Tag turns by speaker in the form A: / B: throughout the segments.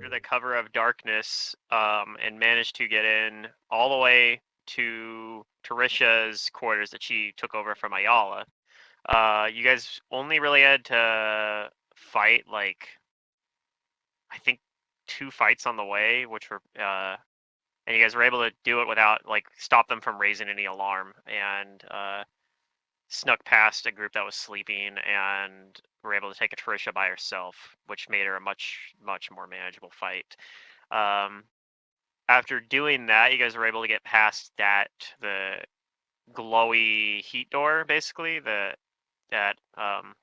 A: under the cover of darkness and managed to get in all the way to Tarisha's quarters that she took over from Ayala. You guys only really had to fight, like, I think 2 fights on the way, which were, and you guys were able to do it without, like, stop them from raising any alarm, and snuck past a group that was sleeping and were able to take a Tarisha by herself, which made her a much, much more manageable fight. After doing that, you guys were able to get past that, the glowy heat door, basically, that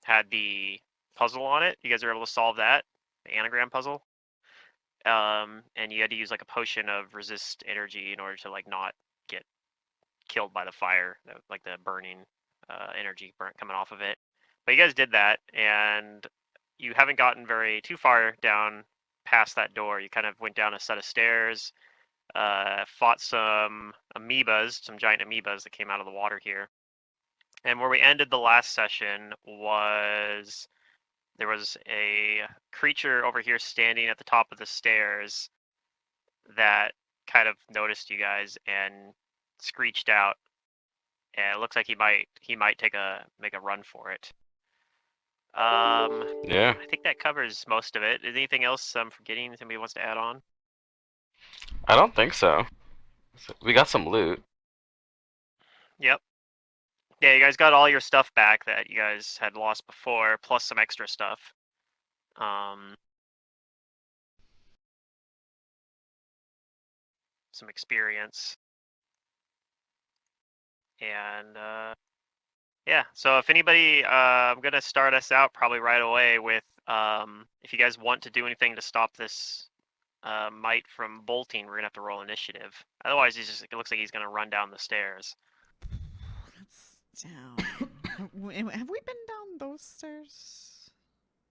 A: had the puzzle on it. You guys were able to solve that, the anagram puzzle. And you had to use like a potion of resist energy in order to like not get killed by the fire, like the burning energy coming off of it. But you guys did that, and you haven't gotten too far down past that door. You kind of went down a set of stairs, fought some amoebas, some giant amoebas that came out of the water here. And where we ended the last session was there was a creature over here standing at the top of the stairs that kind of noticed you guys and screeched out. And it looks like he might make a run for it.
B: Yeah.
A: I think that covers most of it. Is anything else I'm forgetting? Somebody wants to add on?
B: I don't think so. We got some loot.
A: Yep. Yeah, you guys got all your stuff back that you guys had lost before, plus some extra stuff. Some experience. And yeah, so if anybody, I'm gonna start us out probably right away with if you guys want to do anything to stop this mite from bolting, we're gonna have to roll initiative. Otherwise, it looks like he's gonna run down the stairs.
C: That's down. Have we been down those stairs?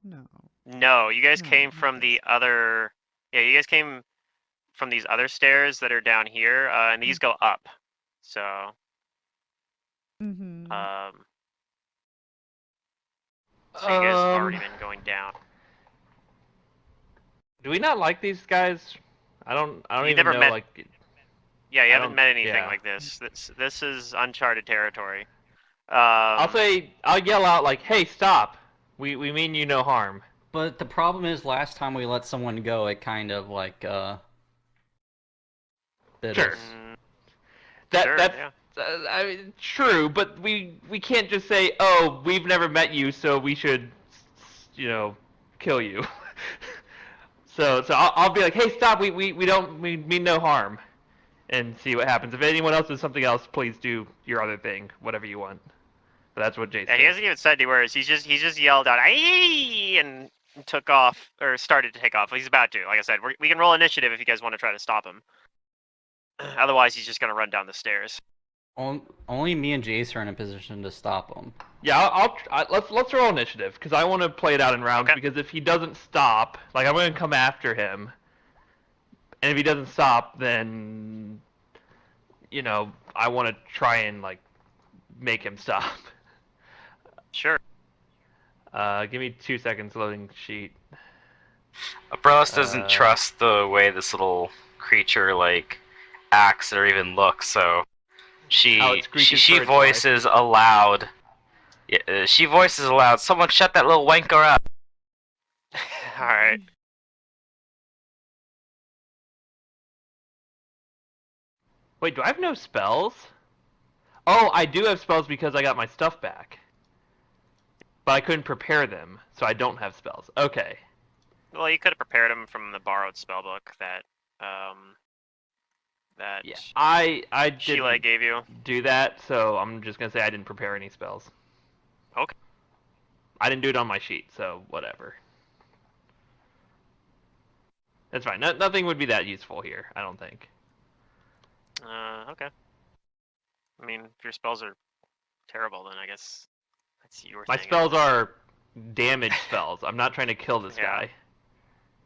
C: No.
A: No, you guys
C: No,
A: came
C: not
A: from the
C: this.
A: other. Yeah, you guys came from these other stairs that are down here, and these go up. So,
C: Mm-hmm.
A: so you guys have already been going down.
D: Do we not like these guys? I don't
A: You
D: even
A: never
D: know,
A: met.
D: like...
A: Yeah, you
D: I
A: haven't
D: don't...
A: met anything
D: yeah.
A: like this. This is uncharted territory.
D: I'll yell out, like, hey, stop! We mean you no harm.
E: But the problem is, last time we let someone go, it kind of like bit
D: Sure.
E: us.
D: That's
A: yeah.
D: I mean, true, but we can't just say, oh, we've never met you, so we should, kill you. so I'll be like, hey, stop! We mean no harm, and see what happens. If anyone else does something else, please do your other thing, whatever you want. But that's what Jason.
A: And he hasn't even said any words. He's just yelled out "Aye!" and took off, or started to take off. He's about to. Like I said, we can roll initiative if you guys want to try to stop him. Otherwise, he's just gonna run down the stairs.
E: Only me and Jace are in a position to stop him.
D: Yeah, let's roll initiative because I want to play it out in rounds.
A: Okay.
D: Because if he doesn't stop, like I'm going to come after him, and if he doesn't stop, then I want to try and like make him stop.
A: Sure.
D: Give me 2 seconds loading sheet.
B: Abrellis doesn't trust the way this little creature like acts or even looks, so she voices aloud. She voices aloud. Someone shut that little wanker up.
A: All right.
D: Wait, do I have no spells? Oh, I do have spells because I got my stuff back. But I couldn't prepare them, so I don't have spells. Okay.
A: Well, you could have prepared him from the borrowed spellbook that
D: yeah, I
A: Sheila
D: didn't
A: gave you.
D: do that, so I'm just gonna say I didn't prepare any spells.
A: Okay.
D: I didn't do it on my sheet, so whatever. That's fine. Nothing would be that useful here, I don't think.
A: Okay. I mean, if your spells are terrible, then I guess that's your
D: My
A: thing.
D: spells are damage spells. I'm not trying to kill this guy.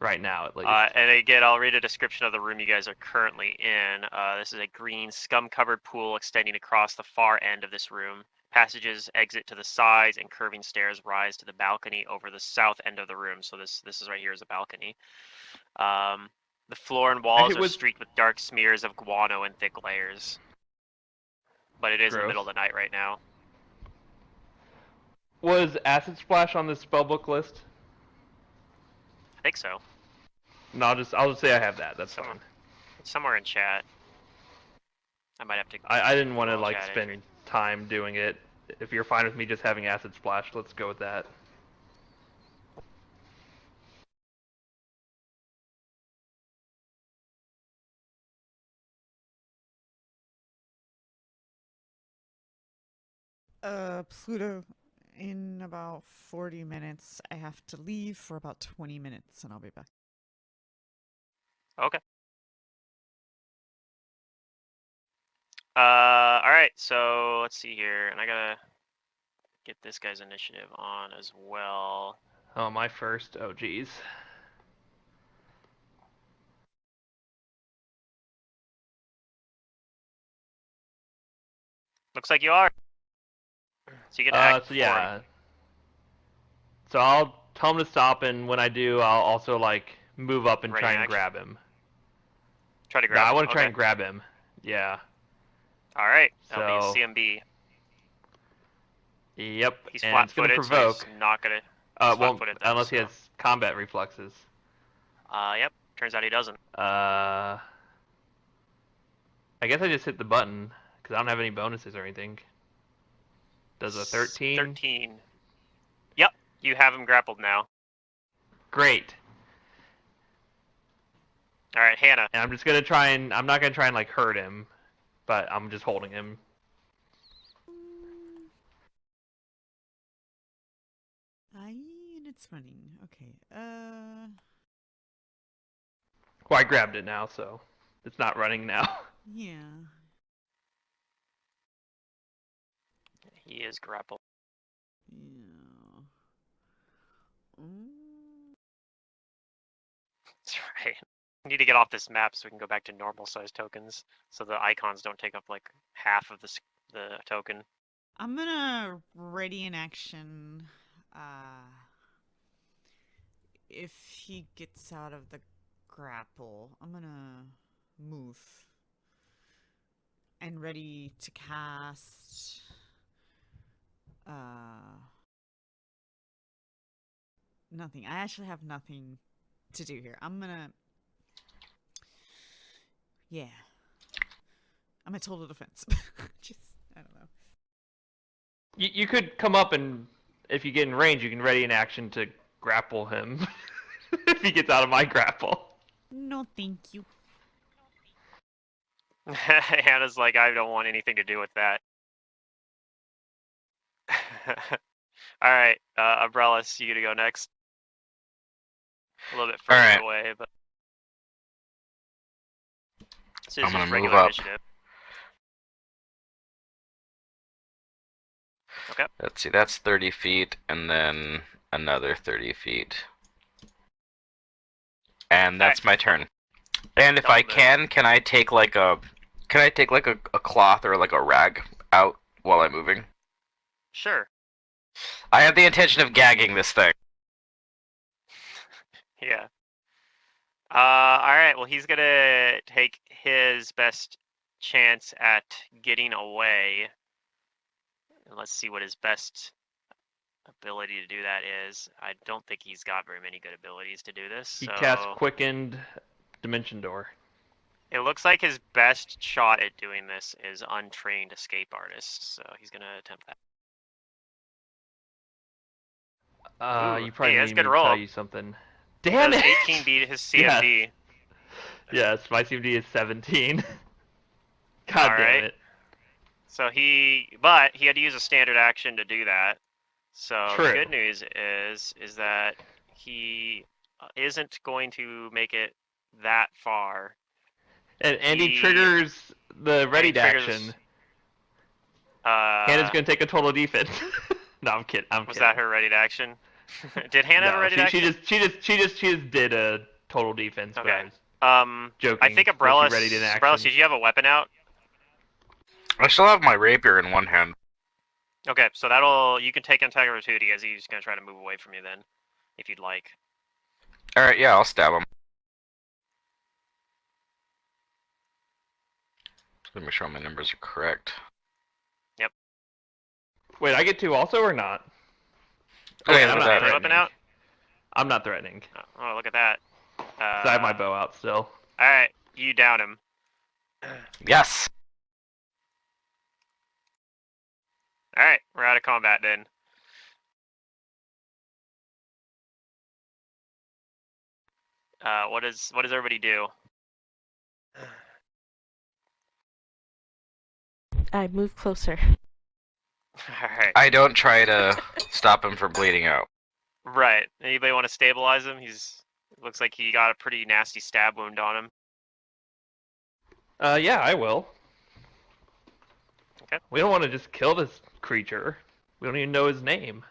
D: Right now, at least.
A: And again, I'll read a description of the room you guys are currently in. This is a green, scum-covered pool extending across the far end of this room. Passages exit to the sides, and curving stairs rise to the balcony over the south end of the room. So this is right here is a balcony. The floor and walls are streaked with dark smears of guano and thick layers. But it is in the middle of the night right now.
D: Was Acid Splash on the spellbook list?
A: I think so.
D: No, I'll just say I have that. That's fine.
A: It's somewhere in chat. I might have to.
D: I didn't want to like spend time doing it. If you're fine with me just having Acid Splash, let's go with that.
C: Pluto, in about 40 minutes, I have to leave for about 20 minutes, and I'll be back.
A: Okay. Alright, so let's see here, and I gotta get this guy's initiative on as well.
D: Oh, my first. Oh, geez.
A: Looks like you are. So you get to act
D: so yeah. So I'll tell him to stop, and when I do, I'll also like move up and try and grab him.
A: Try to grab him?
D: I want to try and grab him. Yeah.
A: Alright, that'll be a CMB.
D: Yep.
A: He's
D: and
A: flat-footed,
D: it's gonna provoke.
A: so he's not gonna...
D: well, unless he has combat reflexes.
A: Yep. Turns out he doesn't.
D: I guess I just hit the button, because I don't have any bonuses or anything. Does a 13?
A: 13. Yep, you have him grappled now.
D: Great.
A: Alright, Hannah.
D: And I'm just gonna try and... I'm not gonna try and, like, hurt him, but I'm just holding him.
C: And it's running. Okay,
D: Well, I grabbed it now, so it's not running now.
C: Yeah.
A: He is grappled.
C: Yeah.
A: That's right. We need to get off this map so we can go back to normal size tokens, so the icons don't take up like half of the token.
C: I'm gonna ready an action. If he gets out of the grapple, I'm gonna move and ready to cast. Nothing. I actually have nothing to do here. I'm gonna. Yeah. I'm a total defense. Just, I don't know.
D: You could come up and, if you get in range, you can ready an action to grapple him. If he gets out of my grapple.
C: No, thank you.
A: Hannah's like, I don't want anything to do with that. Alright, Umbrellas, you gonna go next? A little bit further away, but... So
B: I'm gonna move up.
A: Initiative. Okay.
B: Let's see, that's 30 feet, and then another 30 feet. And that's my turn. And if I can I take like a cloth or like a rag out while I'm moving?
A: Sure.
B: I have the intention of gagging this thing.
A: Yeah. Alright, well he's gonna take his best chance at getting away. And let's see what his best ability to do that is. I don't think he's got very many good abilities to do this.
D: He casts Quickened Dimension Door.
A: It looks like his best shot at doing this is Untrained Escape Artist, so he's gonna attempt that.
D: You probably need me to tell you something.
A: Damn it! 18 beat his CMD.
D: Yes, my CMD is 17. God damn it.
A: So but he had to use a standard action to do that. So the good news is that he isn't going to make it that far.
D: And he triggers the ready action. Hannah's gonna take a total defense. No, I'm kidding.
A: Was that her ready action? Did Hannah have a ready action?
D: She just did a total defense.
A: Okay.
D: Joking.
A: I think Umbrellas, did you have a weapon out?
B: I still have my rapier in one hand.
A: Okay, so you can take integrity as he's gonna try to move away from you then, if you'd like.
B: Alright, yeah, I'll stab him. Just gonna make sure all my numbers are correct.
A: Yep.
D: Wait, I get 2 also or not?
B: Okay,
D: I'm
B: look
D: not
B: at that.
A: Weapon out?
D: I'm not threatening.
A: Oh, look at that.
D: 'Cause I have my bow out still.
A: Alright, you down him.
B: Yes.
A: Alright, we're out of combat then. What does everybody do?
F: I move closer.
A: Alright.
B: I don't try to stop him from bleeding out.
A: Right. Anybody want to stabilize him? Looks like he got a pretty nasty stab wound on him.
D: Yeah, I will.
A: Okay.
D: We don't want to just kill this creature. We don't even know his name.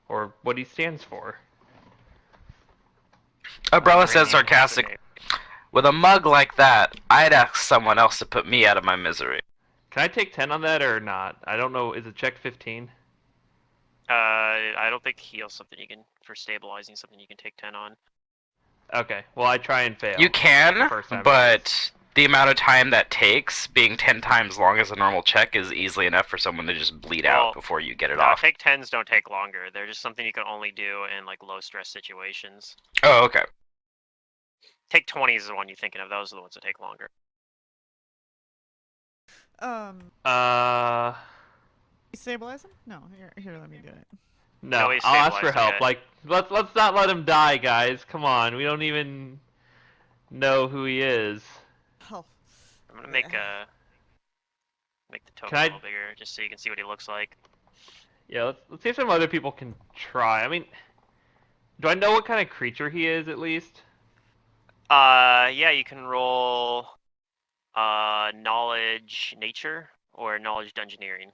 D: Or what he stands for.
B: Umbrella says
A: Randy has a
B: sarcastic,
A: name.
B: with a mug like that, I'd ask someone else to put me out of my misery.
D: Can I take 10 on that or not? I don't know. Is it check 15?
A: I don't think heal something for stabilizing something you can take 10 on.
D: Okay. Well, I try and fail.
B: You can,
D: First time
B: but the amount of time that takes, being 10 times long as a normal check, is easily enough for someone to just bleed
A: Well,
B: out before you get it
A: No,
B: off.
A: take 10s don't take longer. They're just something you can only do in like low stress situations.
B: Oh, okay.
A: Take 20s is the one you're thinking of. Those are the ones that take longer.
C: Stabilize him? No, here, let me do it.
D: No,
A: No, he's
D: I'll ask for
A: stabilized
D: help.
A: yet.
D: Like, let's not let him die, guys. Come on, we don't even know who he is.
C: Oh.
A: I'm gonna make the token
D: Can I-
A: a little bigger just so you can see what he looks like.
D: Yeah, let's see if some other people can try. I mean, do I know what kind of creature he is at least?
A: Yeah, you can roll knowledge nature or knowledge dungeoneering.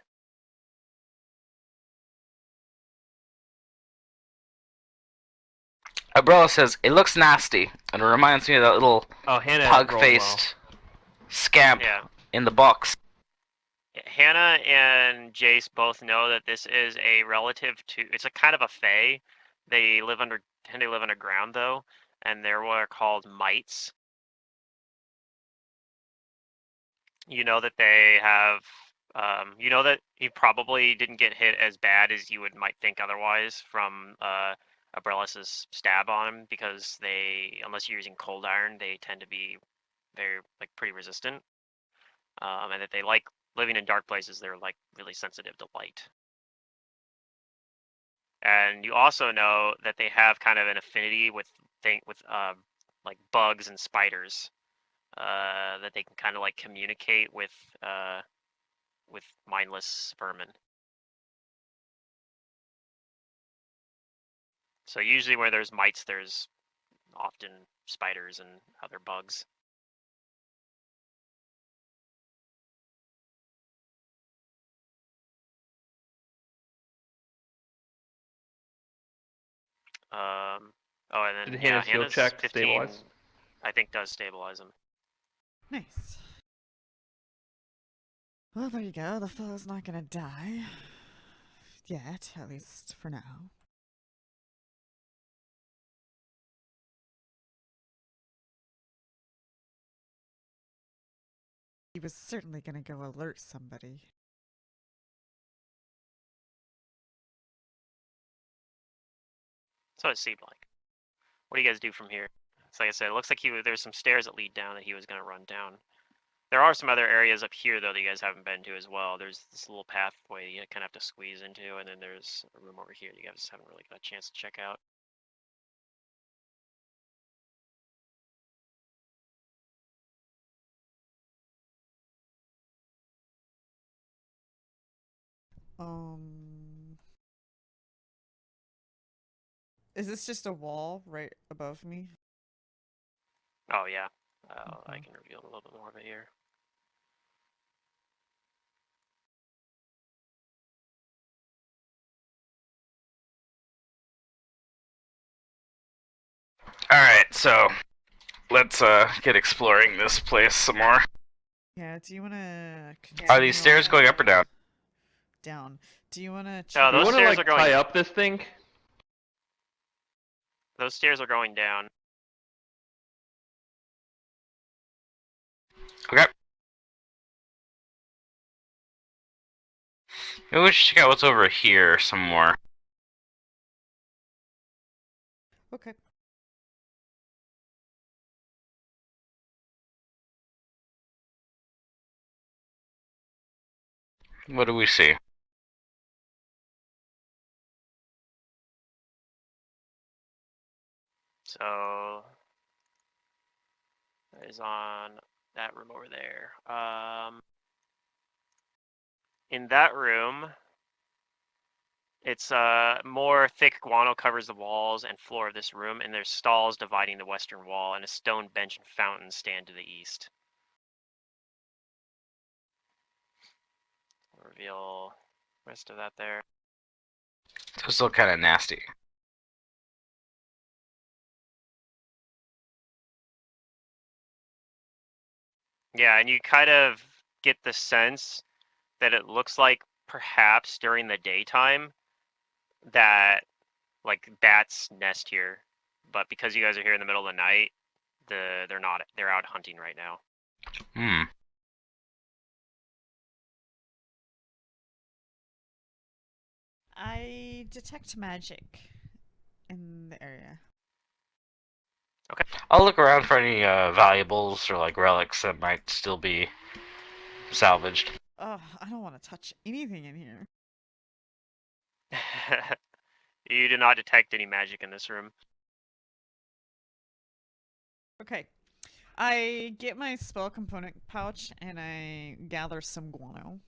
B: Umbrella says, it looks nasty, and it reminds me of that little
D: Oh, Hannah
B: pug-faced scamp
A: Yeah.
B: in the box.
A: Hannah and Jace both know that this is a relative to. It's a kind of a fae. They live underground though, and they're what are called mites. You know that they have. You know that he probably didn't get hit as bad as you might think otherwise from Abrellis's stab on him because unless you're using cold iron, they tend to be very pretty resistant, and that they like living in dark places. They're like really sensitive to light. And you also know that they have kind of an affinity with like bugs and spiders, that they can kind of like communicate with mindless vermin. So usually where there's mites, there's often spiders and other bugs. Oh, and then
D: Did
A: yeah,
D: Hannah's heal
A: Hannah's
D: check
A: 15,
D: stabilize?
A: I think does stabilize him.
C: Nice. Well, there you go. The fellow's not gonna die. Yet, at least for now. He was certainly gonna go alert somebody.
A: So it seemed like. What do you guys do from here? So like I said, it looks like there's some stairs that lead down that he was going to run down. There are some other areas up here, though, that you guys haven't been to as well. There's this little pathway you kind of have to squeeze into, and then there's a room over here that you guys haven't really got a chance to check out.
C: Is this just a wall right above me?
A: Oh, yeah. I
C: Okay.
A: can reveal a little bit more of it here.
B: Alright, so let's get exploring this place some more.
C: Yeah, do you wanna
B: Are these stairs going up or down?
C: Down. Do you want to
A: No,
C: check?
D: Do we
A: those
D: want to
A: stairs
D: like
A: are going.
D: tie up this thing?
A: Those stairs are going down.
B: Okay. Maybe we should check out what's over here some more.
C: Okay.
B: What do we see?
A: So that is on that room over there. In that room, it's more thick guano covers the walls and floor of this room, and there's stalls dividing the western wall, and a stone bench and fountain stand to the east. Reveal rest of that there.
B: It's still kind of nasty.
A: Yeah, and you kind of get the sense that it looks like perhaps during the daytime that like bats nest here, but because you guys are here in the middle of the night, they're not. They're out hunting right now.
B: Hmm.
C: I detect magic in the area.
A: Okay.
B: I'll look around for any valuables or like relics that might still be salvaged.
C: Oh, I don't want to touch anything in here.
A: You do not detect any magic in this room.
C: Okay. I get my spell component pouch and I gather some guano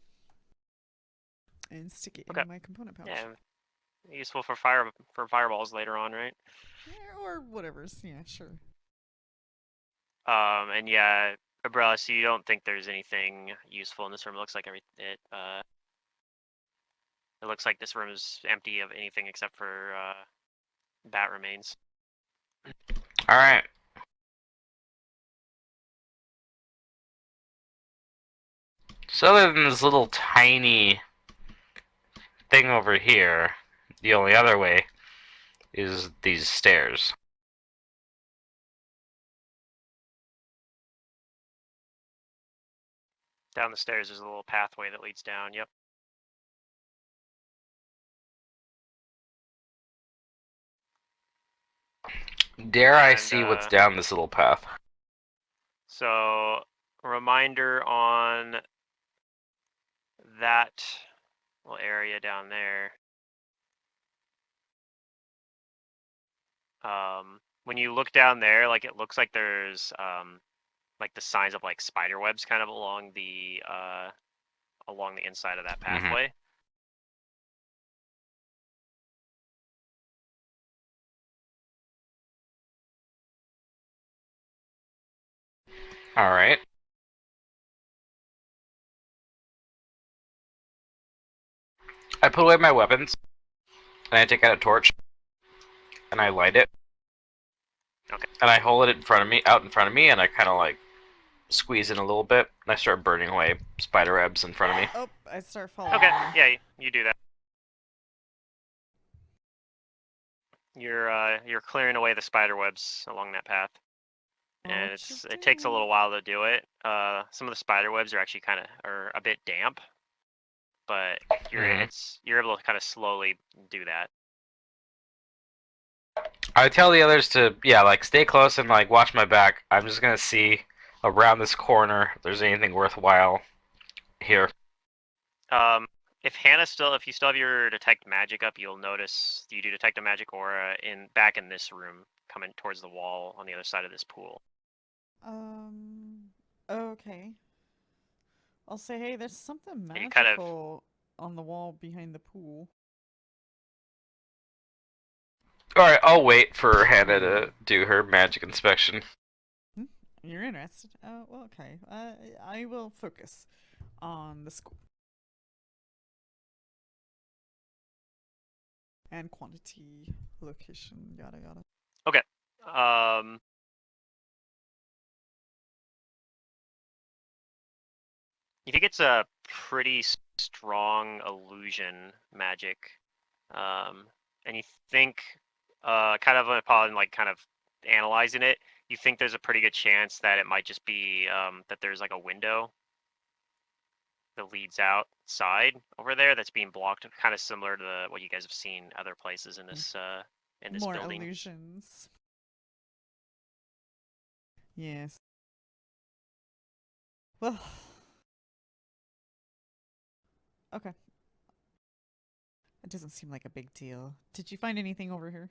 C: and stick it
A: Okay.
C: in my component pouch.
A: Yeah, useful for fireballs later on, right?
C: Yeah, or whatever's. Yeah, sure.
A: And yeah, Umbrella, so you don't think there's anything useful in this room. It looks like it looks like this room is empty of anything except for bat remains.
B: All right. So other than this little tiny thing over here, the only other way is these stairs.
A: Down the stairs, there's a little pathway that leads down. Yep.
B: Dare I
A: And,
B: see what's down this little path?
A: So, reminder on that little area down there. When you look down there, like it looks like there's like the signs of like spider webs kind of along the inside of that pathway.
B: All right. I put away my weapons, and I take out a torch, and I light it.
A: Okay.
B: And I hold it out in front of me, and I kind of like squeeze in a little bit, and I start burning away spider webs in front of me.
C: Oh, I start following.
A: Okay.
C: you.
A: Yeah, you do that. You're clearing away the spider webs along that path, and
C: What you
A: it takes a
C: doing?
A: little while to do it. Some of the spider webs are actually are a bit damp, but you're able to kind of slowly do that.
B: I tell the others to like stay close and like watch my back. I'm just gonna see around this corner if there's anything worthwhile here.
A: If you still have your detect magic up, you'll notice you do detect a magic aura back in this room, coming towards the wall on the other side of this pool.
C: Okay. I'll say, hey, there's something
A: And you
C: magical on the wall behind the pool.
B: All right, I'll wait for Hannah to do her magic inspection.
C: You're interested? Well, okay. I will focus on the school. And quantity, location, yada yada.
A: Okay. You think it's a pretty strong illusion magic, and you think, kind of upon like kind of analyzing it, you think there's a pretty good chance that it might just be that there's like a window that leads outside over there that's being blocked, kind of similar to what you guys have seen other places in this
C: More
A: building.
C: illusions. Yes. Well. Okay. It doesn't seem like a big deal. Did you find anything over here?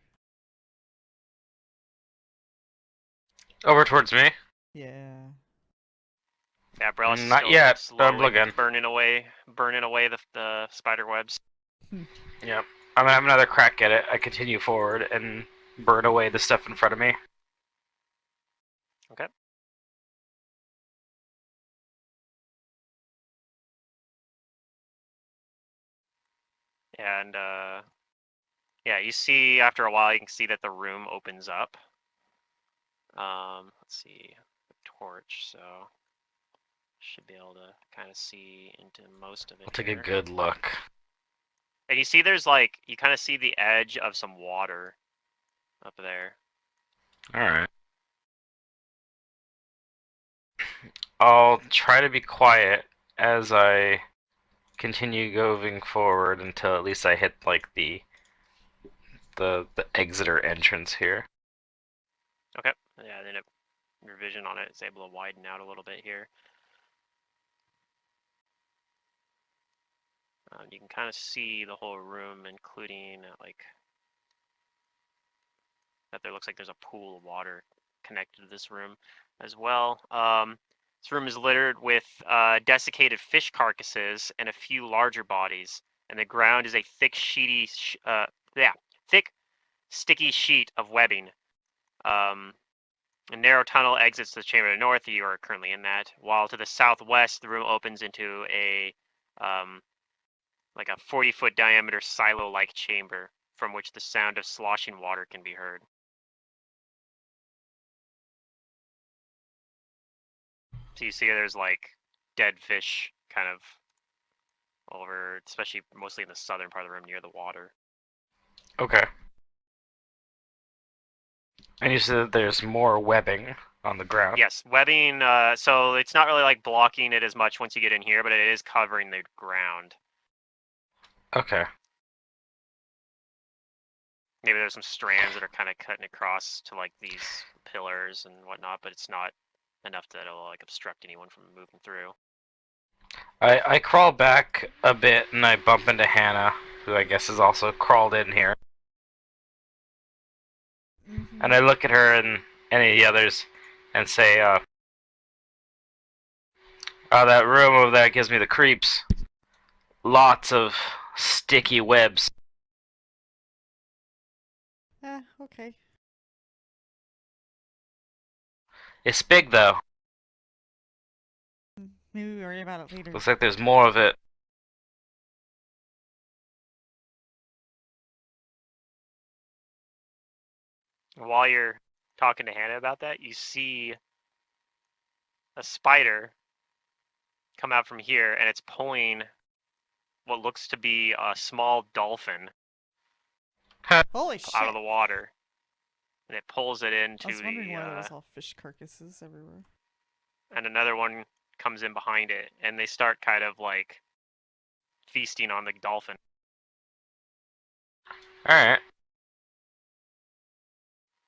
B: Over towards me?
C: Yeah.
A: Yeah, Brelis is
B: Not
A: still
B: yet. I'm
A: slowly
B: looking.
A: burning away the spider webs.
B: Yep. I'm gonna have another crack at it. I continue forward and burn away the stuff in front of me.
A: Okay. And yeah, you see after a while you can see that the room opens up. Let's see, the torch, so should be able to kind of see into most of it.
B: I'll take
A: here.
B: a good look.
A: And you see there's like, you kind of see the edge of some water up there.
B: Alright. I'll try to be quiet as I continue going forward until at least I hit like the exiter entrance here.
A: Okay. Yeah, then your vision on it is able to widen out a little bit here. You can kind of see the whole room, including like that there looks like there's a pool of water connected to this room as well. This room is littered with desiccated fish carcasses and a few larger bodies, and the ground is a thick, thick, sticky sheet of webbing. A narrow tunnel exits the chamber to the north. You are currently in that. While to the southwest, the room opens into a like a 40-foot diameter silo-like chamber from which the sound of sloshing water can be heard. So you see there's like dead fish kind of over, especially mostly in the southern part of the room near the water.
B: Okay. And you said that there's more webbing on the ground?
A: Yes, webbing, so it's not really like blocking it as much once you get in here, but it is covering the ground.
B: Okay.
A: Maybe there's some strands that are kind of cutting across to like these pillars and whatnot, but it's not enough that it'll like obstruct anyone from moving through.
B: I crawl back a bit and I bump into Hannah, who I guess has also crawled in here. And I look at her and any of the others and say, oh, that room over there gives me the creeps. Lots of sticky webs.
C: Okay.
B: It's big though.
C: Maybe we worry about it later.
B: Looks like there's more of it.
A: While you're talking to Hannah about that, you see a spider come out from here, and it's pulling what looks to be a small dolphin
C: Holy shit!
A: out of the water, and it pulls it into
C: I was wondering
A: the.
C: why there was all fish carcasses everywhere.
A: And another one comes in behind it, and they start kind of like feasting on the dolphin.
B: Alright.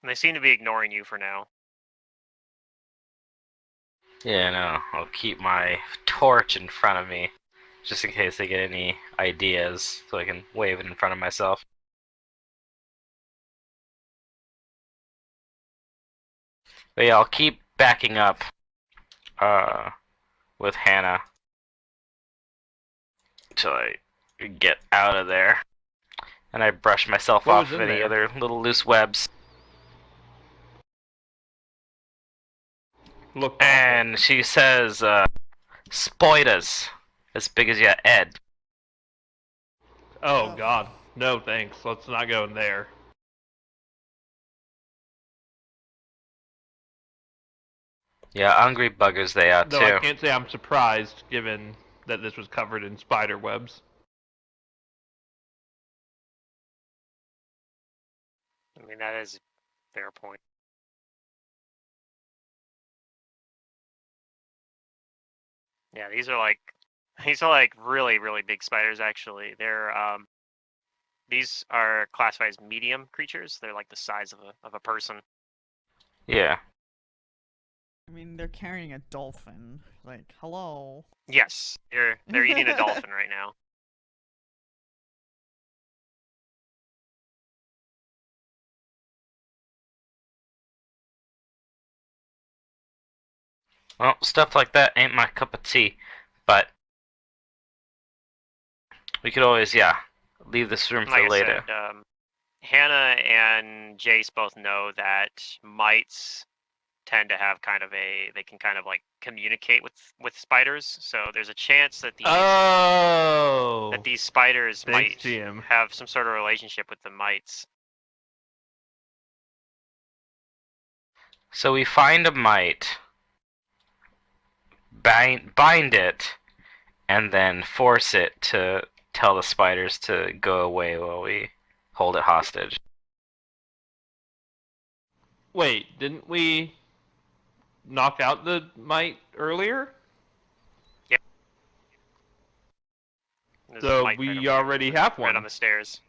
A: And they seem to be ignoring you for now.
B: Yeah, no. I'll keep my torch in front of me, just in case they get any ideas, so I can wave it in front of myself. But yeah, I'll keep backing up with Hannah until I get out of there. And I brush myself
D: What
B: off
D: was
B: of
D: in
B: any
D: there?
B: other little loose webs.
D: Look.
B: And she says, spoiders, as big as your head.
D: Oh God, no thanks. Let's not go in there.
B: Yeah, hungry buggers they are
D: Though I
B: too.
D: can't say I'm surprised, given that this was covered in spider webs.
A: I mean, that is a fair point. Yeah, these are like really, really big spiders. Actually, these are classified as medium creatures. They're like the size of a person.
B: Yeah.
C: I mean, they're carrying a dolphin. Like, hello.
A: Yes, they're eating a dolphin right now.
B: Well, stuff like that ain't my cup of tea, but we could always, yeah, leave this room
A: Like
B: for
A: I
B: later.
A: said, Hannah and Jace both know that mites tend to have they can kind of like communicate with spiders. So there's a chance that
D: Oh.
A: these spiders
D: Thanks,
A: might
D: GM.
A: have some sort of relationship with the mites.
B: So we find a mite, bind it, and then force it to tell the spiders to go away while we hold it hostage.
D: Wait, didn't we knock out the mite earlier?
A: Yep. There's a
D: So
A: mite right
D: we
A: over here,
D: already have
A: right on
D: one.
A: the stairs.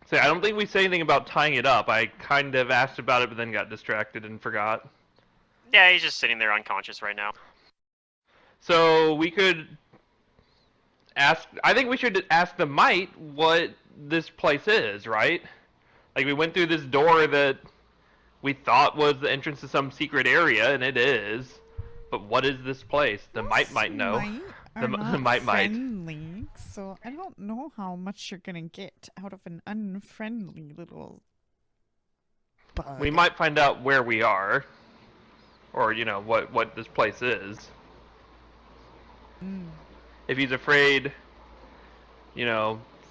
D: See, I don't think we say anything about tying it up. I kind of asked about it, but then got distracted and forgot.
A: Yeah, he's just sitting there unconscious right now.
D: So we could ask. I think we should ask the mite what this place is, right? Like we went through this door that we thought was the entrance to some secret area, and it is. But what is this place? The mite might know.
C: Might
D: The,
C: are not
D: the mite might.
C: friendly, so I don't know how much you're gonna get out of an unfriendly little bug.
D: We might find out where we are, or what this place is.
C: Mm.
D: If he's afraid,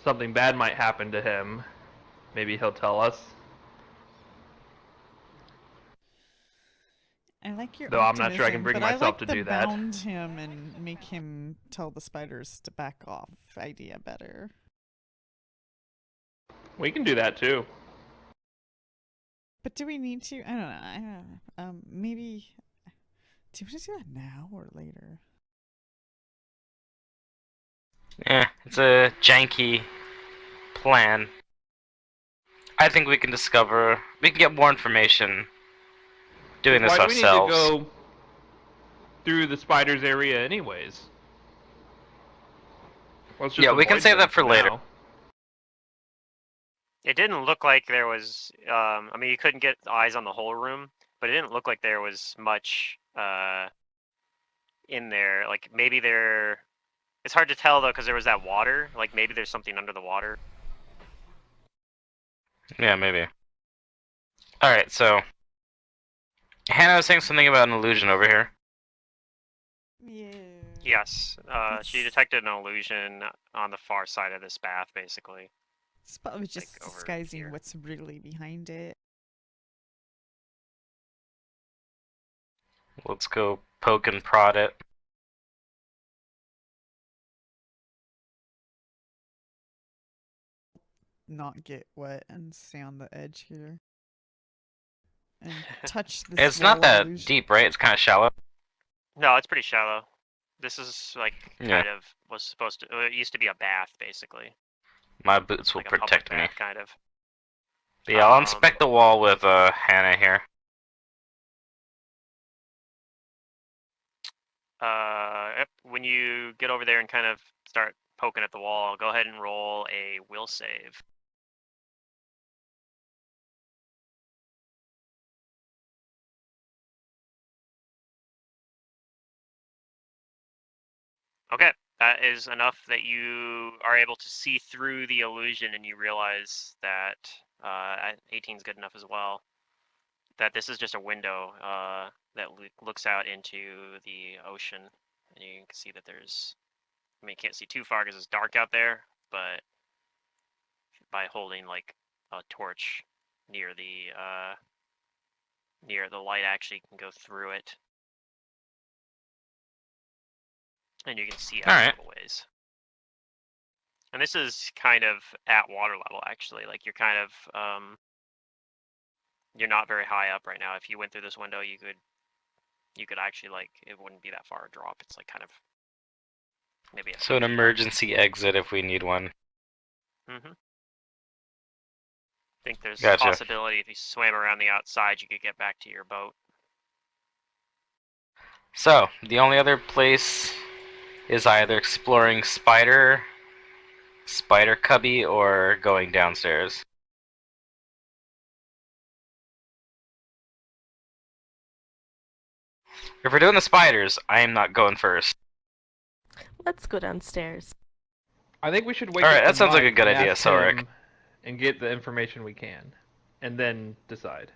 D: something bad might happen to him, maybe he'll tell us.
C: I like your
D: Though I'm not sure I can
C: optimism,
D: bring
C: but I
D: myself
C: like
D: to
C: the
D: do that.
C: bound him and make him tell the spiders to back off idea better.
D: We can do that too.
C: But do we need to? I don't know. Maybe. Do we want to do that now or later?
B: Yeah, it's a janky plan. I think we can get more information doing this
D: Why do we need to
B: ourselves.
D: go through the spiders area anyways? Let's just
B: Yeah, we can
D: avoid
B: save
D: them
B: that for later.
D: now.
A: It didn't look like there was. I mean, you couldn't get eyes on the whole room, but it didn't look like there was much in there. Like maybe there. It's hard to tell though because there was that water. Like maybe there's something under the water.
B: Yeah, maybe. Alright, so Hannah was saying something about an illusion over here.
C: Yeah.
A: Yes, she detected an illusion on the far side of this bath, basically.
C: It's probably just
A: over
C: disguising
A: here.
C: what's really behind it.
B: Let's go poke and prod it.
C: Not get wet and stay on the edge here. And touch this
B: It's not
C: wall
B: that
C: illusion.
B: deep, right? It's kind of shallow.
A: No, it's pretty shallow. This is like
B: Yeah.
A: kind of was supposed to. It used to be a bath, basically.
B: My boots will
A: Like a public
B: protect me.
A: bath, kind of.
B: But yeah, I'll inspect the wall with Hannah here.
A: Yep. When you get over there and kind of start poking at the wall, go ahead and roll a will save. Okay, that is enough that you are able to see through the illusion, and you realize that 18 is good enough as well. That this is just a window that looks out into the ocean, and you can see that there's. I mean, you can't see too far because it's dark out there, but by holding like a torch near the light, actually can go through it. and you can see out
B: Alright.
A: a little ways. And this is kind of at water level, actually. Like you're kind of you're not very high up right now. If you went through this window, you could actually, like, it wouldn't be that far a drop. It's like kind of maybe a
B: So an
A: feet up.
B: emergency exit if we need one.
A: Mm-hmm. I think there's
B: Gotcha.
A: possibility if you swam around the outside, you could get back to your boat.
B: So, the only other place is either exploring Spider Cubby, or going downstairs. If we're doing the spiders, I am not going first.
F: Let's go downstairs.
D: I think we should wake
B: Alright,
D: up
B: that
D: the
B: sounds like a
D: Mike
B: good
D: and
B: idea,
D: ask
B: Sorek.
D: him and get the information we can, and then decide.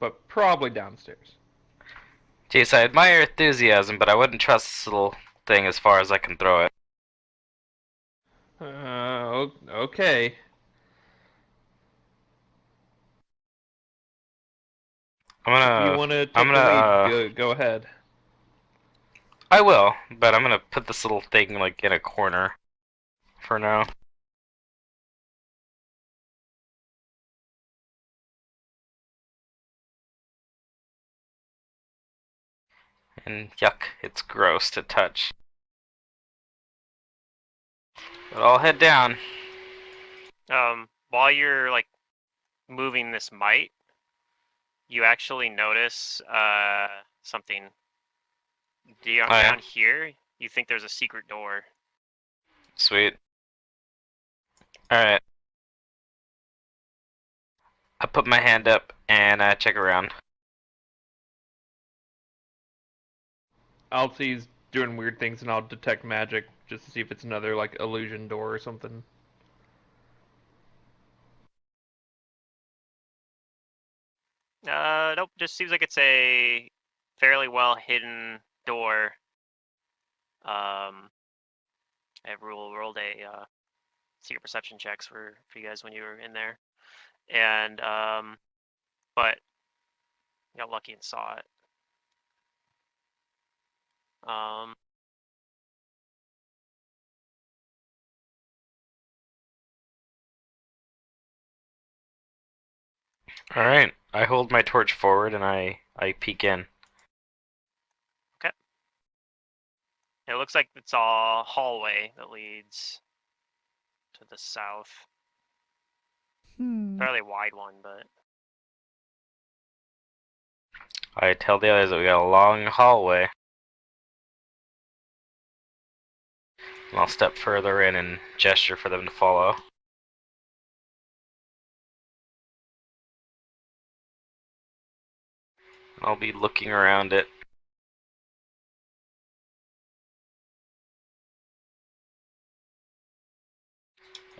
D: But probably downstairs.
B: Jeez, I admire your enthusiasm, but I wouldn't trust this little thing as far as I can throw it.
D: Okay. If you want to take the lead, go ahead.
B: I will, but I'm gonna put this little thing, like, in a corner for now. And yuck, it's gross to touch. But I'll head down.
A: While you're like moving this mite, you actually notice something. Down here, you think there's a secret door.
B: Sweet. Alright. I put my hand up and I check around.
D: I'll see he's doing weird things, and I'll detect magic just to see if it's another like illusion door or something.
A: Nope. Just seems like it's a fairly well hidden door. I rolled a secret perception checks for you guys when you were in there, and but got lucky and saw it.
B: Alright, I hold my torch forward and I peek in.
A: Okay. It looks like it's a hallway that leads to the south. Fairly wide one, but
B: I tell the others that we got a long hallway. And I'll step further in and gesture for them to follow. I'll be looking around it.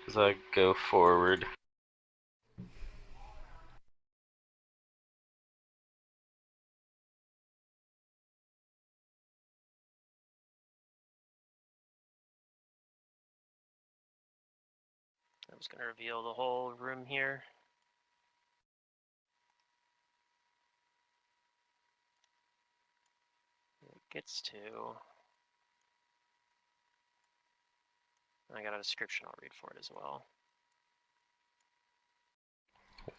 B: As I go forward.
A: I'm just gonna reveal the whole room here. It gets to. I got a description I'll read for it as well.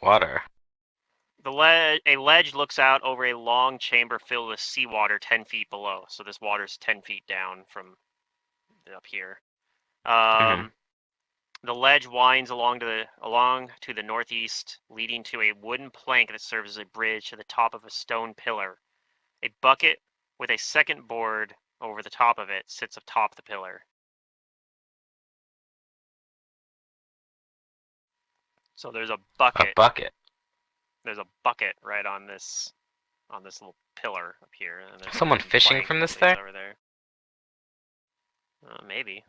B: Water.
A: A ledge looks out over a long chamber filled with seawater 10 feet below. So this water's 10 feet down from up here. The ledge winds along to the northeast, leading to a wooden plank that serves as a bridge to the top of a stone pillar. A bucket with a second board over the top of it sits atop the pillar. So there's a bucket.
B: A bucket.
A: There's a bucket right on this little pillar up here. And there's
B: Someone fishing from this thing?
A: over there. Maybe.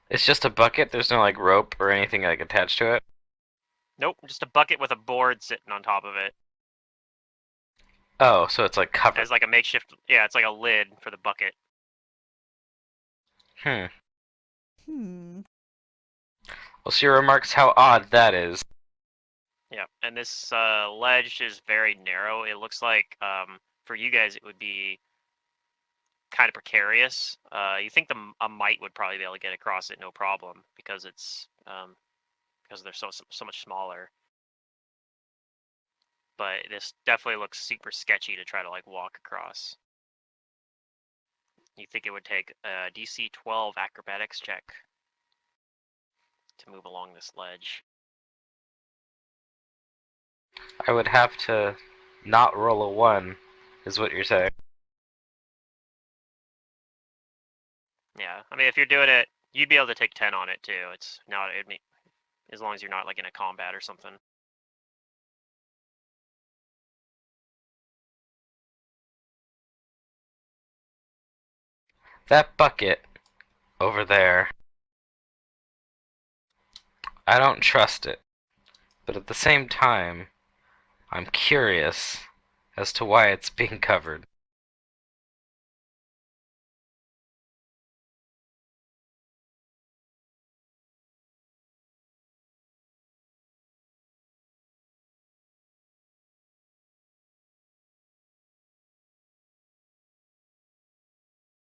B: It's just a bucket? There's no, like, rope or anything, like, attached to it?
A: Nope, just a bucket with a board sitting on top of it.
B: Oh, so it's, like, covered.
A: As like a makeshift, yeah, it's like a lid for the bucket.
B: Well, she remarks how odd that is.
A: Yeah, and this ledge is very narrow. It looks like for you guys it would be kind of precarious. You think a mite would probably be able to get across it no problem because it's because they're so much smaller. But this definitely looks super sketchy to try to like walk across. You think it would take a DC 12 acrobatics check to move along this ledge.
B: I would have to not roll a 1, is what you're saying.
A: Yeah, I mean if you're doing it, you'd be able to take 10 on it too. It's not as long as you're not like in a combat or something.
B: That bucket over there, I don't trust it. But at the same time, I'm curious as to why it's being covered.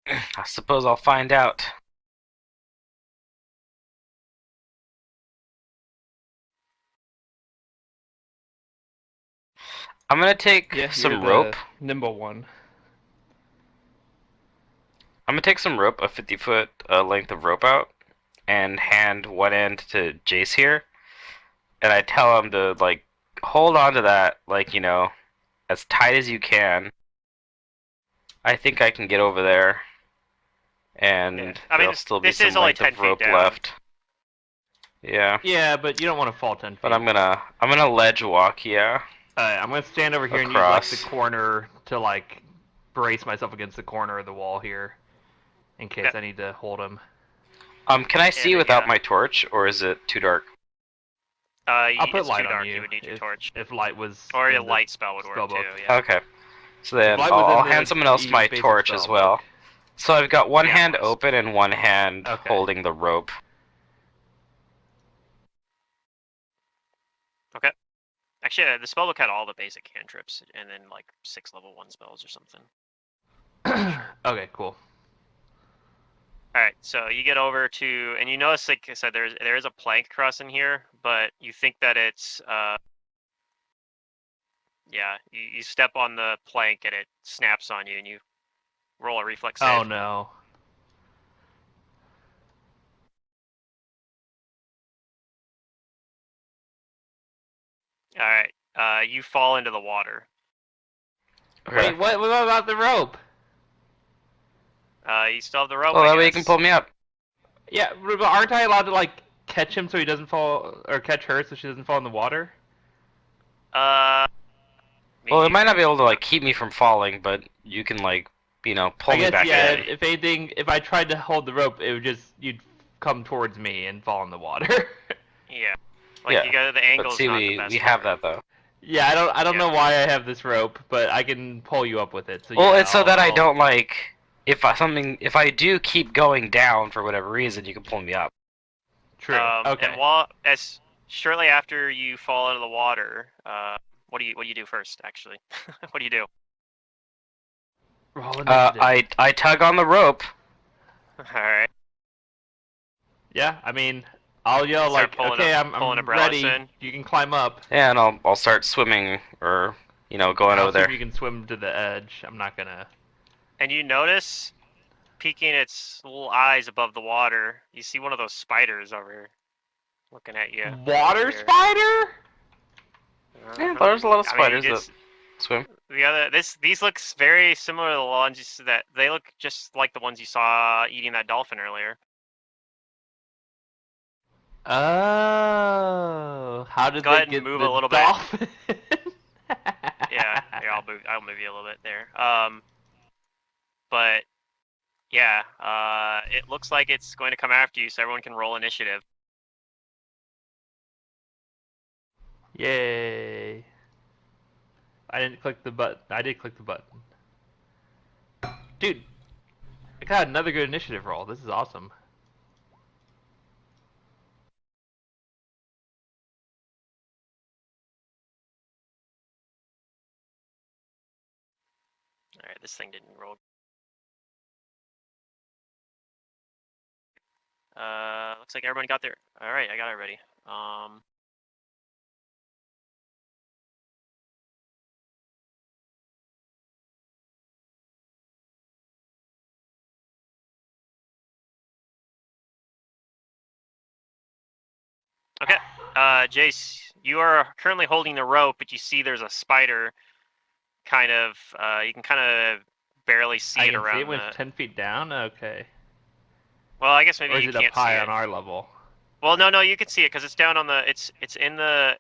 B: I suppose I'll find out. I'm gonna take
D: Yeah,
B: some
D: you're the
B: rope.
D: nimble one.
B: I'm gonna take some rope, a 50-foot length of rope out, and hand one end to Jace here. And I tell him to, like, hold on to that, like, you know, as tight as you can. I think I can get over there. And
A: Yeah. I mean,
B: there'll still be
A: this is
B: some
A: only
B: length
A: 10
B: of
A: feet
B: rope
A: down.
B: left. Yeah.
D: Yeah, but you don't want to fall 10 feet.
B: But I'm gonna ledge walk, yeah.
D: I'm gonna stand over here and use like the
B: Across.
D: corner to like brace myself against the corner of the wall here, in case I need to hold him.
B: Can I see
A: And,
B: without
A: yeah.
B: my torch, or is it too dark?
D: I'll put
A: It's
D: light
A: too
D: on
A: dark.
D: you
A: You would need your torch,
D: if light was
A: or
D: in
A: your
D: the
A: light spell would work
D: spell
A: too.
D: book.
A: Yeah.
B: Okay. So then
D: light was in
B: I'll
D: the
B: hand someone else my
D: basic
B: torch
D: spell
B: as well.
D: book.
B: So I've got one
A: Yeah, it
B: hand
A: was.
B: open and one hand
D: Okay.
B: holding the rope.
A: Okay. Actually, the spellbook had all the basic cantrips, and then like 6 level 1 spells or something.
D: Okay, cool.
A: All right, so you get over to, and you notice, like I said, there is a plank crossing here, but you think that it's, yeah, you step on the plank and it snaps on you, and you roll a reflex save.
D: Oh no.
A: All right, you fall into the water.
B: Okay.
D: Wait, what about the rope?
A: You still have the rope,
B: Well,
A: I
B: that way you
A: guess.
B: can pull me up.
D: Yeah, but aren't I allowed to like catch him so he doesn't fall, or catch her so she doesn't fall in the water?
B: Well, it
A: Maybe.
B: might not be able to like keep me from falling, but you can like, you know, pull
D: I
B: me
D: guess
B: back
D: yeah.
B: in.
D: If anything, if I tried to hold the rope, it would just you'd come towards me and fall in the water.
A: Yeah. Like
B: Yeah,
A: you got the
B: But
A: angle's
B: see,
A: not the
B: we
A: best.
B: have
A: for it.
B: that though.
D: Yeah, I don't
A: Yeah.
D: know why I have this rope, but I can pull you up with it. So
B: Well,
D: yeah,
B: it's so that I
D: I'll-
B: don't like if I do keep going down for whatever reason, you can pull me up.
D: True. Okay.
A: And as shortly after you fall into the water, what do you do first? Actually, what do you do?
D: Roll initiative.
B: I tug on the rope.
A: All right.
D: Yeah, I mean, I'll yell
A: Start
D: like,
A: pulling
D: okay,
A: up-
D: I'm
A: pulling
D: I'm
A: umbrellas
D: ready.
A: in.
D: You can climb up.
B: Yeah, and I'll start swimming or going
D: I'll
B: over
D: see if
B: there.
D: you can swim to the edge. I'm not gonna.
A: And you notice, peeking its little eyes above the water, you see one of those spiders over here, looking at you.
D: Water
A: Here.
D: spider?
B: Yeah, there's a lot of
A: I mean, you
B: spiders
A: did
B: that swim.
A: these looks very similar to the ones that they look just like the ones you saw eating that dolphin earlier.
D: Oh, how did
A: Go
D: they
A: ahead and
D: get
A: move
D: the
A: a little bit.
D: dolphin?
A: Yeah, here I'll move you a little bit there. But yeah, it looks like it's going to come after you, so everyone can roll initiative.
D: Yay! I didn't click the button. I did click the button. Dude, I got another good initiative roll. This is awesome.
A: Alright, this thing didn't roll. Looks like everyone got there. Alright, I got it ready. Okay, Jace, you are currently holding the rope, but you see there's a spider kind of, you can kind of barely see
D: I
A: it
D: can
A: around
D: see it when
A: the...
D: it's 10 feet down? Okay.
A: Well, I guess maybe
D: Or is
A: you
D: it up
A: can't see
D: high
A: it.
D: on our level?
A: Well, no, you can see it because it's down on the, it's in the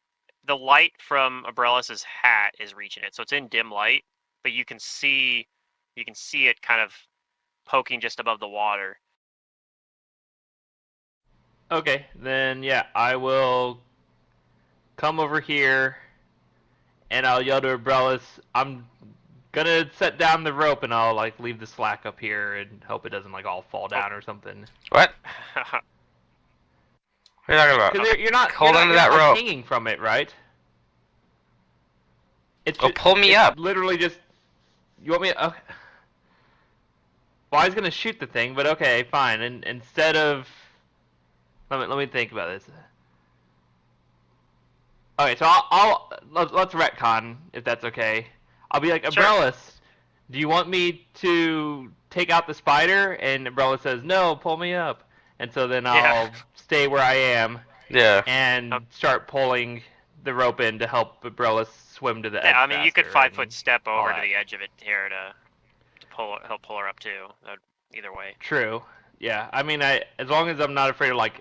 A: light from Abrellis's hat is reaching it, so it's in dim light, but you can see it kind of poking just above the water.
D: Okay, then yeah, I will come over here and I'll yell to Abrellis, I'm gonna set down the rope and I'll like leave the slack up here and hope it doesn't like all fall down or something.
B: What? What are you talking about?
D: Because you're not
B: Hold on to
D: you're
B: that
D: not, like,
B: rope.
D: hanging from it, right? It's
B: Oh, pull me up.
D: Literally just. You want me? Okay. Well, I was gonna shoot the thing, but okay, fine. And instead of, let me think about this. Okay, so let's retcon if that's okay. I'll be like,
A: Sure.
D: Abrellis, do you want me to take out the spider? And Abrellis says, no, pull me up. And so then I'll stay where I am.
B: Yeah.
D: And start pulling the rope in to help Abrellis swim to the edge.
A: Yeah, I mean, you could
D: faster
A: 5-foot
D: and
A: step
D: all
A: over to
D: that.
A: the edge of it here to help pull her up too. Either way.
D: True. Yeah. I mean, as long as I'm not afraid of like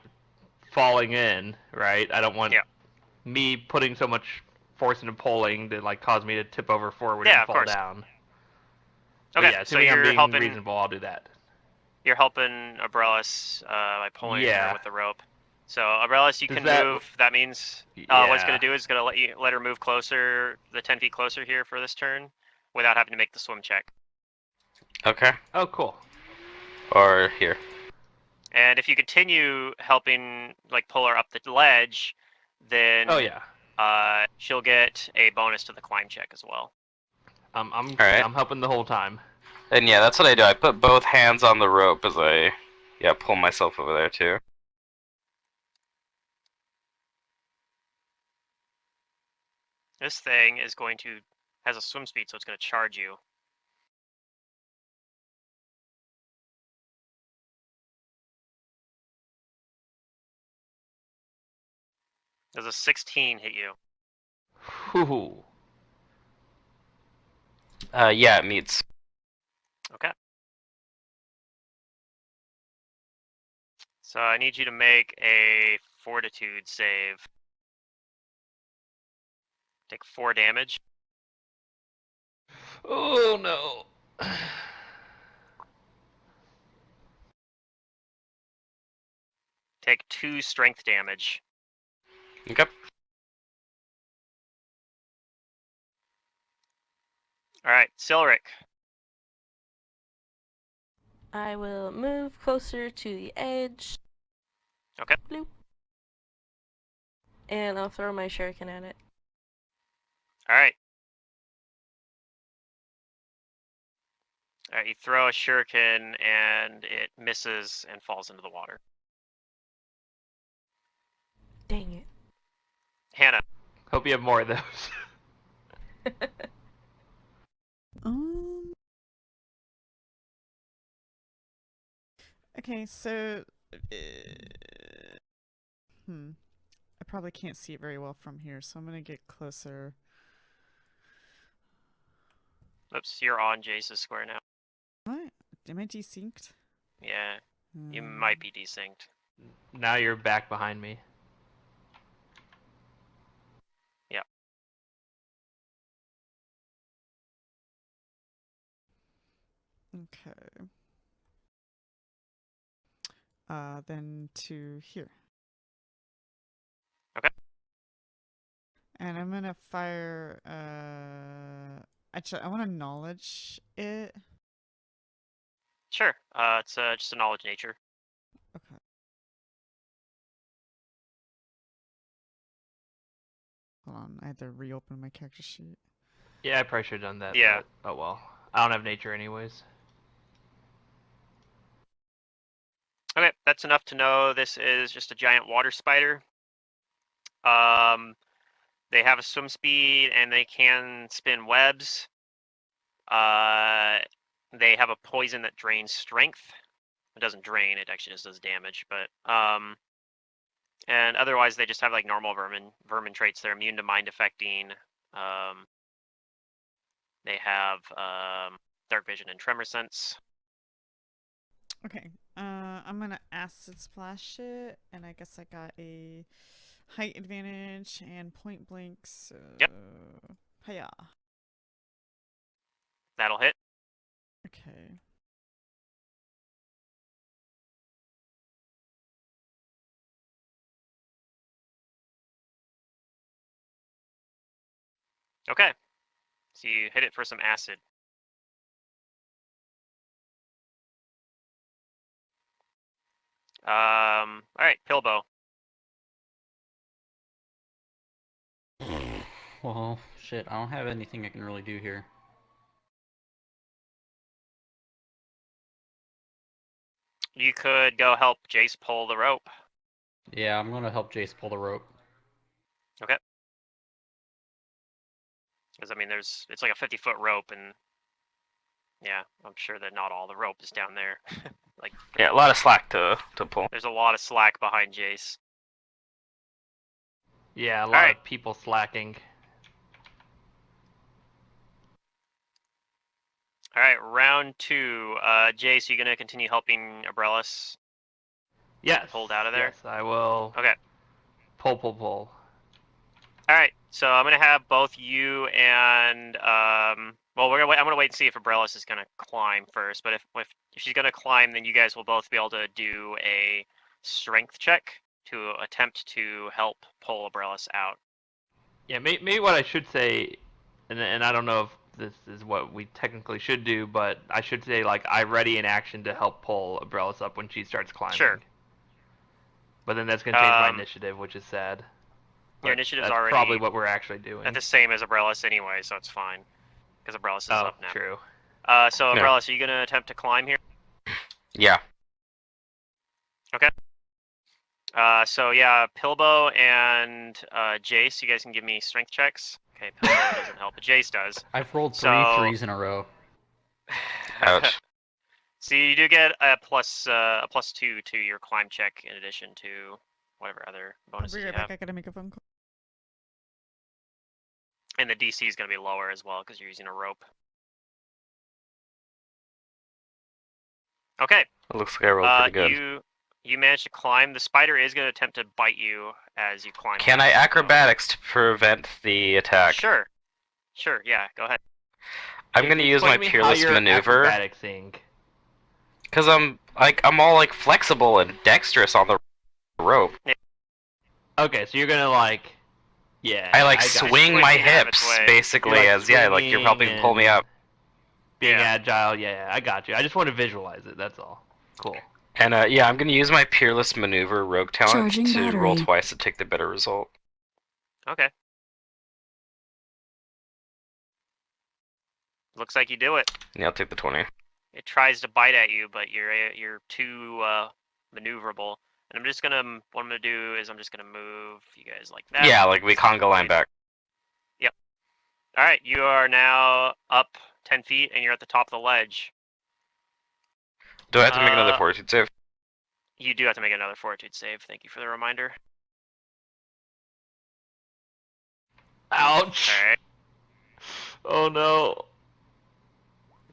D: falling in, right? I don't want me putting so much force into pulling to like cause me to tip over forward
A: Yeah,
D: and
A: of
D: fall
A: course.
D: down.
A: Okay,
D: But yeah,
A: so
D: assuming I'm
A: you're
D: being
A: helping.
D: reasonable, I'll do that.
A: You're helping Abrellis by pulling her
D: Yeah.
A: with the rope. So Abrellis, you
D: Does
A: can
D: that-
A: move. That means
D: Yeah.
A: what it's going to do is going to let her move closer, the 10 feet closer here for this turn, without having to make the swim check.
B: Okay.
D: Oh, cool.
B: Or here.
A: And if you continue helping, like pull her up the ledge, then
D: Oh yeah.
A: she'll get a bonus to the climb check as well.
B: Alright.
D: I'm helping the whole time.
B: And yeah, that's what I do. I put both hands on the rope as I, pull myself over there too.
A: This thing is has a swim speed, so it's going to charge you. Does a 16 hit you?
D: Whew.
B: Yeah, it meets.
A: Okay. So I need you to make a fortitude save. Take 4 damage.
D: Oh no.
A: Take 2 strength damage.
B: Okay.
A: Alright, Silric.
F: I will move closer to the edge.
A: Okay.
F: Bloop. And I'll throw my shuriken at it.
A: Alright. Alright, you throw a shuriken and it misses and falls into the water.
F: Dang it.
A: Hannah.
D: Hope you have more of those.
C: Okay, so I probably can't see it very well from here, so I'm gonna get closer.
A: Oops, you're on Jace's square now.
C: What? Am I desynced?
A: Yeah, you might be desynced.
D: Now you're back behind me.
A: Yeah.
C: Okay. Then to here.
A: Okay.
C: And I'm gonna fire. Actually, I want to knowledge it.
A: Sure. It's just a knowledge nature.
C: Okay. Hold on, I had to reopen my character sheet.
D: Yeah, I probably should have done that.
A: Yeah.
D: But, oh well. I don't have nature anyways.
A: Okay, that's enough to know this is just a giant water spider. They have a swim speed and they can spin webs. They have a poison that drains strength. It doesn't drain; it actually just does damage. But and otherwise they just have like normal vermin traits. They're immune to mind affecting. They have dark vision and tremor sense.
C: Okay. I'm gonna acid splash it, and I guess I got a height advantage and point blank. So
A: Yep.
C: Hiya.
A: That'll hit.
C: Okay.
A: Okay. So you hit it for some acid. All right, Pilbo.
E: Well, shit, I don't have anything I can really do here.
A: You could go help Jace pull the rope.
E: Yeah, I'm gonna help Jace pull the rope.
A: Okay. Because I mean, it's like a 50-foot rope, and yeah, I'm sure that not all the rope is down there. Like,
B: Yeah, a lot of slack to pull.
A: there's a lot of slack behind Jace.
D: Yeah, a lot
A: Alright.
D: of people slacking.
A: All right, round 2. Jace, you gonna continue helping Abrellis?
D: Yes.
A: Pulled out of there?
D: Yes, I will.
A: Okay.
D: Pull.
A: All right, so I'm gonna have both you and well, we're gonna wait. I'm gonna wait and see if Abrellis is gonna climb first. But if she's gonna climb, then you guys will both be able to do a strength check to attempt to help pull Abrellis out.
D: Yeah, maybe what I should say, and I don't know if this is what we technically should do, but I should say like I ready in action to help pull Abrellis up when she starts climbing.
A: Sure.
D: But then that's gonna change my initiative, which is sad. But
A: Your initiative's
D: that's
A: already
D: probably what we're actually doing.
A: at the same as Abrellis anyway, so it's fine because Abrellis is up now.
D: True.
A: So
B: Yeah.
A: Abrellis, are you gonna attempt to climb here?
B: Yeah.
A: Okay. So yeah, Pilbo and Jace, you guys can give me strength checks. Okay, Pilbo doesn't help, but Jace does.
E: I've rolled
A: So-
E: 3 3s in a row.
B: Ouch.
A: So you do get a +2 to your climb check in addition to whatever other
C: I'll
A: bonuses
C: be
A: you
C: right
A: have.
C: back. I gotta make a phone call.
A: And the DC is going to be lower as well because you're using a rope. Okay.
B: It looks like I rolled pretty good.
A: You managed to climb. The spider is going to attempt to bite you as you climb.
B: Can I acrobatics to prevent the attack?
A: Sure. Sure. Yeah. Go ahead.
B: I'm gonna use my peerless maneuver
D: Acrobaticsing.
B: because I'm all like flexible and dexterous on the rope.
D: Okay, so you're gonna like, yeah.
B: I like
D: got it.
B: swing my
A: Twisting out of its
B: hips
A: way.
B: basically
D: You're, like,
B: as like you're helping
D: swinging
B: pull me up.
D: Being
A: Yeah.
D: agile, yeah, I got you. I just want to visualize it. That's all. Cool.
B: And yeah, I'm gonna use my peerless maneuver rogue talent
G: Charging
B: to roll
G: battery.
B: twice to take the better result.
A: Okay. Looks like you do it.
B: Yeah, I'll take the 20.
A: It tries to bite at you, but you're too maneuverable. And I'm just gonna what I'm gonna do is I'm just gonna move you guys like that.
B: Yeah, like we conga line back.
A: Yep. All right, you are now up 10 feet and you're at the top of the ledge.
B: Do I have to make another fortitude save?
A: You do have to make another fortitude save. Thank you for the reminder.
D: Ouch.
A: All right.
D: Oh no.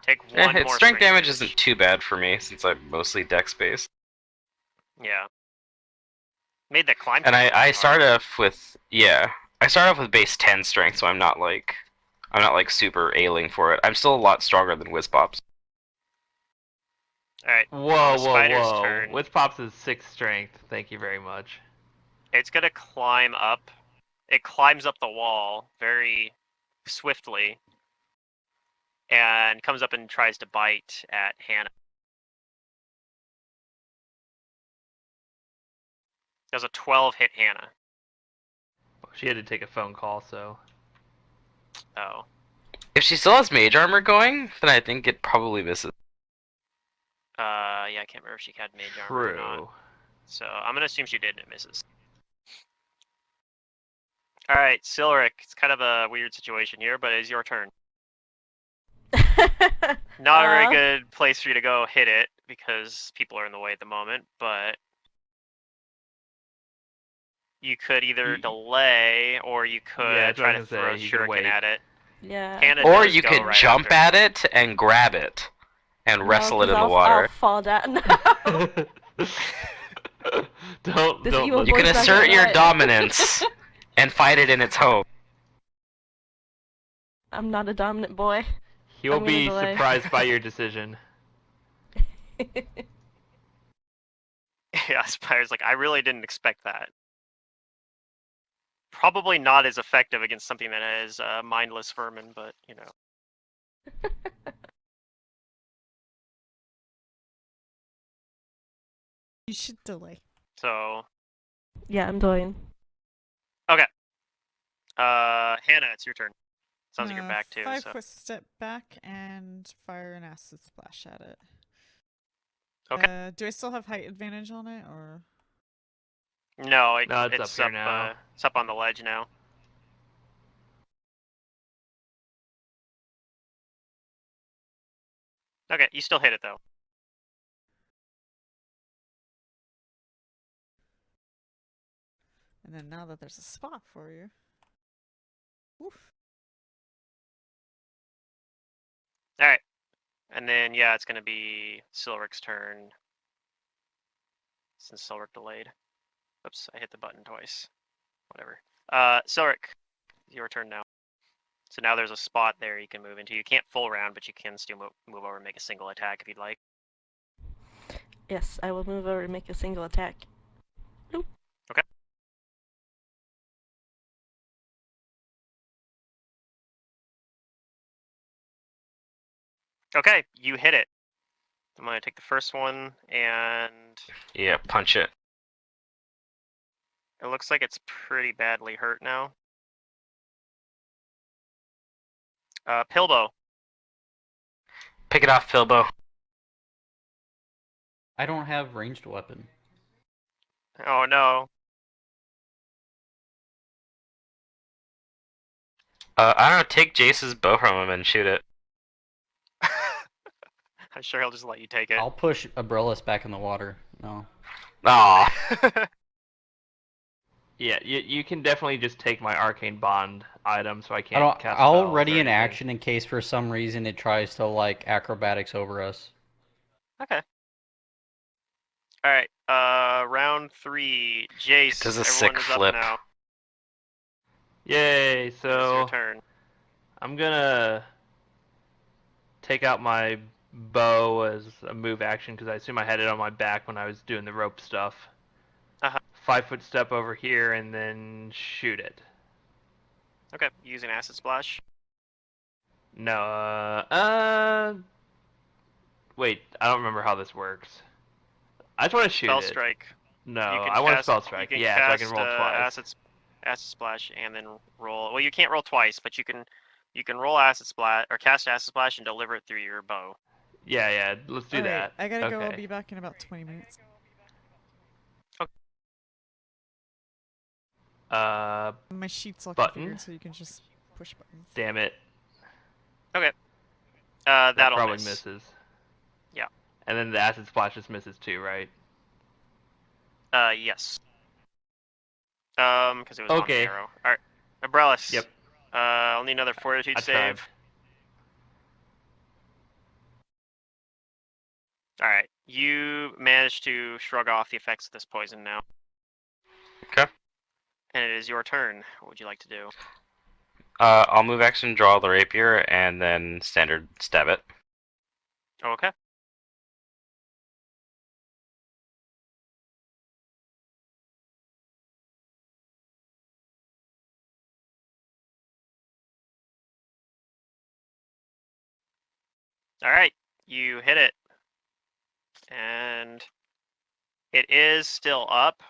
A: Take one more
B: Strength damage isn't too bad for me since I'm mostly dex based.
A: Yeah. Made the climb.
B: And I
A: hard.
B: start off with I start off with base 10 strength, so I'm not like super ailing for it. I'm still a lot stronger than Whizpops.
A: All right.
D: Whoa.
A: Turn.
D: With Pops is 6 strength. Thank you very much.
A: It's gonna climb up. It climbs up the wall very swiftly and comes up and tries to bite at Hannah. Does a 12 hit Hannah?
D: She had to take a phone call, so.
A: Oh.
B: If she still has mage armor going, then I think it probably misses.
A: Yeah, I can't remember if she had mage armor or not.
D: True.
A: So I'm gonna assume she did, and it misses. All right, Silric. It's kind of a weird situation here, but it's your turn. Not a very good place for you to go hit it because people are in the way at the moment, but you could either delay or you could
D: Yeah, that's what I
A: try to
D: was
A: throw
D: gonna
A: a
D: say, you could
A: shuriken
D: wait.
A: at it.
F: Yeah.
A: Hannah
B: Or
A: does
B: you
A: go
B: could
A: right
B: jump
A: after.
B: at it and grab it and wrestle it in the
F: I'll
B: water.
F: fall down.
D: don't
F: This evil
D: listen.
B: You can
F: boy's not
B: assert
F: gonna
B: your
F: let-
B: dominance and fight it in its home.
F: I'm not a dominant boy.
D: He will
F: I'm gonna
D: be
F: delay.
D: surprised by your decision.
A: Yeah, Spire's like, I really didn't expect that. Probably not as effective against something that is mindless vermin, but you know.
C: You should delay.
A: So,
F: Yeah, I'm delaying.
A: Hannah, it's your turn. Sounds like you're back too.
C: 5-foot step back and fire an acid splash at it.
A: Okay.
C: Do I still have height advantage on it, or?
A: No,
D: No, it's up here now.
A: It's up on the ledge now. Okay, you still hit it though.
C: And then now that there's a spot for you. Oof.
A: All right, and then yeah, it's gonna be Silric's turn. Since Silric delayed. Oops, I hit the button twice. Whatever. Silric, your turn now. So now there's a spot there you can move into. You can't full round, but you can still move over and make a single attack if you'd like.
F: Yes, I will move over and make a single attack. Nope.
A: Okay. Okay, you hit it. I'm gonna take the first one, and
B: Yeah, punch it.
A: it looks like it's pretty badly hurt now. Pilbow.
B: Pick it off, Pilbo.
E: I don't have ranged weapon.
A: Oh no.
B: I don't know, take Jace's bow from him and shoot it.
A: I'm sure he'll just let you take it.
E: I'll push Abrellis back in the water. No.
B: Aw.
D: Yeah, you can definitely just take my arcane bond item, so I can't cast
E: I'll
D: spells
E: ready
D: or
E: an
D: anything.
E: action in case for some reason it tries to like acrobatics over us.
A: Okay. All right. Round 3. Jace.
B: Does a
A: Everyone
B: sick
A: is
B: flip.
A: up now.
D: Yay!
A: It's your
D: So
A: turn.
D: I'm gonna take out my bow as a move action because I assume I had it on my back when I was doing the rope stuff. 5-foot step over here and then shoot it.
A: Okay. Using acid splash.
D: No, wait, I don't remember how this works. I just want to shoot
A: Spell
D: it.
A: strike.
D: No,
A: You can
D: I want to
A: cast-
D: spell strike.
A: You can
D: Yeah,
A: cast,
D: so I can roll twice.
A: acid splash and then roll. Well, you can't roll twice, but you can roll acid splash or cast acid splash and deliver it through your bow.
D: Yeah, let's do
C: Alright,
D: that.
C: I gotta go. I'll
D: Okay.
C: be back in about 20 minutes. My sheet's all
D: Button?
C: configured so you can just push buttons.
D: Damn it.
A: Okay.
D: That
A: That'll
D: probably
A: miss.
D: misses.
A: Yeah.
D: And then the acid splash just misses too, right?
A: Yes. Because it was on the
D: Okay.
A: arrow. All right. Abrellis.
D: Yep.
A: I'll need another fortitude
D: I tried.
A: save. All right. You managed to shrug off the effects of this poison now.
B: Okay.
A: And it is your turn. What would you like to do?
B: I'll move action, draw the rapier, and then standard stab it.
A: Okay. All right. You hit it. And it is still up,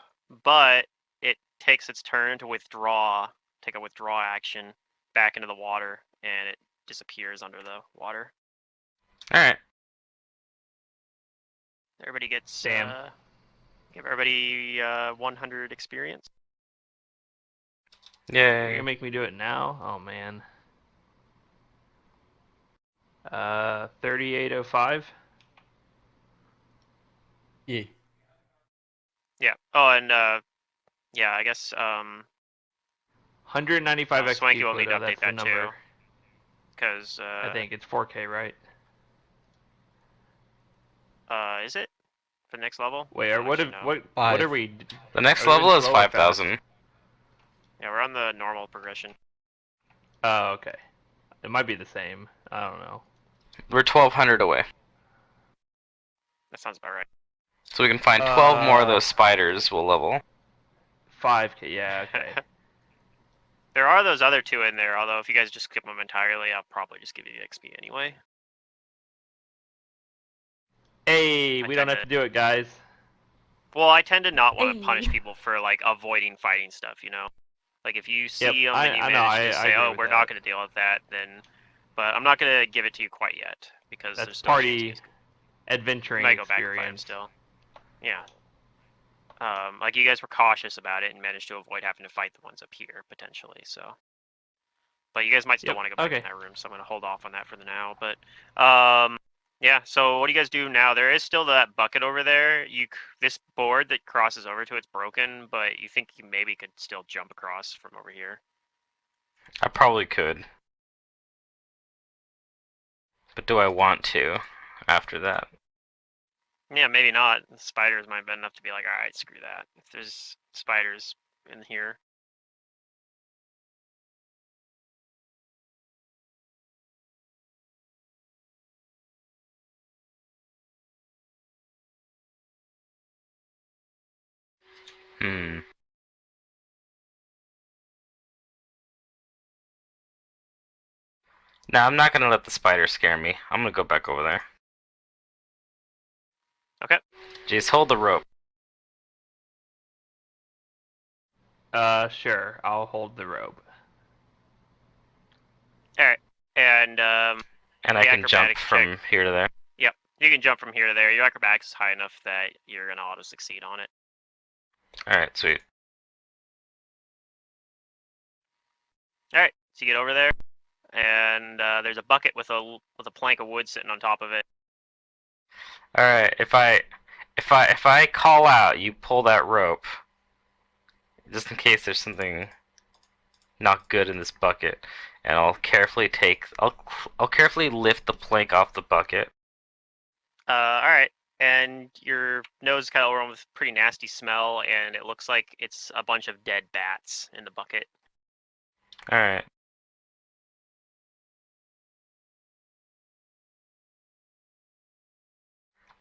A: but it takes its turn to withdraw, take a withdraw action back into the water, and it disappears under the water.
B: All right.
A: Everybody gets
D: Damn.
A: give everybody 100 experience.
D: You're
B: Yay.
D: gonna make me do it now? Oh man. 3805.
E: Yeah.
A: Yeah. Oh, and yeah, I guess
D: 195
A: Swanky
D: XP,
A: will need to
D: Pluto,
A: update
D: that's the
A: that
D: number.
A: too, because
D: I think it's 4K, right?
A: is it for the next level?
D: Wait,
A: I
D: or
A: don't
D: what?
A: actually know.
D: What
E: Five.
D: are we?
B: The next
D: Are we doing
B: level is
D: slow or fast?
B: 5,000.
A: Yeah, we're on the normal progression.
D: Oh, okay. It might be the same. I don't know.
B: We're 1,200 away.
A: That sounds about right.
B: So we can find 12 more of those spiders. We'll level.
D: 5K. Yeah. Okay.
A: There are those other two in there, although if you guys just skip them entirely, I'll probably just give you the XP anyway.
D: Hey,
A: I
D: we don't
A: tend
D: have to do it, guys.
A: Well, I tend to not want to
F: Hey.
A: punish people for like avoiding fighting stuff, you know. Like if you see
D: Yep,
A: them
D: I-
A: and you
D: I know,
A: manage to
D: I
A: say,
D: agree
A: "Oh,
D: with
A: we're
D: that.
A: not going to deal with that," then, but I'm not going to give it to you quite yet because
D: That's
A: there's still
D: party
A: you
D: adventuring
A: might go back and fight them
D: experience.
A: still. Yeah. Like you guys were cautious about it and managed to avoid having to fight the ones up here potentially. So, but you guys might still
D: Yep,
A: want to go back
D: okay.
A: in that room, so I'm going to hold off on that for the now. But yeah. So what do you guys do now? There is still that bucket over there. This board that crosses over to it's broken, but you think you maybe could still jump across from over here.
B: I probably could. But do I want to after that?
A: Yeah, maybe not. The spiders might be enough to be like, all right, screw that. If there's spiders in here.
B: Hmm. No, I'm not gonna let the spider scare me. I'm gonna go back over there.
A: Okay.
B: Jeez, hold the rope.
D: Sure. I'll hold the rope.
A: All right. And
B: And
A: the
B: I can jump
A: acrobatics
B: from
A: check.
B: here to there.
A: Yep. You can jump from here to there. Your acrobatics is high enough that you're gonna auto succeed on it.
B: Alright, sweet.
A: All right. So you get over there, and there's a bucket with a plank of wood sitting on top of it.
B: Alright, if I call out, you pull that rope. Just in case there's something not good in this bucket. And I'll carefully I'll carefully lift the plank off the bucket.
A: All right. And your nose is kind of overrun with pretty nasty smell, and it looks like it's a bunch of dead bats in the bucket.
B: Alright.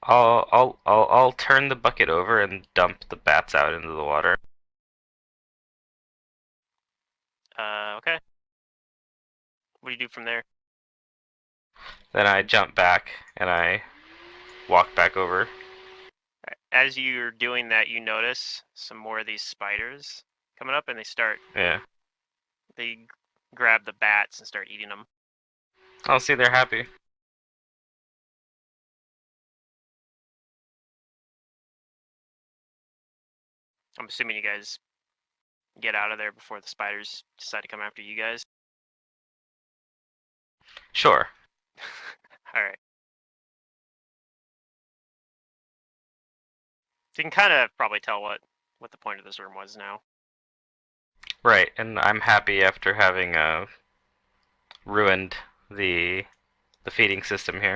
B: I'll turn the bucket over and dump the bats out into the water.
A: Okay. What do you do from there?
B: Then I jump back and I walk back over.
A: As you're doing that, you notice some more of these spiders coming up, and
B: Yeah.
A: they grab the bats and start eating them.
B: I'll see they're happy.
A: I'm assuming you guys get out of there before the spiders decide to come after you guys.
B: Sure.
A: All right. So you can kind of probably tell what the point of this room was now.
B: Right, and I'm happy after having ruined the feeding system here.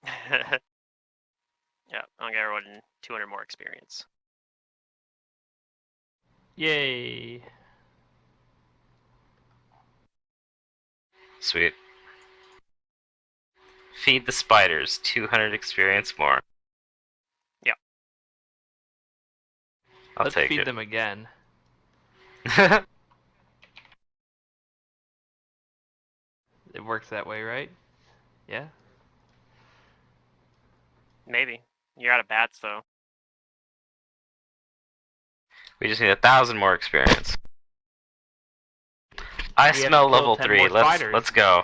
A: Yeah, I'll get everyone 200 more experience.
D: Yay.
B: Sweet. Feed the spiders, 200 experience more.
A: Yeah.
B: Let's take
D: feed
B: it.
D: them again. It works that way, right? Yeah.
A: Maybe. You're out of bats, though.
B: We just need 1,000 more experience. I
D: We have to
B: smell
D: kill
B: level
D: 10
B: 3.
D: more spiders.
B: Let's go.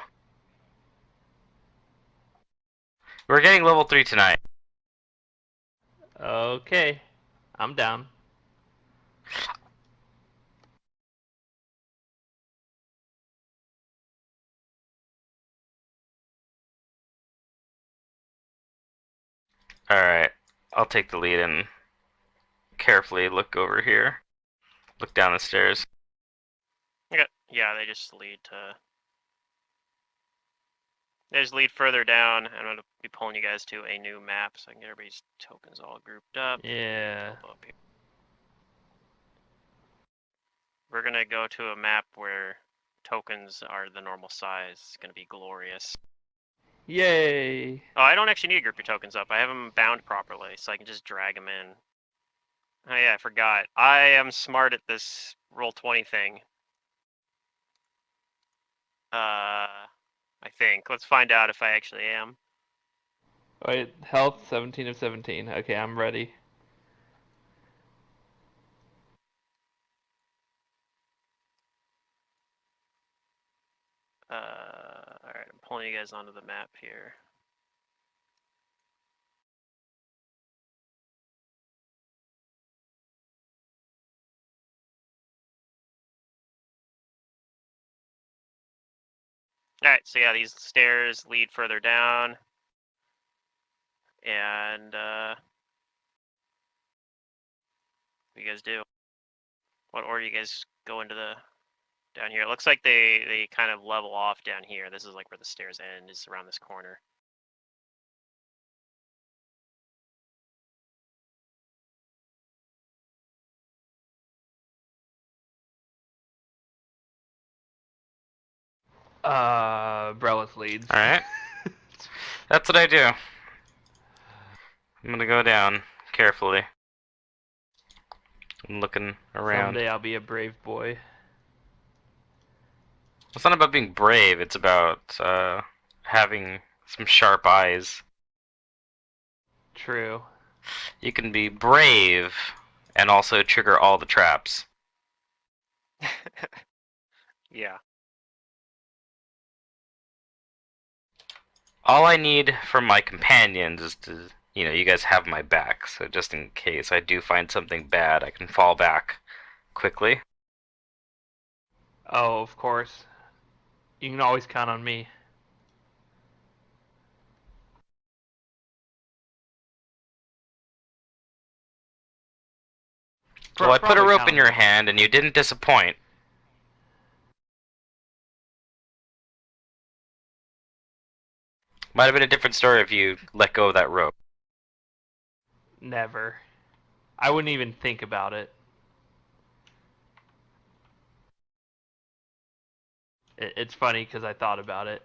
B: We're getting level 3 tonight.
D: Okay, I'm down.
B: Alright, I'll take the lead and carefully look over here. Look down the stairs.
A: Okay. Yeah, they just lead to. They just lead further down. I'm gonna be pulling you guys to a new map so I can get everybody's tokens all grouped up.
D: Yeah.
A: Up here. We're gonna go to a map where tokens are the normal size. It's gonna be glorious.
D: Yay.
A: Oh, I don't actually need to group your tokens up. I have them bound properly, so I can just drag them in. Oh yeah, I forgot. I am smart at this Roll20 thing. I think. Let's find out if I actually am.
D: Wait, health 17 of 17. Okay, I'm ready.
A: Alright, I'm pulling you guys onto the map here. Alright, so yeah, these stairs lead further down. And, what do you guys do? What order do you guys go into the down here? It looks like they kind of level off down here. This is like where the stairs end, is around this corner.
D: Brelis leads.
B: Alright. That's what I do. I'm gonna go down carefully. I'm looking around.
D: Someday I'll be a brave boy.
B: It's not about being brave, it's about having some sharp eyes.
D: True.
B: You can be brave and also trigger all the traps.
A: Yeah.
B: All I need from my companions is to, you guys have my back, so just in case I do find something bad, I can fall back quickly.
D: Oh, of course. You can always count on me.
B: Well, I put a
D: Probably
B: rope
D: count
B: in
D: on
B: your
D: me.
B: hand and you didn't disappoint. Might have been a different story if you let go of that rope.
D: Never. I wouldn't even think about it. It's funny because I thought about it.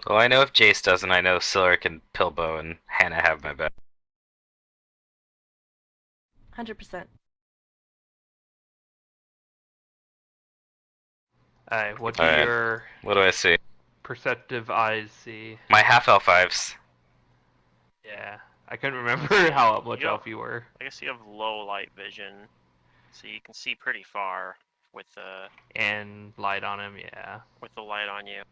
B: Well, I know if Jace doesn't, I know Silric and Pilbo and Hannah have my back.
F: 100%.
D: Alright, what do
B: Alright.
D: your
B: What do I see?
D: perceptive eyes see?
B: My half-elf eyes.
D: Yeah. I couldn't remember how much
A: You don't-
D: elf you were.
A: I guess you have low light vision, so you can see pretty far with the
D: And light on him, yeah.
A: light on you.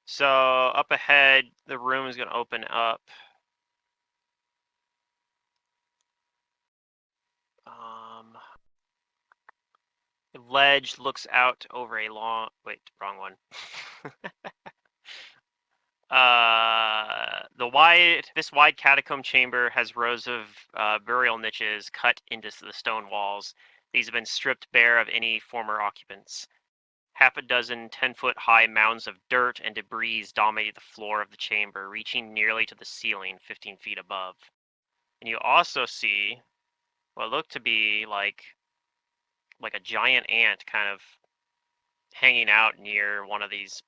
A: So up ahead, the room is gonna open up. The ledge looks out over a long. Wait, wrong one. This wide catacomb chamber has rows of burial niches cut into the stone walls. These have been stripped bare of any former occupants. Half a dozen 10-foot high mounds of dirt and debris dominate the floor of the chamber, reaching nearly to the ceiling 15 feet above. And you also see what looked to be like a giant ant kind of hanging out near one of these.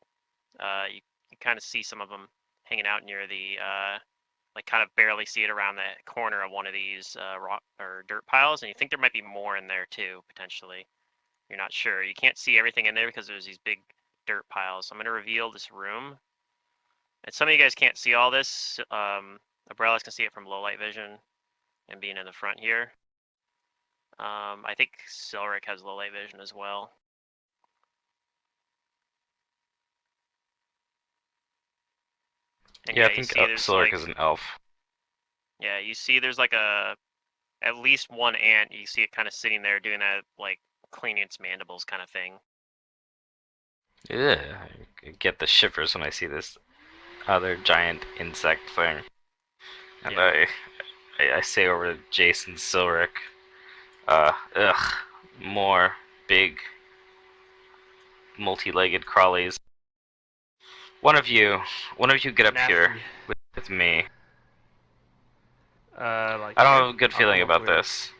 A: You kind of see some of them hanging out near the like kind of barely see it around the corner of one of these rock or dirt piles, and you think there might be more in there too, potentially. You're not sure. You can't see everything in there because there's these big dirt piles. So I'm going to reveal this room. And some of you guys can't see all this. Abrellas can see it from low light vision and being in the front here. I think Silric has low light vision as well. And
B: Yeah,
A: yeah,
B: I
A: you
B: think
A: see there's
B: Siluric
A: like,
B: is an elf.
A: yeah, you see there's like at least one ant. You see it kind of sitting there doing that like cleaning its mandibles kind of thing.
B: Yeah, I get the shivers when I see this other giant insect thing. And
A: Yeah.
B: I say over to Jason Silric, ugh, more big, multi-legged crawlies. One of you get up here
D: Nasty.
B: with me.
D: Like
B: I don't
D: here?
B: have a good
D: I'll come
B: feeling
D: up
B: about
D: with it.
B: this.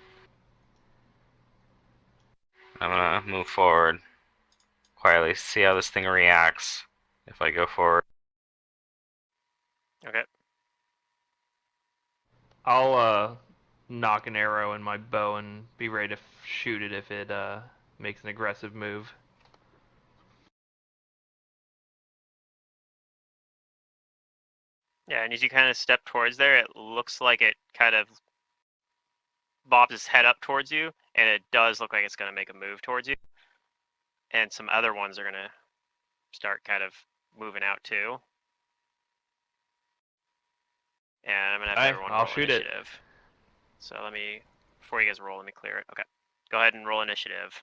B: I'm gonna move forward quietly, see how this thing reacts if I go forward.
A: Okay.
D: I'll knock an arrow in my bow and be ready to shoot it if it makes an aggressive move.
A: Yeah, and as you kind of step towards there, it looks like it kind of bobs its head up towards you, and it does look like it's going to make a move towards you. And some other ones are going to start kind of moving out too. And I'm going to have
D: Alright,
A: everyone
D: I'll
A: roll
D: shoot it.
A: initiative. So before you guys roll, let me clear it. Okay. Go ahead and roll initiative.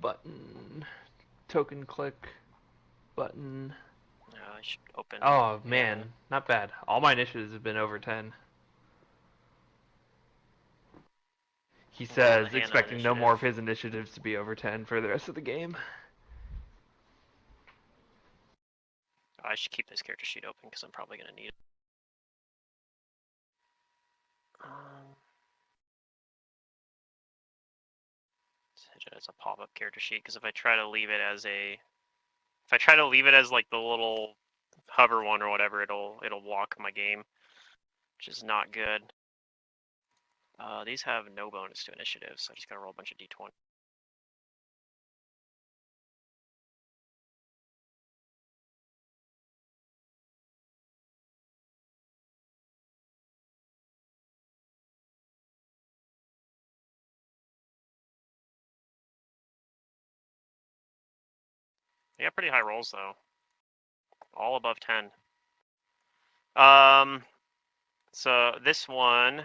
D: Button. Token click. Button.
A: I should open.
D: Oh, man. Not bad. All my initiatives have been over 10. He
A: Roll the
D: says,
A: hand on
D: expecting no more of
A: initiative.
D: his initiatives to be over 10 for the rest of the game.
A: I should keep this character sheet open because I'm probably going to need it. Set it as a pop-up character sheet because if I try to leave it as like the little hover one or whatever, it'll lock my game, which is not good. These have no bonus to initiative, so I just gotta roll a bunch of d20. They got pretty high rolls though, all above 10. So this one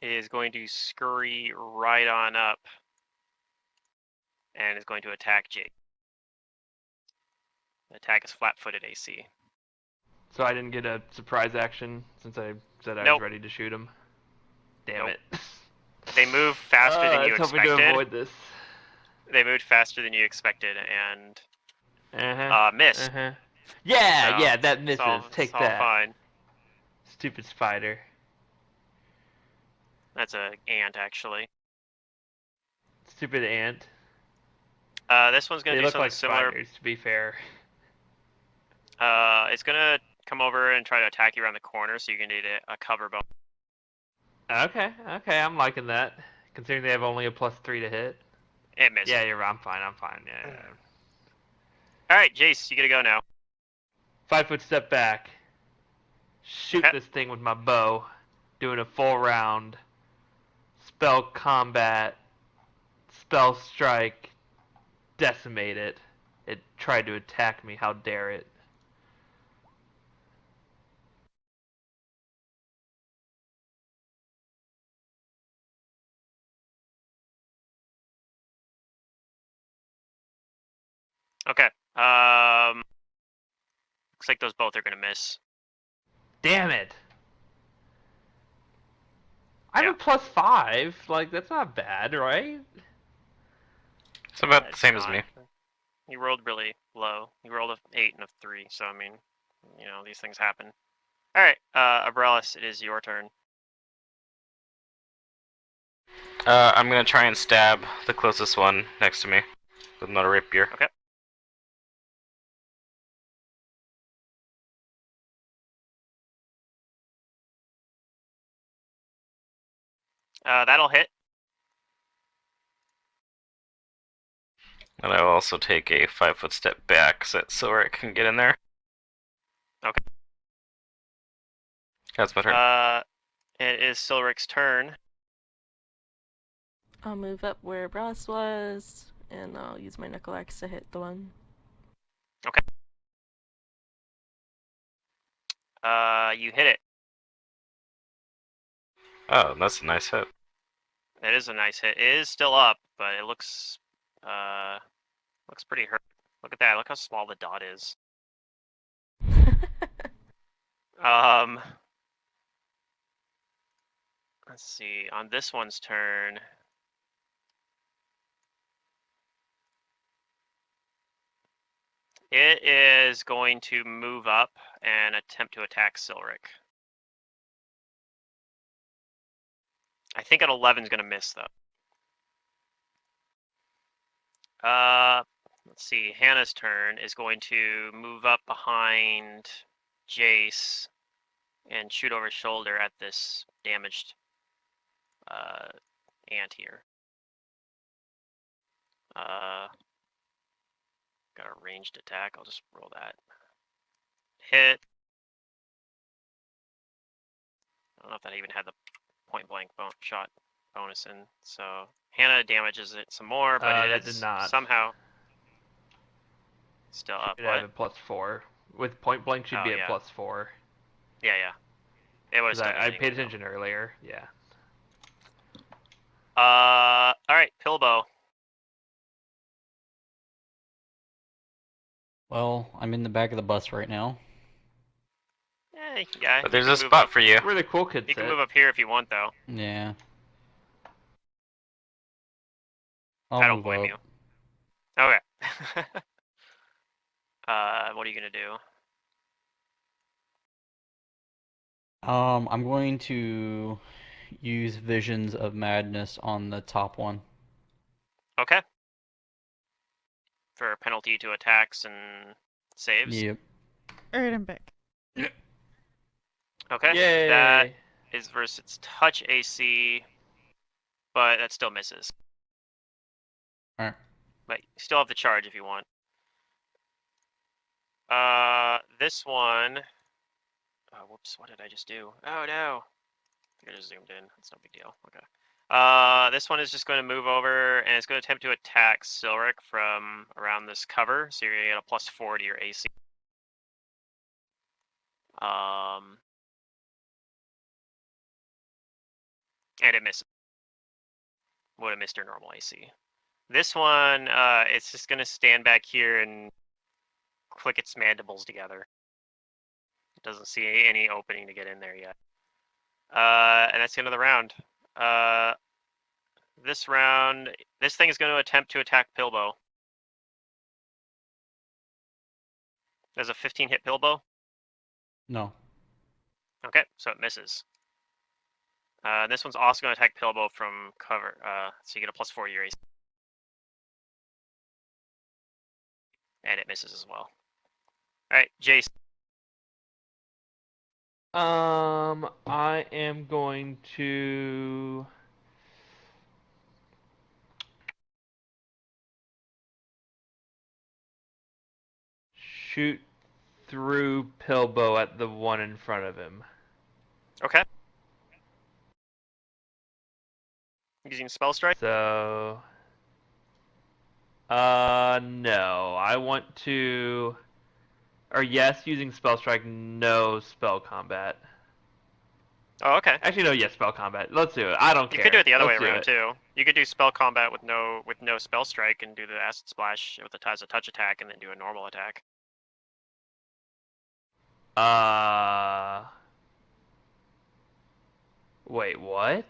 A: is going to scurry right on up and is going to attack Jake. The attack is flat-footed AC.
D: So I didn't get a surprise action since I said I was
A: Nope.
D: ready to shoot him. Damn
A: Nope.
D: it.
A: They move faster than
D: I
A: you
D: was hoping
A: expected.
D: to avoid this.
A: They moved faster than you expected and missed.
D: Yeah,
A: So,
D: yeah, that misses.
A: It's
D: Take
A: all
D: that.
A: fine.
D: Stupid spider.
A: That's a ant actually.
D: Stupid ant.
A: This one's gonna
D: They
A: do
D: look
A: something
D: like
A: similar.
D: spiders, to be fair.
A: It's gonna come over and try to attack you around the corner, so you're gonna need a cover bonus.
D: Okay, I'm liking that. Considering they have only a +3 to hit.
A: It missed.
D: Yeah, you're right. I'm fine. Yeah.
A: All right, Jace, you get to go now.
D: 5-foot step back. Shoot
A: Okay.
D: this thing with my bow. Doing a full round. Spell combat. Spell strike. Decimate it. It tried to attack me. How dare it?
A: Okay. Looks like those both are gonna miss.
D: Damn it! I have
A: Yeah.
D: a +5. Like, that's not bad, right?
B: It's about the
A: It's
B: same as
A: not.
B: me.
A: You rolled really low. You rolled a 8 and a 3, so I mean, these things happen. All right, Abrellis, it is your turn.
B: I'm gonna try and stab the closest one next to me with another rapier.
A: Okay. That'll hit.
B: And I will also take a 5-foot step back so that Silric can get in there.
A: Okay.
B: That's my turn.
A: It is Silric's turn.
F: I'll move up where Brass was, and I'll use my knuckle axe to hit the one.
A: Okay. You hit it.
B: Oh, that's a nice hit.
A: It is a nice hit. It is still up, but it looks pretty hurt. Look at that. Look how small the dot is. Let's see. On this one's turn, it is going to move up and attempt to attack Silric. I think an 11 is going to miss, though. Let's see. Hannah's turn is going to move up behind Jace and shoot over his shoulder at this damaged ant here. Got a ranged attack. I'll just roll that. Hit. I don't know if that even had the point blank shot bonus in. So Hannah damages it some more, but
D: that did not.
A: somehow still up.
D: Should have a +4. With point blank, should be at +4.
A: Yeah, yeah. It was.
D: I paid attention earlier. Yeah.
A: All right, Pilbo.
E: Well, I'm in the back of the bus right now.
A: Yeah.
B: But there's a spot for you.
D: Where the cool kids
A: You can move up here if you want, though.
E: Yeah.
A: I don't
E: move
A: blame
E: up.
A: you. Okay. What are you gonna do?
E: I'm going to use Visions of Madness on the top one.
A: Okay. For a penalty to attacks and saves.
E: Yep.
C: Alright, I'm back.
A: Okay.
D: Yay!
A: That is versus its touch AC, but that still misses.
E: Alright.
A: But you still have the charge if you want. This one. Oh, whoops! What did I just do? Oh no! I think I just zoomed in. That's no big deal. Okay. This one is just going to move over and it's going to attempt to attack Silric from around this cover. So you're going to get a +4 to your AC. And it misses. Would have missed your normal AC. This one, it's just going to stand back here and click its mandibles together. It doesn't see any opening to get in there yet. And that's the end of the round. This round, this thing is going to attempt to attack Pilbo. There's a 15 hit Pilbo.
E: No.
A: Okay, so it misses. This one's also going to attack Pilbo from cover. So you get a +4 to your AC. And it misses as well. Alright, Jace.
D: I am going to shoot through Pilbo at the one in front of him.
A: Okay. Using spell strike?
D: So, no. I want to, or yes, using spell strike, no spell combat.
A: Oh, okay.
D: Actually, no, yes, spell combat. Let's do it. I don't care.
A: You could do it the other
D: Let's
A: way
D: do
A: around
D: it.
A: too. You could do spell combat with no spell strike and do the acid splash with the as a touch attack and then do a normal attack.
D: Wait, what?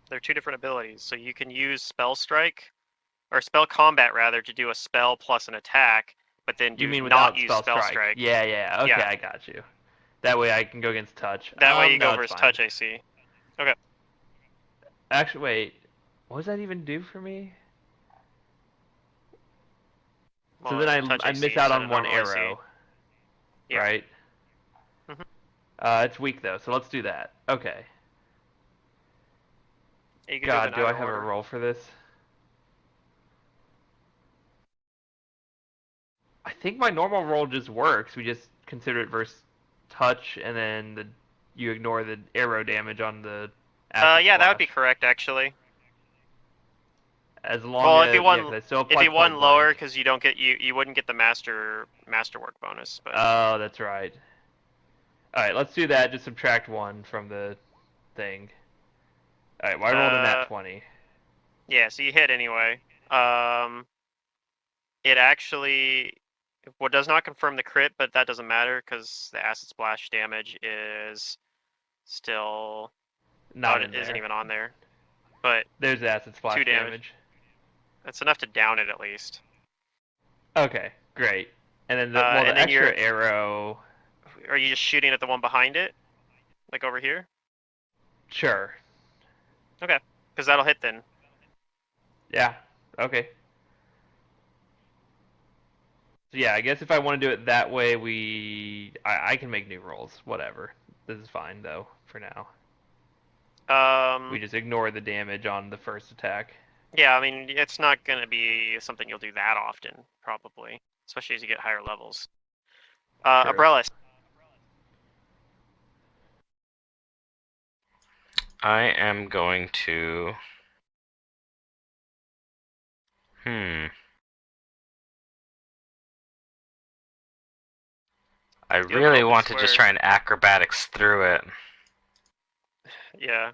A: They're two different abilities. So you can use spell strike or spell combat rather to do a spell plus an attack, but then do
D: You mean
A: not
D: without
A: use spell strike.
D: Yeah, yeah. Okay,
A: Yeah.
D: I got you. That way I can go against touch.
A: That way you
D: no,
A: go
D: it's
A: versus
D: fine.
A: touch AC. Okay.
D: Actually, wait. What does that even do for me?
A: Well,
D: So then
A: touch
D: I
A: AC
D: miss out
A: instead
D: on
A: of
D: one
A: normal AC.
D: arrow.
A: Yeah.
D: Right?
A: Mhm.
D: It's weak though, so let's do that. Okay.
A: You can
D: God,
A: do
D: I
A: it in
D: have
A: order.
D: a roll for this? think my normal roll just works. We just consider it versus touch, and then you ignore the arrow damage on the. Acid
A: Yeah, that would be
D: splash.
A: correct actually.
D: As long
A: Well,
D: as yeah, 'cause I still
A: if
D: apply
A: you won
D: point
A: lower,
D: blank.
A: because you don't get you wouldn't get the masterwork bonus. But
D: Oh, that's right. All right, let's do that. Just subtract 1 from the thing. All right, well, I rolled a nat 20.
A: yeah, so you hit anyway. It actually does not confirm the crit, but that doesn't matter because the acid splash damage is still
D: Not
A: it
D: in
A: isn't
D: there.
A: even on there. But
D: There's acid splash
A: 2 damage.
D: damage.
A: That's enough to down it at least.
D: Okay, great. And then the
A: And then
D: extra arrow.
A: Are you just shooting at the one behind it, like over here?
D: Sure.
A: Okay, because that'll hit then.
D: Yeah. Okay. So yeah, I guess if I want to do it that way, I can make new rolls. Whatever. This is fine though for now. We just ignore the damage on the first attack.
A: Yeah, I mean it's not gonna be something you'll do that often, probably, especially as you get higher levels.
D: True.
A: Umbrellas.
B: I am going to. I
A: You'll
B: really
A: go, I
B: want to just
A: swear.
B: try and acrobatics through it.
A: Yeah.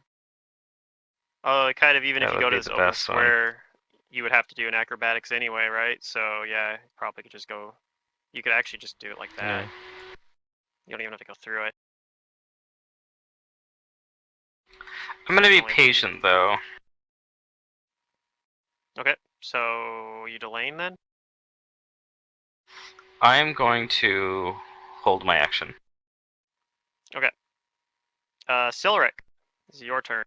A: Oh, kind of. Even if
B: That
A: you
B: would
A: go to
B: be
A: this
B: the
A: open
B: best one.
A: square, you would have to do an acrobatics anyway, right? So yeah, probably could just go. You could actually just do it like that.
B: Yeah.
A: You don't even have to go through it.
B: I'm gonna be
A: Only-
B: patient though.
A: Okay, so you delaying then?
B: I am going to hold my action.
A: Okay. Silric, this is your turn.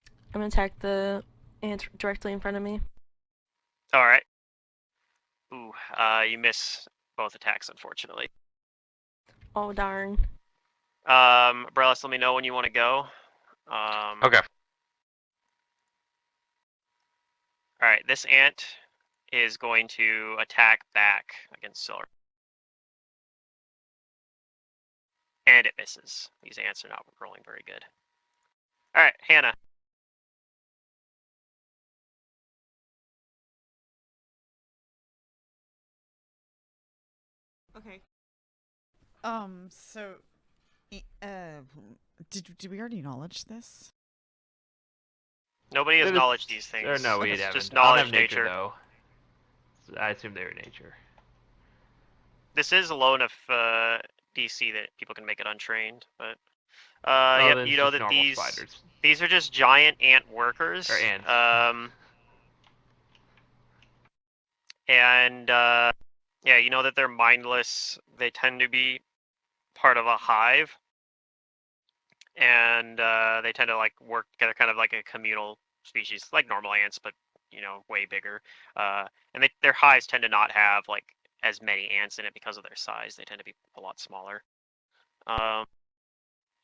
F: I'm gonna attack the ant directly in front of me.
A: All right. Ooh, you miss both attacks, unfortunately.
F: Oh darn.
A: Brelis, let me know when you want to go.
B: Okay.
A: All right, this ant is going to attack back against Silric. And it misses. These ants are not rolling very good. All right, Hannah.
C: Okay. So, did we already acknowledge this?
A: Nobody has
D: Maybe
A: knowledge these things.
D: Or no, we
A: It's
D: haven't.
A: just
D: I don't
A: knowledge
D: have nature,
A: nature.
D: though. So I assume they're nature.
A: This is a low enough DC that people can make it untrained, but
D: Oh,
A: yep,
D: then
A: you
D: it's
A: know
D: just
A: that
D: normal spiders.
A: these are just giant ant workers.
D: Or ants.
A: And yeah, you know that they're mindless. They tend to be part of a hive, and they tend to like work together, kind of like a communal species, like normal ants, but you know, way bigger. And their hives tend to not have like as many ants in it because of their size. They tend to be a lot smaller.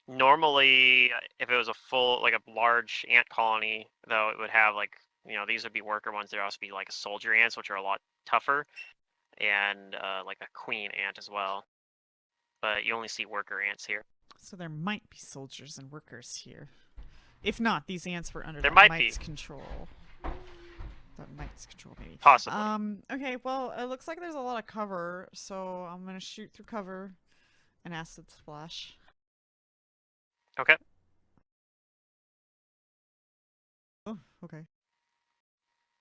A: Normally, if it was a full, like a large ant colony, though, it would have like, you know, these would be worker ones. There'd also be like soldier ants, which are a lot tougher, and like a queen ant as well. But you only see worker ants here.
C: So there might be soldiers and workers here. If not, these ants were under
A: There
C: the
A: might
C: Might's
A: be.
C: control. The Might's control, maybe.
A: Possibly.
C: Okay, well, it looks like there's a lot of cover, so I'm gonna shoot through cover and acid splash.
A: Okay.
C: Oh, okay.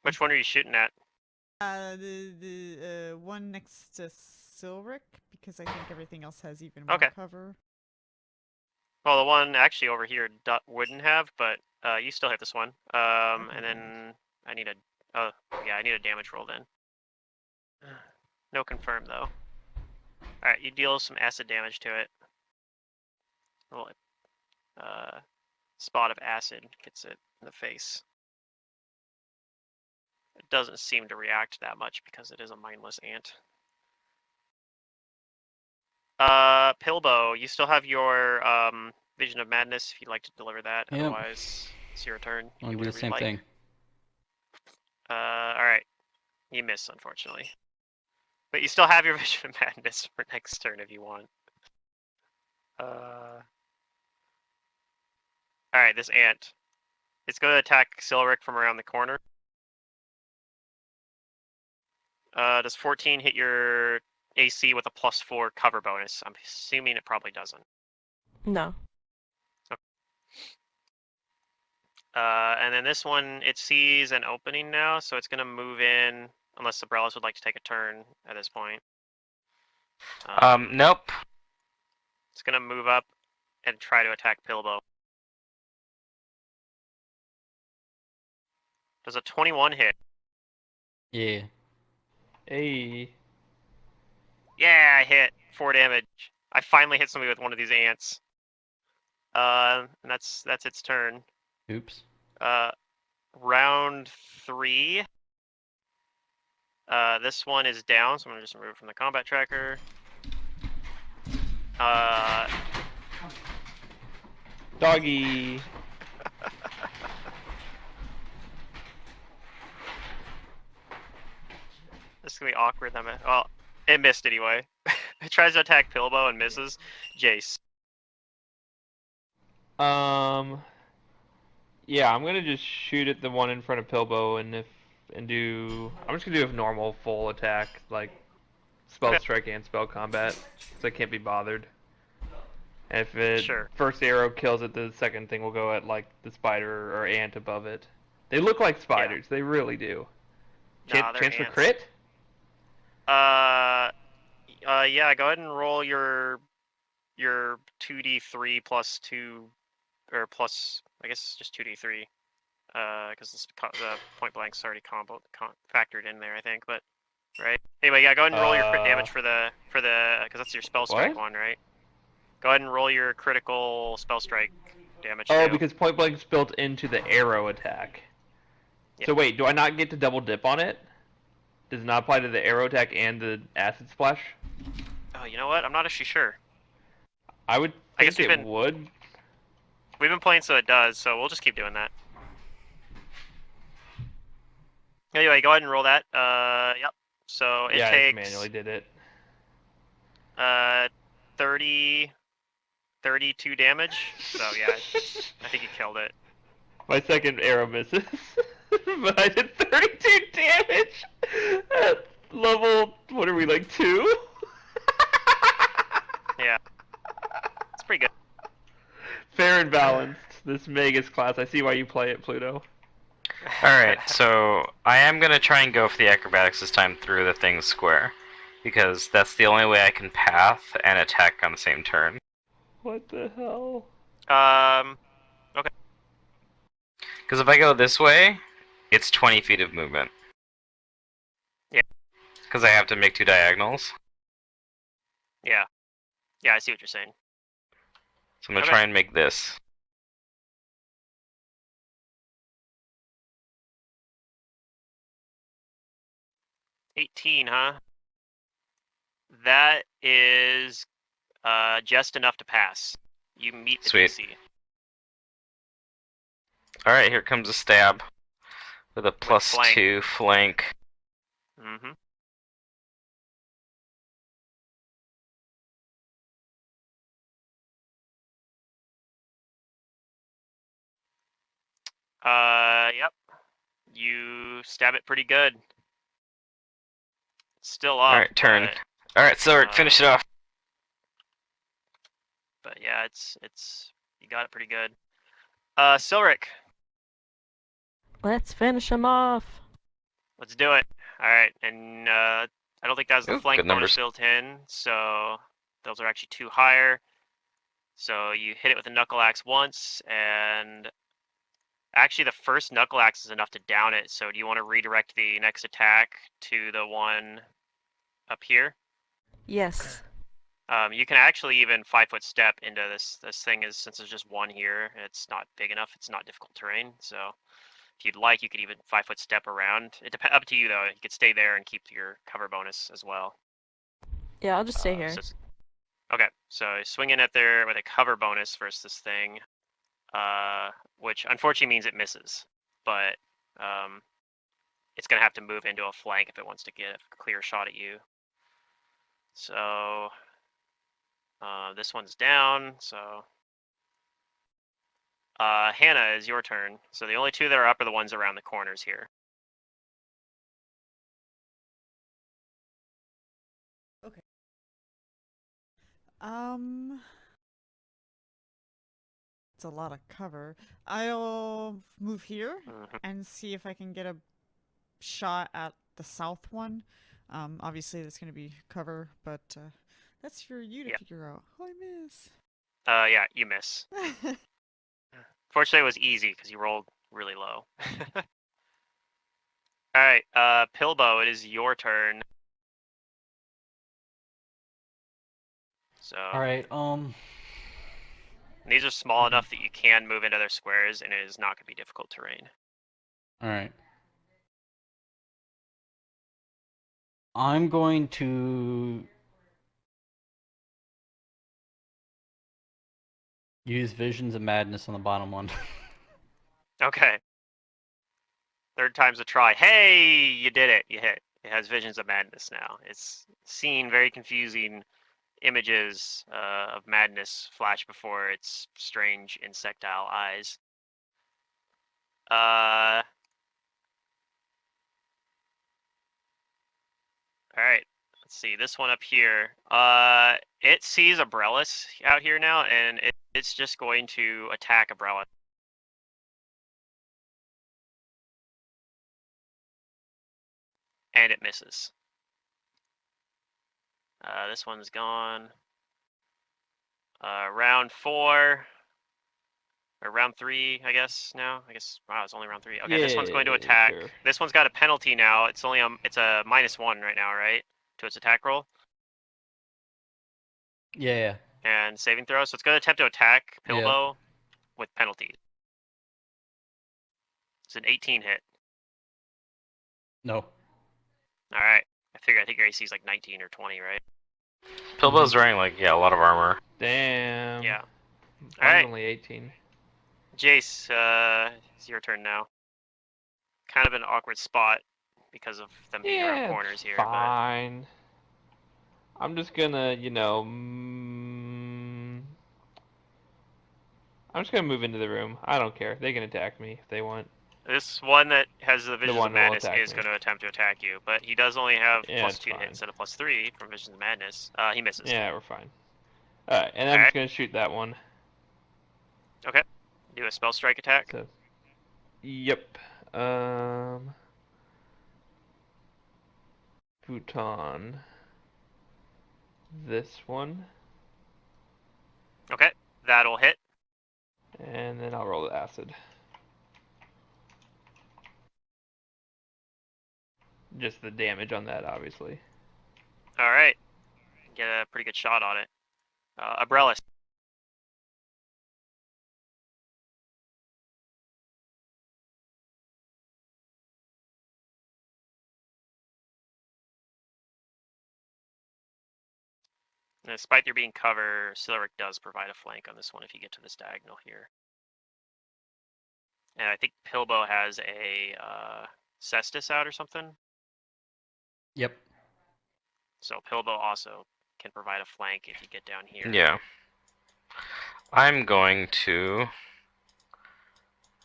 A: Which one are you shooting at?
C: The one next to Silric, because I think everything else has even more
A: Okay.
C: cover.
A: Well, the one actually over here wouldn't have, but you still hit this one.
C: Okay,
A: And then I need a, oh yeah, I need a damage roll then. No confirm though. All right, you deal some acid damage to it. A little spot of acid gets it in the face. It doesn't seem to react that much because it is a mindless ant. Pilbo, you still have your Vision of Madness if you'd like to deliver that.
E: Yep.
A: Otherwise, it's your turn.
E: I'll do the
A: whatever you'd
E: same thing.
A: All right. You miss, unfortunately. But you still have your Vision of Madness for next turn if you want. Alright, this ant. It's going to attack Silric from around the corner. Does 14 hit your AC with a +4 cover bonus? I'm assuming it probably doesn't.
F: No.
A: And then this one, it sees an opening now, so it's going to move in, unless Sabrellis would like to take a turn at this point.
B: Nope.
A: It's going to move up and try to attack Pilbo. Does a 21 hit?
E: Yeah.
D: Hey.
A: Yeah, I hit 4 damage. I finally hit somebody with one of these ants. And that's its turn.
E: Oops.
A: Round 3. This one is down, so I'm gonna just remove it from the combat tracker.
D: Doggy.
A: This is gonna be awkward. Well, it missed anyway. It tries to attack Pilbo and misses. Jace.
D: Yeah, I'm gonna just shoot at the one in front of Pilbo, and I'm just gonna do a normal full attack, like spell
A: Okay.
D: strike and spell combat, so I can't be bothered. And if it
A: Sure.
D: first arrow kills it, the second thing will go at like the spider or ant above it. They look like spiders. They really do.
A: Nah, they're
D: Chance for
A: ants.
D: crit?
A: Yeah. Go ahead and roll your 2d3 plus 2, or plus, I guess just 2d3. Because the point blank's already factored in there, I think. But right. Anyway, yeah. Go ahead and roll your crit damage for the because that's your spell strike one, right? Go ahead and roll your critical spell strike damage.
D: Oh,
A: too.
D: because point blank's built into the arrow attack.
A: Yeah.
D: So wait, do I not get to double dip on it? Does it not apply to the arrow attack and the acid splash?
A: Oh, you know what? I'm not actually sure.
D: I would
A: I guess
D: think it would.
A: We've been playing so it does, so we'll just keep doing that. Anyway, go ahead and roll that. Yep. So it
D: I
A: takes
D: just manually did it.
A: 32 damage. So yeah, I think you killed it.
D: My second arrow misses, but I did 32 damage at level, what are we, like 2?
A: Yeah. It's pretty good.
D: Fair and balanced. This Magus class, I see why you play it, Pluto.
B: Alright, so I am going to try and go for the acrobatics this time through the thing's square. Because that's the only way I can path and attack on the same turn.
D: What the hell?
A: Okay.
B: Because if I go this way, it's 20 feet of movement.
A: Yeah.
B: Because I have to make 2 diagonals.
A: Yeah. Yeah, I see what you're saying.
B: So I'm going to try and make this.
A: $18, huh? That is just enough to pass. You meet the
B: Sweet.
A: DC.
B: Alright, here comes a stab. With a +2 flank.
A: Mm-hmm. Yep. You stab it pretty good. It's still up.
B: Alright, turn. Alright, Silric, finish it off.
A: But yeah, it's you got it pretty good. Silric.
F: Let's finish him off.
A: Let's do it. Alright, and I don't think that was the
B: Ooh,
A: flank
B: good
A: bonus
B: numbers.
A: built in, so those are actually 2 higher. So you hit it with a knuckle axe once, and actually the first knuckle axe is enough to down it, so do you want to redirect the next attack to the one up here?
F: Yes.
A: You can actually even 5-foot step into this thing, since there's just one here, and it's not big enough, it's not difficult terrain, so if you'd like, you could even 5-foot step around. It depends, up to you though. You could stay there and keep your cover bonus as well.
F: Yeah, I'll just stay here.
A: Okay, so swing in at there with a cover bonus versus this thing, which unfortunately means it misses, but it's gonna have to move into a flank if it wants to get a clear shot at you. So this one's down. So Hannah, is your turn. So the only two that are up are the ones around the corners here.
C: Okay. It's a lot of cover. I'll move here
A: Mhm.
C: and see if I can get a shot at the south one. Obviously that's gonna be cover, but that's for you to
A: Yep.
C: figure out. Oh, I miss.
A: Yeah, you miss. Fortunately, it was easy because you rolled really low. All right, Pilbo, it is your turn. So
E: All right.
A: these are small enough that you can move into their squares, and it is not going to be difficult terrain.
E: All right. I'm going to use Visions of Madness on the bottom one.
A: Okay. Third time's a try. Hey, you did it. You hit. It has Visions of Madness now. It's seen very confusing images of madness flash before its strange insectile eyes. All right. Let's see. This one up here. It sees Abrellis out here now, and it's just going to attack Abrellis. And it misses. This one's gone. Round 4. Or round 3, I guess now. I guess wow, it's only round 3. Okay, this one's going to
D: Yeah,
A: attack.
D: sure.
A: This one's got a penalty now. It's only it's a -1 right now, right? To its attack roll
E: Yeah.
A: and saving throw. So it's going to attempt to attack Pilbo with penalties. It's an 18 hit.
E: No.
A: All right. I think your AC is like 19 or 20, right?
B: Pilbo's wearing like a lot of armor.
D: Damn.
A: Yeah.
D: Mine's
A: Alright.
D: only 18.
A: Jace, it's your turn now. Kind of an awkward spot because of them being around
D: Yeah,
A: corners
D: it's
A: here,
D: fine. I'm just gonna, I'm just gonna move into the room. I don't care. They can attack me if they want.
A: but this one that has the Visions of
D: one will
A: Madness
D: attack
A: is
D: me.
A: going to attempt to attack you, but he does only have
D: Yeah,
A: +2
D: it's
A: to hit
D: fine.
A: instead of +3 from Visions of Madness. He misses.
D: Yeah, we're fine. Alright, and I'm
A: Alright.
D: just gonna shoot that one.
A: Okay. Do a spell strike attack.
D: So, yep. Futon. This one.
A: Okay. That'll hit.
D: And then I'll roll the acid. Just the damage on that, obviously.
A: Alright. Get a pretty good shot on it. Abrellis. Despite there being cover, Silric does provide a flank on this one if you get to this diagonal here. And I think Pilbo has a Cestus out or something.
E: Yep.
A: So Pilbo also can provide a flank if you get down here.
B: Yeah. I'm going to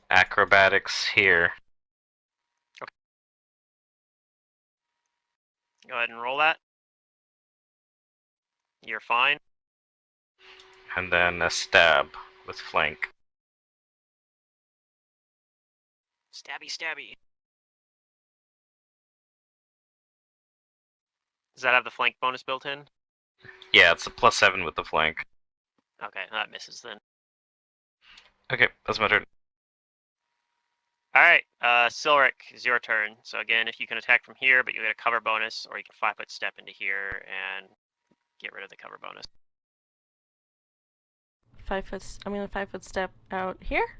B: acrobatics here.
A: Okay. Go ahead and roll that. You're fine.
B: And then a stab with flank.
A: Stabby, stabby. Does that have the flank bonus built in?
B: Yeah, it's a +7 with the flank.
A: Okay, that misses then.
B: Okay, that's my turn.
A: Alright, Silric, is your turn. So again, if you can attack from here, but you get a cover bonus, or you can 5-foot step into here and get rid of the cover bonus.
F: I'm gonna 5-foot step out here.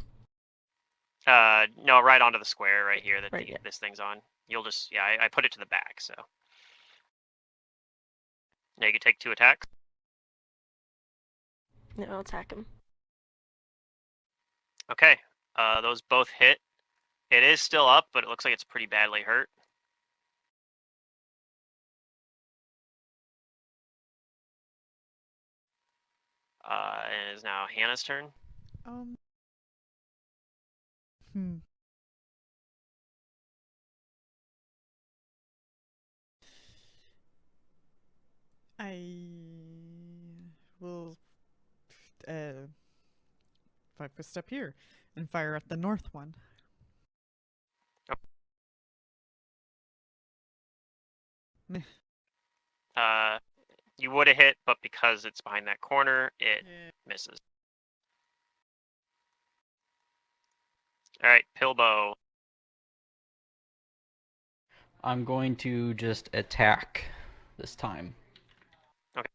A: No, right onto the square right here that
F: Right, yeah.
A: this thing's on. You'll just, yeah, I put it to the back, so. Now you can take 2 attacks.
F: Yeah, I'll attack him.
A: Okay, those both hit. It is still up, but it looks like it's pretty badly hurt. And it is now Hannah's turn.
C: Hmm. I will 5-foot step here and fire at the north one. Meh.
A: You would have hit, but because it's behind that corner, it misses. All right, Pilbo.
E: I'm going to just attack this time.
A: Okay.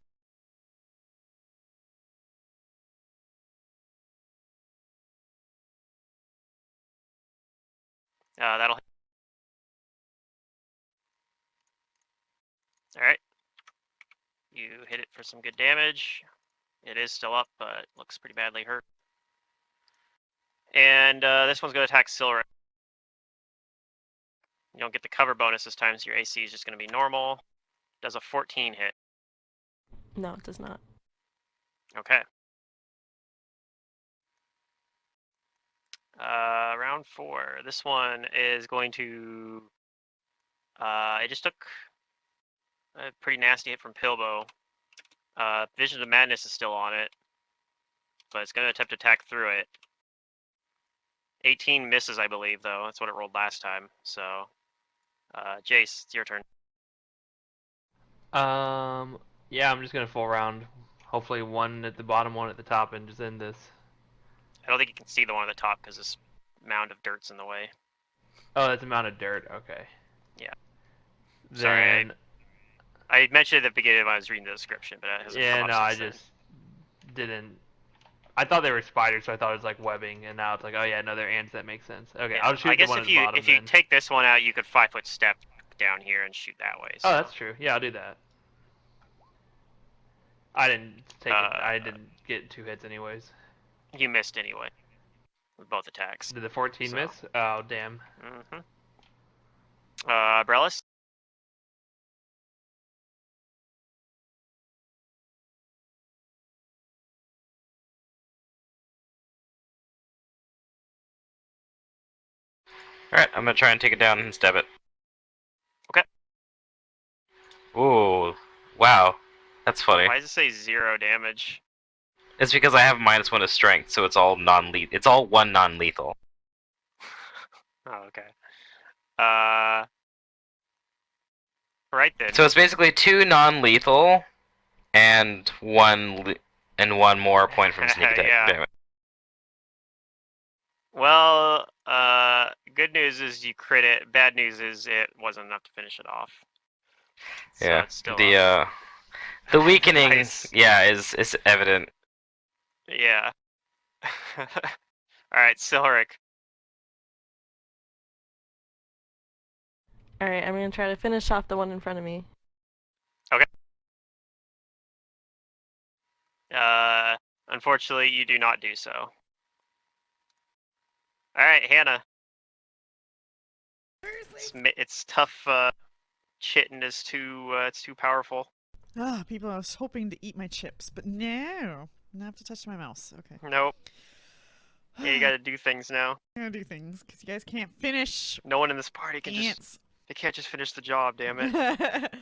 A: That'll hit. All right. You hit it for some good damage. It is still up, but looks pretty badly hurt. And this one's going to attack Silric. You don't get the cover bonus this time, so your AC is just going to be normal. Does a 14 hit?
F: No, it does not.
A: Okay. Round 4. This one is going to... it just took a pretty nasty hit from Pilbo. Vision of Madness is still on it, but it's going to attempt to attack through it. 18 misses, I believe, though. That's what it rolled last time. So, Jace, it's your turn.
D: Yeah, I'm just gonna full round. Hopefully one at the bottom, one at the top, and just end this.
A: I don't think you can see the one at the top because this mound of dirt's in the way.
D: Oh, that's amount of dirt. Okay.
A: Yeah.
D: Then,
A: Sorry, I mentioned it at the beginning when I was reading the description, but it hasn't
D: yeah,
A: come
D: no,
A: up
D: I
A: since then.
D: just didn't. I thought they were spiders, so I thought it was like webbing, and now it's like, oh yeah, no, they're ants. That makes sense. Okay,
A: Yeah,
D: I'll shoot
A: I
D: the
A: guess
D: one
A: if
D: at the
A: you
D: bottom
A: if you
D: then.
A: take this one out, you could 5-foot step down here and shoot that way. So.
D: Oh, that's true. Yeah, I'll do that. I didn't take it. I didn't get 2 hits anyways.
A: You missed anyway with both attacks.
D: Did the 14
A: So.
D: miss? Oh, damn.
A: Mm-hmm. Brelis?
B: Alright, I'm gonna try and take it down and stab it.
A: Okay.
B: Ooh, wow. That's funny.
A: Why does it say 0 damage?
B: It's because I have -1 to strength, so it's all non-lethal. It's all 1 non-lethal.
A: Oh, okay. Right then.
B: So it's basically 2 non-lethal and one more point from sneak attack.
A: Yeah.
B: Damn it.
A: Well, good news is you crit it. Bad news is it wasn't enough to finish it off. So
B: Yeah.
A: it's still
B: The weakening,
A: Nice.
B: yeah, is evident.
A: Yeah. Alright, Silric.
F: Alright, I'm gonna try to finish off the one in front of me.
A: Okay. Unfortunately, you do not do so. Alright, Hannah. It's tough, chitting is too, it's too powerful.
C: People, I was hoping to eat my chips, but no. I have to touch my mouse. Okay.
A: Nope. Yeah, you gotta do things now.
C: I'm gonna do things, because you guys can't finish
A: No one in this party can
C: ants.
A: they can't just finish the job, damn it.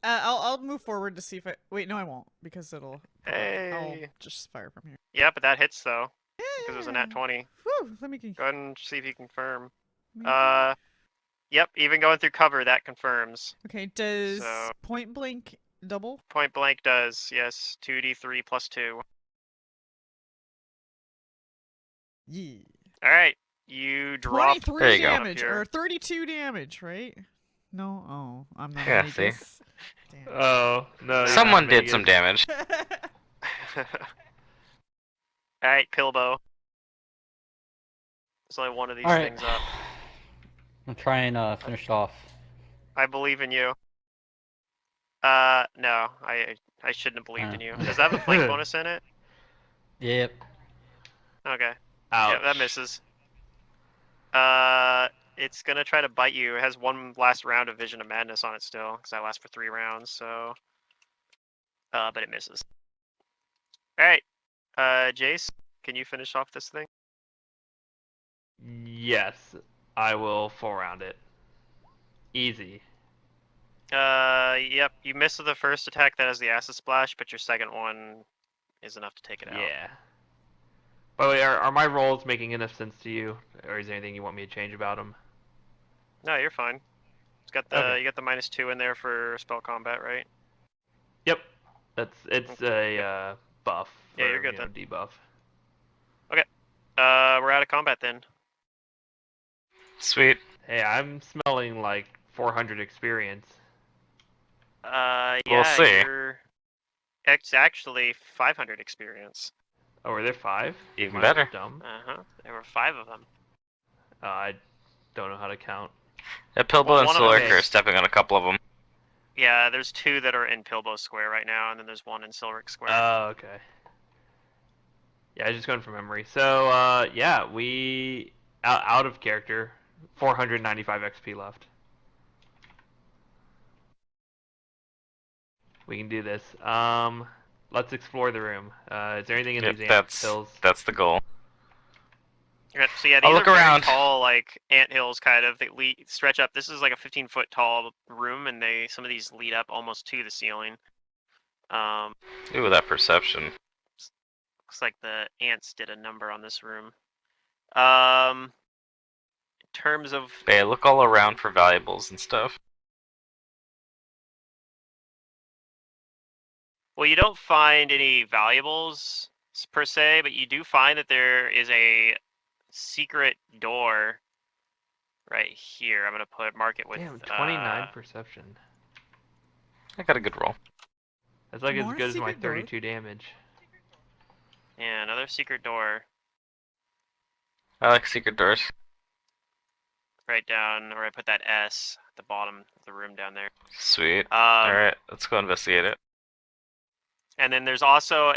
C: I'll move forward to see if I... Wait, no I won't, because it'll...
A: Hey.
C: I'll just fire from here.
A: Yeah, but that hits, though. Because it was a nat 20.
C: Whew, let me...
A: Go ahead and see if you confirm.
C: Maybe.
A: Yep, even going through cover, that confirms.
C: Okay, does
A: So-
C: point blank double?
A: Point blank does, yes. 2d3 plus 2.
C: Yeah.
A: Alright, you drop...
C: 23
B: There you go.
C: damage,
A: Here.
C: or 32 damage, right? No? Oh, I'm not
B: Yeah,
C: a
B: see?
C: Vegas. Damn.
D: Oh, no.
B: Someone
D: yeah,
B: did
D: Vegas.
B: some damage.
A: Alright, Pilbo. There's only one of these
E: Alright.
A: things up.
E: I'll try and finish off.
A: I believe in you. No, I shouldn't have believed in you. Does that have a flank bonus in it?
E: Yep.
A: Okay.
D: Ouch.
A: Yeah, that misses. It's gonna try to bite you. It has one last round of Vision of Madness on it still, because that lasts for 3 rounds, so... but it misses. All right, Jace, can you finish off this thing?
D: Yes, I will full round it. Easy.
A: Yep, you missed the first attack that has the acid splash, but your second one is enough to take it out.
D: Yeah. By the way, are my rolls making enough sense to you, or is there anything you want me to change about them?
A: No, you're fine. It's got the
D: Okay.
A: you got the -2 in there for spell combat, right?
D: Yep. It's
A: Okay,
D: a buff for,
A: Yeah, you're good then.
D: debuff.
A: We're out of combat then.
B: Sweet.
D: Hey, I'm smelling like 400 experience.
B: We'll
A: Yeah,
B: see.
A: it's actually 500 experience.
D: Oh, are there 5?
B: Even
D: Am I
B: better.
D: dumb?
A: There were 5 of them.
D: I don't know how to count.
B: Yeah, Pilbo
A: Well,
B: and
A: one of them
B: Siluric are
A: is-
B: stepping on a couple of them.
A: Yeah, there's 2 that are in Pilbo Square right now, and then there's 1 in Silric Square.
D: Oh, okay. Yeah, I was just going from memory. So, yeah, we out of character, 495 XP left. We can do this. Let's explore the room. Is there anything in
B: Yep,
D: these ant hills?
B: that's the goal.
A: Okay, so yeah,
B: I'll
A: these
B: look
A: are very
B: around.
A: tall, like ant hills, kind of. They stretch up. This is like a 15-foot tall room, and some of these lead up almost to the ceiling.
B: Ooh, that perception.
A: Looks like the ants did a number on this room. In terms of
B: Hey, look all around for valuables and stuff.
A: Well, you don't find any valuables per se, but you do find that there is a secret door right here. I'm gonna mark it with.
D: Damn, 29 perception.
B: I got a good roll.
D: That's like as
C: More
D: good as my
C: secret door?
D: 32 damage.
A: Yeah, another secret door
B: I like secret doors.
A: right down, or I put that S at the bottom of the room down there.
B: Sweet. Alright, let's go investigate it.
A: And then there's also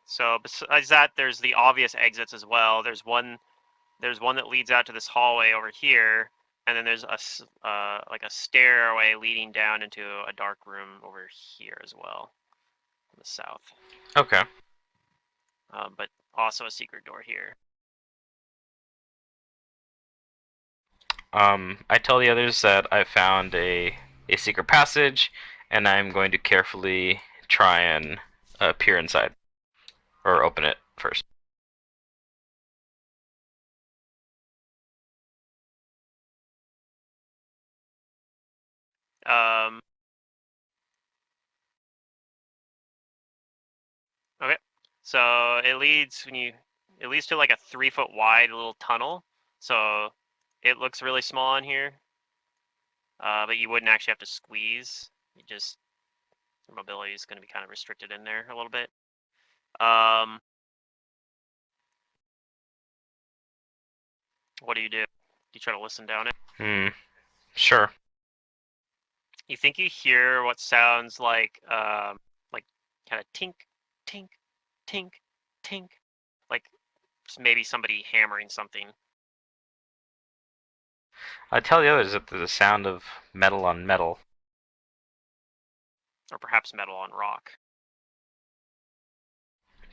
A: so besides that, there's the obvious exits as well. There's one that leads out to this hallway over here, and then there's like a stairway leading down into a dark room over here as well, in the south.
B: Okay.
A: But also a secret door here.
B: I tell the others that I found a secret passage, and I'm going to carefully try and peer inside. Or open it first.
A: Okay, so it leads to like a 3-foot wide little tunnel. So it looks really small in here, but you wouldn't actually have to squeeze. Your mobility is going to be kind of restricted in there a little bit. What do? Do you try to listen down it?
B: Sure.
A: You think you hear what sounds like kind of tink, tink, tink, tink, like maybe somebody hammering something.
B: I tell the others that there's a sound of metal on metal.
A: Or perhaps metal on rock.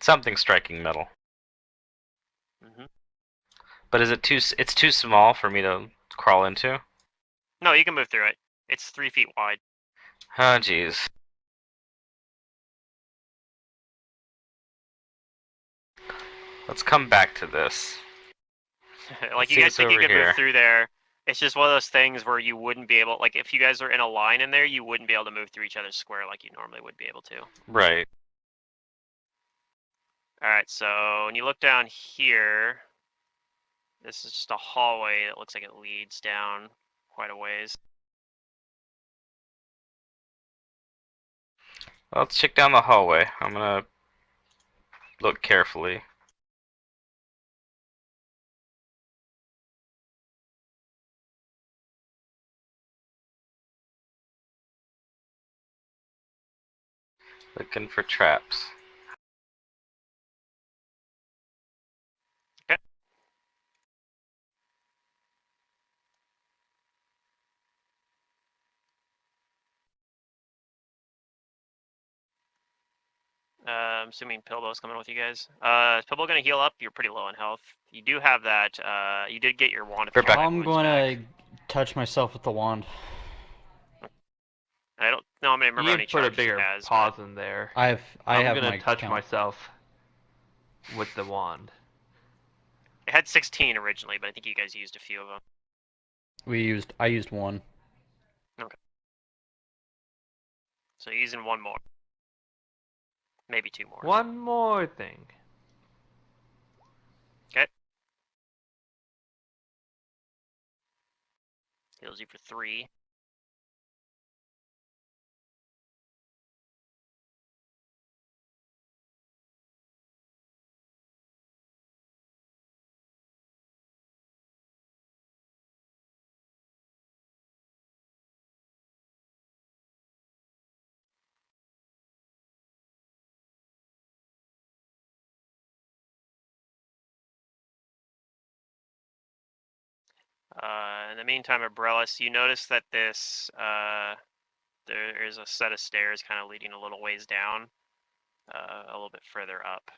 B: Something striking metal.
A: Mm-hmm.
B: But is it it's too small for me to crawl into?
A: No, you can move through it. It's 3 feet wide.
B: Oh, jeez. Let's come back to this.
A: Like, you guys think you could move through there. It's just one of those things where you wouldn't be able, like, if you guys are in a line in there, you wouldn't be able to move through each other's square like you normally would be able to.
B: Right.
A: Alright, so when you look down here, this is just a hallway that looks like it leads down quite a ways.
B: Well, let's check down the hallway. I'm gonna look carefully. Looking for traps.
A: Okay. I'm assuming Pilbow's coming with you guys. Is Pilbow gonna heal up? You're pretty low on health. You do have that. You did get your wand of
B: We're back.
A: combat
E: I'm
A: wounds
E: going
A: back.
E: to touch myself with the wand.
A: I don't know. I mean, remember how
D: You
A: many
D: put a
A: charges he
D: bigger
A: has.
D: pause
A: But
D: in there.
E: I
D: I'm
E: have
D: gonna
E: my
D: touch
E: count.
D: myself with the wand.
A: it had 16 originally, but I think you guys used a few of them.
E: I used one.
A: Okay. So you're using one more. Maybe two more.
D: One more thing.
A: Okay. Heals you for 3. In the meantime, Abrellis, you notice that this there is a set of stairs kind of leading a little ways down, a little bit further up.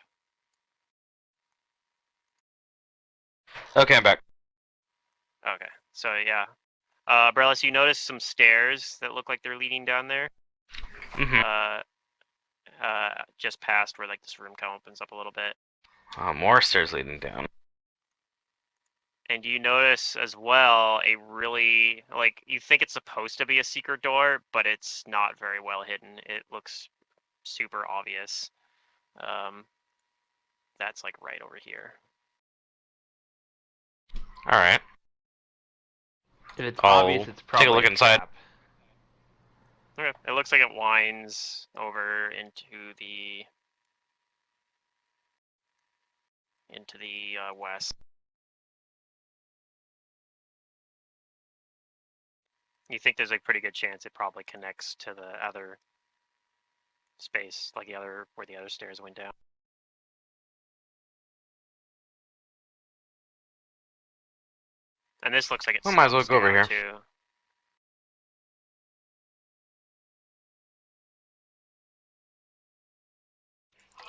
B: Okay, I'm back.
A: Okay, so yeah, Abrellis, you notice some stairs that look like they're leading down there.
B: Mm-hmm.
A: Just past where like this room kind of opens up a little bit.
B: More stairs leading down.
A: And you notice as well a really, like, you think it's supposed to be a secret door, but it's not very well hidden. It looks super obvious. That's like right over here.
B: All right.
D: If it's
B: I'll
D: obvious, it's
B: take a
D: probably
B: look
D: a
B: inside.
D: trap.
A: Okay, it looks like it winds over into the west. You think there's a pretty good chance it probably connects to the other space, like where the other stairs went down. And this looks like it
B: We might as well
A: slopes
B: go over
A: down
B: here.
A: too.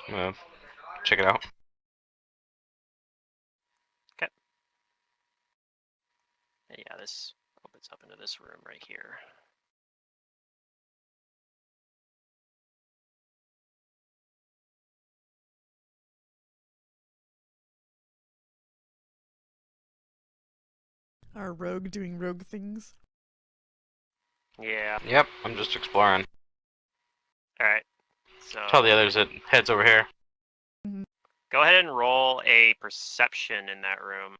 B: I'm gonna check it out.
A: Okay. And yeah, this opens up into this room right here.
C: Our rogue doing rogue things.
A: Yeah.
B: Yep, I'm just exploring.
A: All right. So
B: Tell the others it heads over here.
A: go ahead and roll a perception in that room.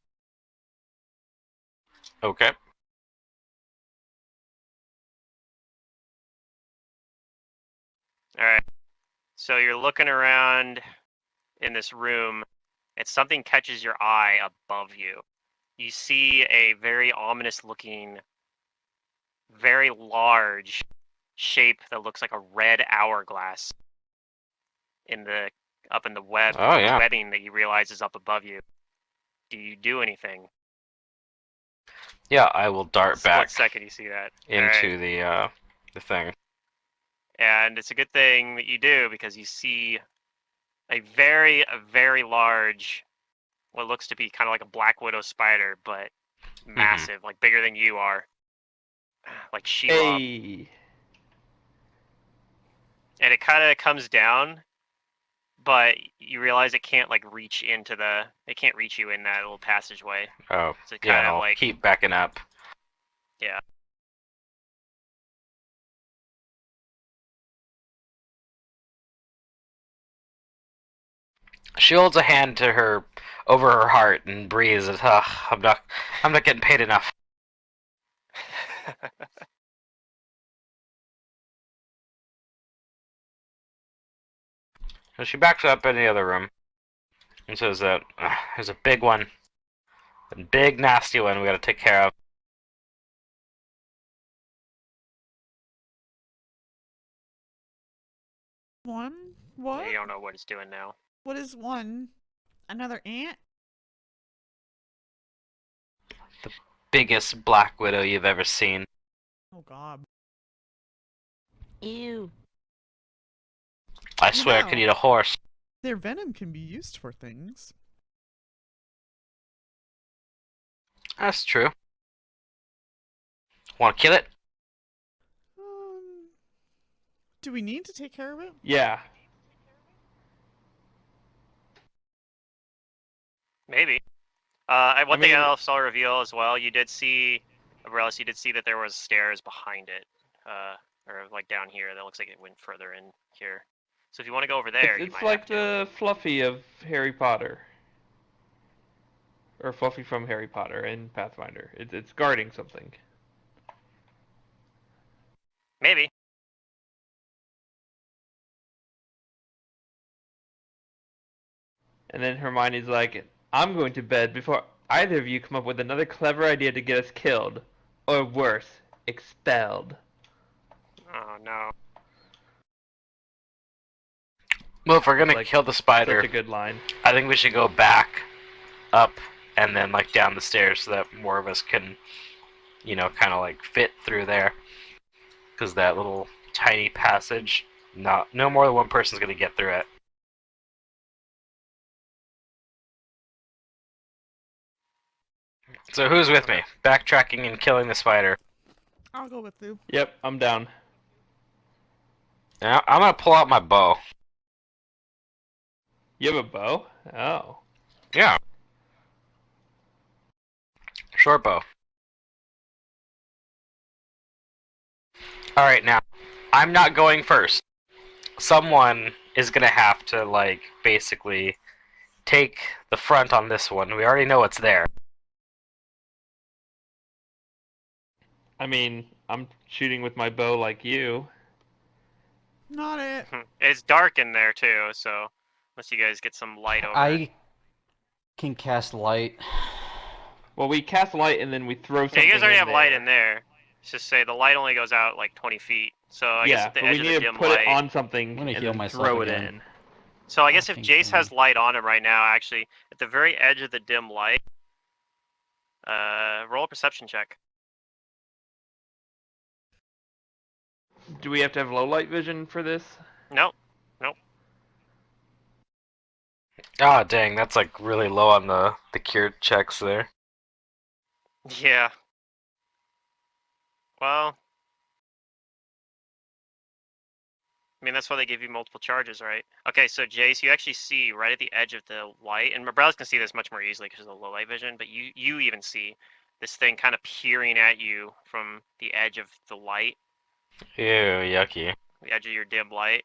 B: Okay.
A: All right. So you're looking around in this room, and something catches your eye above you. You see a very ominous looking, very large shape that looks like a red hourglass up in the
B: Oh yeah.
A: webbing that you realize is up above you. Do you do anything?
B: Yeah, I will dart back
A: Split second, you see that.
B: into
A: Alright.
B: the thing.
A: And it's a good thing that you do because you see a very large, what looks to be kind of like a black widow spider, but massive, like bigger than you are, like Shelob.
D: Hey.
A: And it kind of comes down, but you realize it can't like reach you in that little passageway.
B: Oh,
A: So it
B: yeah,
A: kind of
B: I'll
A: like,
B: keep backing up.
A: yeah.
B: She holds a hand to her over her heart and breathes. I'm not getting paid enough. So she backs up in the other room and says that there's a big one, a big nasty one we gotta take care of.
C: One? What?
A: You don't know what it's doing now.
C: What is one? Another ant?
B: The biggest black widow you've ever seen.
C: Oh god.
F: Ew.
B: I swear I could
C: know,
B: eat a horse.
C: their venom can be used for things.
B: That's true. Want to kill it?
C: Do we need to take care of it?
D: Yeah.
A: Maybe. One thing else I'll reveal as well. You did see, Abrellis, you did see that there was stairs behind it, or like down here. That looks like it went further in here. So if you want to go over there, you
D: It's
A: might
D: like
A: have to.
D: the Fluffy of Harry Potter. Or Fluffy from Harry Potter in Pathfinder. It's guarding something.
A: Maybe.
D: And then Hermione's like, I'm going to bed before either of you come up with another clever idea to get us killed. Or worse, expelled.
A: Oh no.
B: Well, if we're gonna
D: Like,
B: kill the spider,
D: Such a good line.
B: I think we should go back, up, and then like down the stairs so that more of us can, you know, kind of like fit through there. Because that little tiny passage, no more than one person's gonna get through it. So who's with me? Backtracking and killing the spider.
C: I'll go with you.
D: Yep, I'm down.
B: Now I'm gonna pull out my bow.
D: You have a bow? Oh.
B: Yeah. Short bow. Alright, now, I'm not going first. Someone is gonna have to, like, basically take the front on this one. We already know what's there.
D: I mean, I'm shooting with my bow like you.
C: Not it.
A: It's dark in there too, so unless you guys get some light over it.
E: I can cast light.
D: Well, we cast light and then we throw something
A: Yeah, you guys already
D: in
A: have
D: there.
A: light in there. Let's just say the light only goes out like 20 feet. So I guess at the edge
D: we
A: of
D: need
A: the
D: to
A: dim
D: put
A: light.
D: it on
E: I'm
D: something
E: gonna
D: and
E: heal
D: then
E: myself
D: throw it
E: again.
D: in.
A: So I guess if
E: Fucking
A: Jace has
E: thing.
A: light on him right now, actually, at the very edge of the dim light, roll a perception check.
D: Do we have to have low light vision for this?
A: Nope.
B: Ah, dang, that's like really low on the cure checks there.
A: Yeah. Well, I mean, that's why they give you multiple charges, right? Okay, so Jace, you actually see right at the edge of the light, and Morales can see this much more easily because of the low light vision, but you even see this thing kind of peering at you from the edge of the light,
B: Ew, yucky.
A: the edge of your dim light.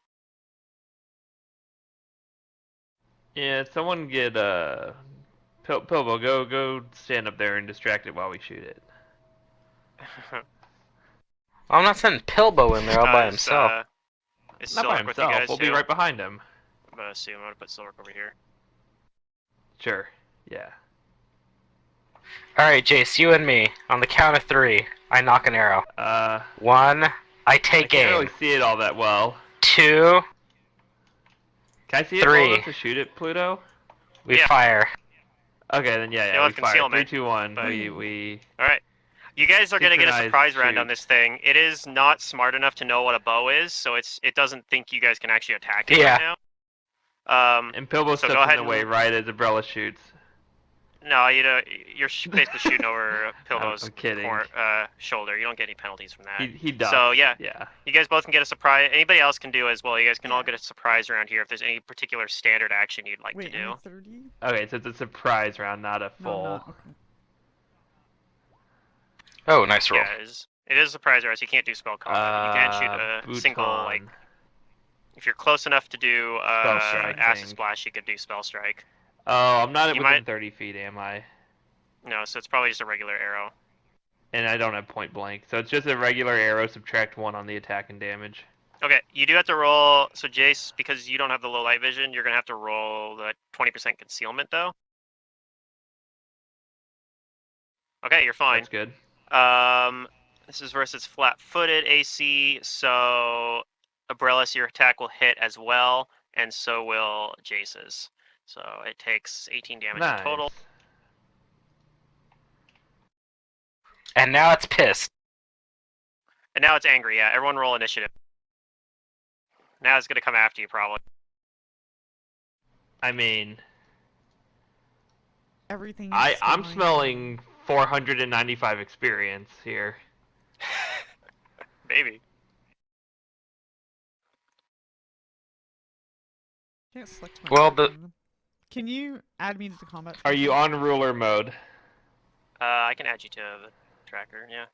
D: Yeah, someone get Pilbo, go stand up there and distract it while we shoot it.
B: I'm not sending Pilbo in there all by himself.
A: Is
D: Not by
A: Silric with you
D: himself.
A: guys
D: We'll
A: too?
D: be right behind him.
A: I'm gonna assume I'm gonna put Silric over here.
D: Sure. Yeah.
B: Alright, Jace, you and me. On the count of 3, I knock an arrow. 1, I
D: I
B: take
D: can't
B: aim.
D: really see it all that well.
B: 2,
D: Can I see it
B: 3.
D: well enough to shoot it, Pluto?
B: we
A: Yeah.
B: fire.
D: Okay, then yeah,
A: You'll
D: we
A: have
D: fire.
A: concealment,
D: 3, 2, 1.
A: but-
D: We.
A: All right. You guys are gonna get a
D: Synchronized
A: surprise round on
D: shoot.
A: this thing. It is not smart enough to know what a bow is, so it doesn't think you guys can actually attack it
B: Yeah.
A: right now.
D: And Pilbo
A: So
D: steps
A: go
D: in
A: ahead
D: the way
A: and-
D: right as Umbrella shoots.
A: No, you're basically shooting over Pilbo's
D: I'm kidding.
A: shoulder. You don't get any penalties from that.
D: He ducks.
A: So yeah,
D: Yeah.
A: you guys both can get a surprise. Anybody else can do as well. You guys can all get a surprise around here if there's any particular standard action you'd like
C: Wait,
A: to
C: am I
A: do.
C: 30?
D: Okay, so it's a surprise round, not a
C: No, I'm
D: full.
C: not. Okay.
B: Oh, nice roll.
A: Yeah, it is a surprise round, so you can't do spell combat. But you can shoot a single, like,
D: Bhutan.
A: if you're close enough to do
D: Spell strike
A: acid
D: thing.
A: splash, you could do spell strike.
D: Oh, I'm not
A: You
D: within
A: might-
D: 30 feet, am I?
A: No, so it's probably just a regular arrow.
D: And I don't have point blank, so it's just a regular arrow. Subtract 1 on the attack and damage.
A: Okay, you do have to roll. So Jace, because you don't have the low light vision, you're gonna have to roll the 20% concealment though. Okay, you're fine.
D: That's good.
A: This is versus flat-footed AC, so Abrellis, your attack will hit as well, and so will Jace's. So it takes 18 damage in total.
B: And now it's pissed.
A: And now it's angry. Yeah, everyone roll initiative. Now it's gonna come after you probably.
D: I mean,
C: Everything is
D: I'm
C: fine.
D: smelling 495 experience here.
A: Maybe.
C: Can't select my
B: Well,
C: token. Can you add me to the combat
D: Are you
C: tracker?
D: on ruler mode?
A: I can add you to the tracker. Yeah.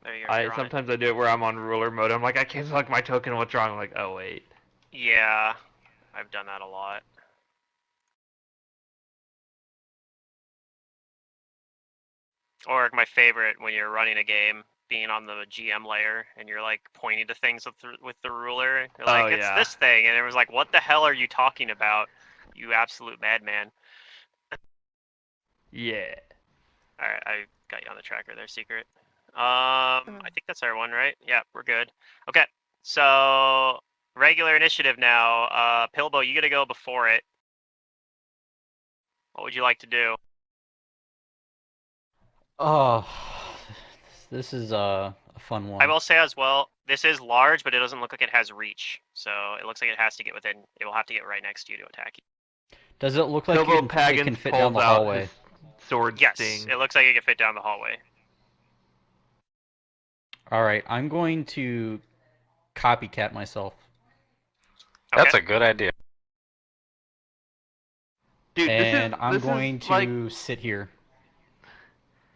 A: There you go. You're on it.
D: Sometimes I do it where I'm on ruler mode. I'm like, I can't select my token. What's wrong? I'm like, oh wait.
A: Yeah, I've done that a lot. Or my favorite when you're running a game, being on the GM layer and you're like pointing to things with the ruler. You're like, it's
D: yeah.
A: this thing, and it was like, what the hell are you talking about? You absolute madman.
D: Yeah.
A: All right, I got you on the tracker there, Secret. I think that's our one, right? Yeah, we're good. Okay, so regular initiative now. Pilbo, you gotta go before it. What would you like to do?
E: Oh, this is a fun one.
A: I will say as well, this is large, but it doesn't look like it has reach. So it looks like it has to get within. It will have to get right next to you to attack you.
E: Does it look like
D: Pilbo
E: it
D: Paggins
E: can fit down
D: pulls
E: the
D: out
E: hallway?
D: his sword
A: Yes,
D: sting.
A: it looks like it can fit down the hallway.
E: All right, I'm going to copycat myself.
A: Okay.
B: That's a good idea.
D: Dude,
E: And I'm
D: this
E: going
D: is like
E: to sit here.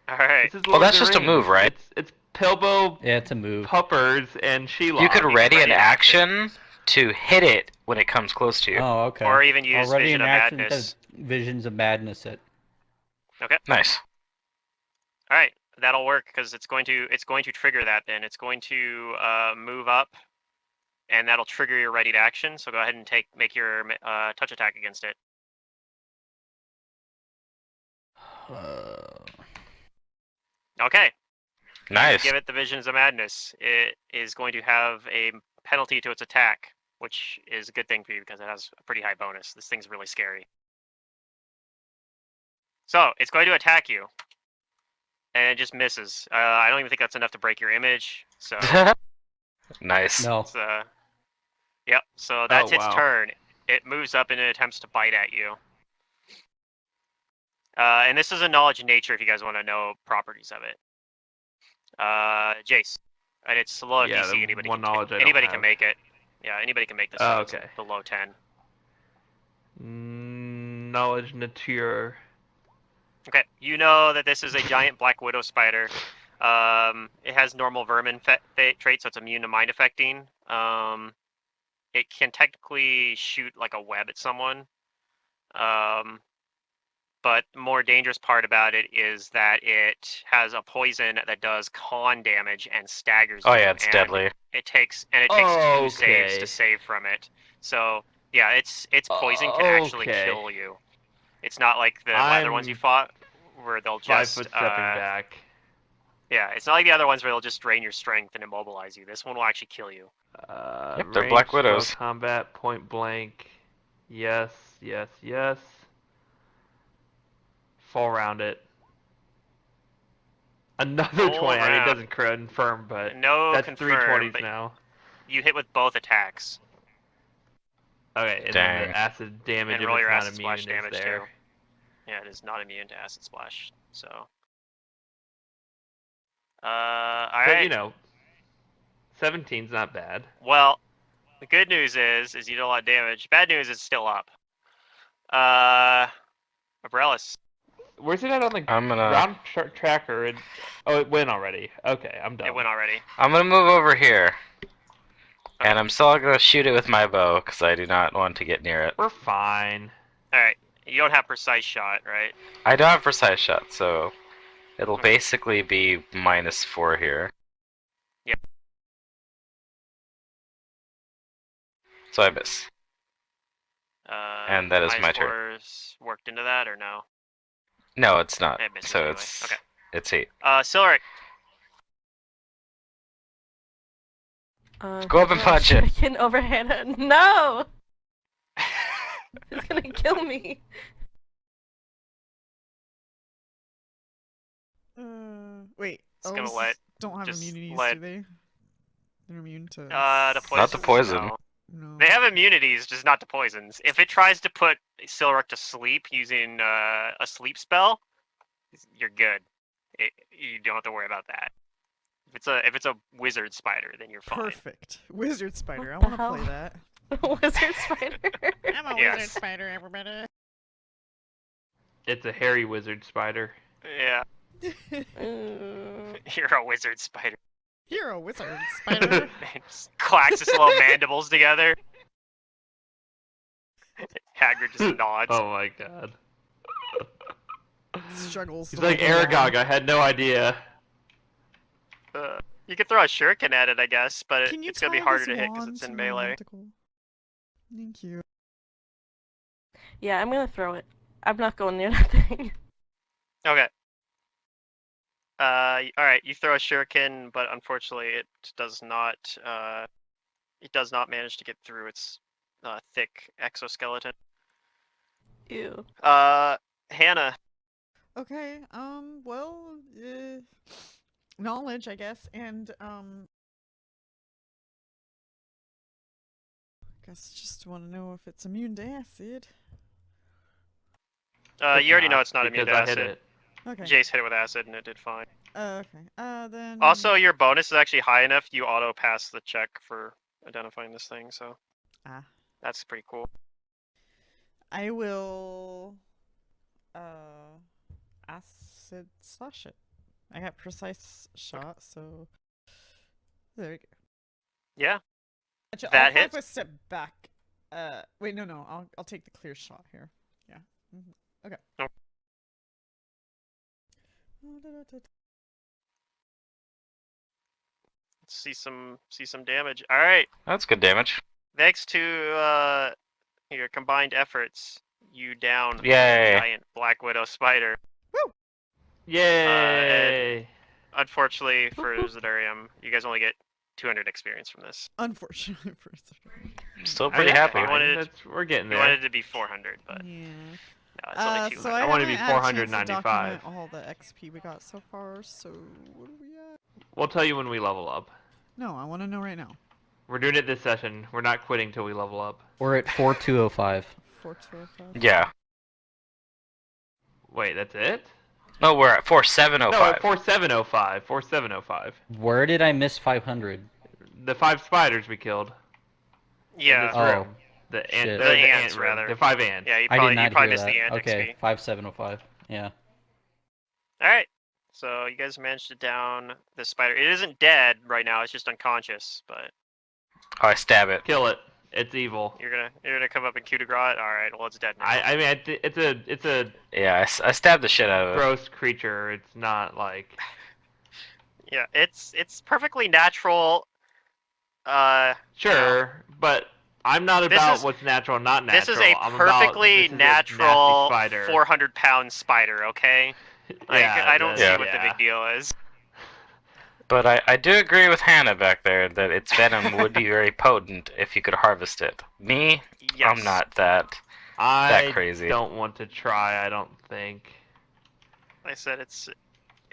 A: All right.
D: this is
B: Well,
D: Lord
B: that's
D: of the
B: just a move,
D: Rings.
B: right?
D: It's Pilbo,
E: Yeah, it's a move.
D: Puppers, and Shelob.
B: You could ready an
A: ready action.
B: action to hit it when it comes close to you.
E: Oh, okay.
A: Or even use
E: Already
A: Vision
E: in
A: of
E: action
A: Madness.
E: because Visions of Madness it.
A: Okay.
B: Nice.
A: All right, that'll work because it's going to trigger that. Then it's going to move up, and that'll trigger your ready to action. So go ahead and make your touch attack against it. Okay.
B: Nice.
A: You give it the Visions of Madness. It is going to have a penalty to its attack, which is a good thing for you because it has a pretty high bonus. This thing's really scary. So it's going to attack you, and it just misses. I don't even think that's enough to break your image. So
B: Nice.
E: No.
A: it's, yep. So that's its
D: wow.
A: turn. It moves up and it attempts to bite at you. And this is a knowledge in nature if you guys want to know properties of it. Jace, and it's low
D: Yeah,
A: DC.
D: the
A: Anybody
D: one
A: can
D: knowledge I don't
A: anybody can
D: have.
A: make it. Yeah, anybody can make this.
D: Oh,
A: It's
D: okay.
A: below 10.
D: Knowledge nature.
A: Okay, you know that this is a giant black widow spider. It has normal vermin trait, so it's immune to mind affecting. It can technically shoot like a web at someone. But the more dangerous part about it is that it has a poison that does con damage and staggers you.
B: Oh yeah, it's
A: and
B: deadly.
A: It takes 2 saves to save from it. So yeah, its poison can actually kill you. It's not like the other ones you fought where they'll
D: 5
A: just
D: foot stepping back.
A: Yeah, it's not like the other ones where they'll just drain your strength and immobilize you. This one will actually kill you.
B: Yep, they're Black Widows.
D: Combat, point blank. Yes, yes, yes. Full round it. Another
A: Full
D: 20. I mean, it
A: round.
D: doesn't confirm, but
A: No
D: that's
A: confirm,
D: 3 20s
A: but
D: now.
A: you hit with both attacks.
D: Okay, and
B: Dang.
D: then the acid damage
A: And
D: if
A: roll
D: it's
A: your
D: not
A: acid
D: immune
A: splash
D: is
A: damage
D: there.
A: too. Yeah, it is not immune to acid splash. So, all
D: But
A: right.
D: you know, 17's not bad.
A: Well, the good news is you did a lot of damage. Bad news is it's still up. Abrellis.
D: Where's it at on the round tracker? It went already. Okay, I'm done.
A: It went already.
B: I'm gonna move over here.
A: Okay.
B: And I'm still gonna shoot it with my bow because I do not want to get near it.
D: We're fine.
A: All right. You don't have precise shot, right?
B: I don't have precise shot, so it'll
A: Okay.
B: basically be -4 here.
A: Yep.
B: So I miss. And that is my turn.
A: -4's worked into that or no?
B: No, it's not.
A: It misses
B: So
A: anyway.
B: it's
A: Okay.
B: it's 8.
A: Silric.
B: Go up and punch it.
F: Freaking overhand. No! It's gonna kill me.
C: Wait.
A: It's gonna let
C: don't have
A: just
C: immunities,
A: let
C: do they? They're immune to.
A: to poison.
B: Not to poison.
A: No.
C: No.
A: They have immunities, just not to poisons. If it tries to put Silruk to sleep using a sleep spell, you're good. You don't have to worry about that. If it's a wizard spider, then you're fine.
C: Perfect. Wizard spider. I
F: What the
C: want to play
F: hell?
C: that.
F: Wizard spider.
C: I'm a
A: Yes.
C: wizard spider, everybody.
D: It's a hairy wizard spider.
A: Yeah,
F: Uh,
A: you're a wizard spider.
C: You're a wizard spider.
A: It just clacks his little mandibles together. Hagrid just nods.
D: Oh my god.
C: Struggles.
D: He's
C: to
D: like
C: hold the wand.
D: Aragog, I had no idea.
A: You could throw a shuriken at it, I guess, but
C: Can you
A: it's gonna be
C: tie
A: harder
C: this
A: to hit because
C: wand
A: it's in
C: to my
A: melee.
C: manticle? Thank you.
F: yeah, I'm gonna throw it. I'm not going near that thing.
A: Okay. All right. You throw a shuriken, but unfortunately, it does not. It does not manage to get through its thick exoskeleton.
F: Ew.
A: Hannah.
C: Okay. Well, knowledge, I guess, and guess just want to know if it's immune to acid.
A: You already know it's not immune
D: because
A: to
D: I hit
A: acid.
D: it.
C: Okay.
A: Jace hit it with acid, and it did fine.
C: Okay. Then.
A: Also, your bonus is actually high enough. You auto pass the check for identifying this thing, so
C: Ah.
A: that's pretty cool.
C: I will. Acid slash it. I got precise shot, so. There we go.
A: Yeah.
C: Actually,
A: That
C: I'll
A: hits.
C: a step back. Wait, no. I'll take the clear shot here. Yeah. Okay.
A: Oh. Let's see some damage. All right.
B: That's good damage.
A: Thanks to your combined efforts, you down the
B: Yay.
A: giant Black Widow spider.
D: Yay!
A: Unfortunately for Zedarium, you guys only get 200 experience from this.
C: Unfortunately for a second.
B: Still
D: I
B: pretty
D: mean, that's
B: happy.
D: fine. We're getting
A: You
D: there.
A: wanted it to be 400, but
C: Yeah.
A: no, it's only 200.
C: So I
D: wanted to be
C: haven't had a chance to
D: 495.
C: document all the XP we got so far. So what are we at?
D: We'll tell you when we level up.
C: No, I want to know right now.
D: We're doing it this session. We're not quitting till we level up.
E: We're at 4205.
C: 4205.
B: Yeah.
D: Wait, that's it?
B: No, we're at
D: No,
B: 4705.
D: at 4705. 4705.
E: Where did I miss 500?
D: The 5 spiders we killed. In
A: Yeah.
D: this
E: Oh,
D: room. The
E: shit.
D: the
A: The
D: ant
A: ants,
D: room.
A: rather.
D: The 5 ants.
A: Yeah, you
E: I
A: probably,
E: did not
A: you probably
E: hear
A: missed
E: that.
A: the ant
E: Okay,
A: XP.
E: 5705. Yeah.
A: All right. So you guys managed to down the spider. It isn't dead right now. It's just unconscious. But
B: Oh, I stab it.
D: Kill it. It's evil.
A: you're gonna come up and coup de grace it. All right. Well, it's dead now.
D: I mean, it's a
B: Yeah, I stabbed the shit out of it.
D: gross creature. It's not like.
A: Yeah. It's perfectly natural.
D: Sure, but I'm not
A: This
D: about
A: is-
D: what's natural and not natural.
A: This is a
D: I'm about,
A: perfectly
D: this is a nasty
A: natural
D: spider.
A: 400-pound spider. Okay. Like,
D: Yeah,
A: I don't see
B: Yeah.
A: what the big deal is.
B: But I do agree with Hannah back there that its venom would be very potent if you could harvest it. Me,
A: Yes.
B: I'm not that crazy.
D: I don't want to try. I don't think.
A: I said it's.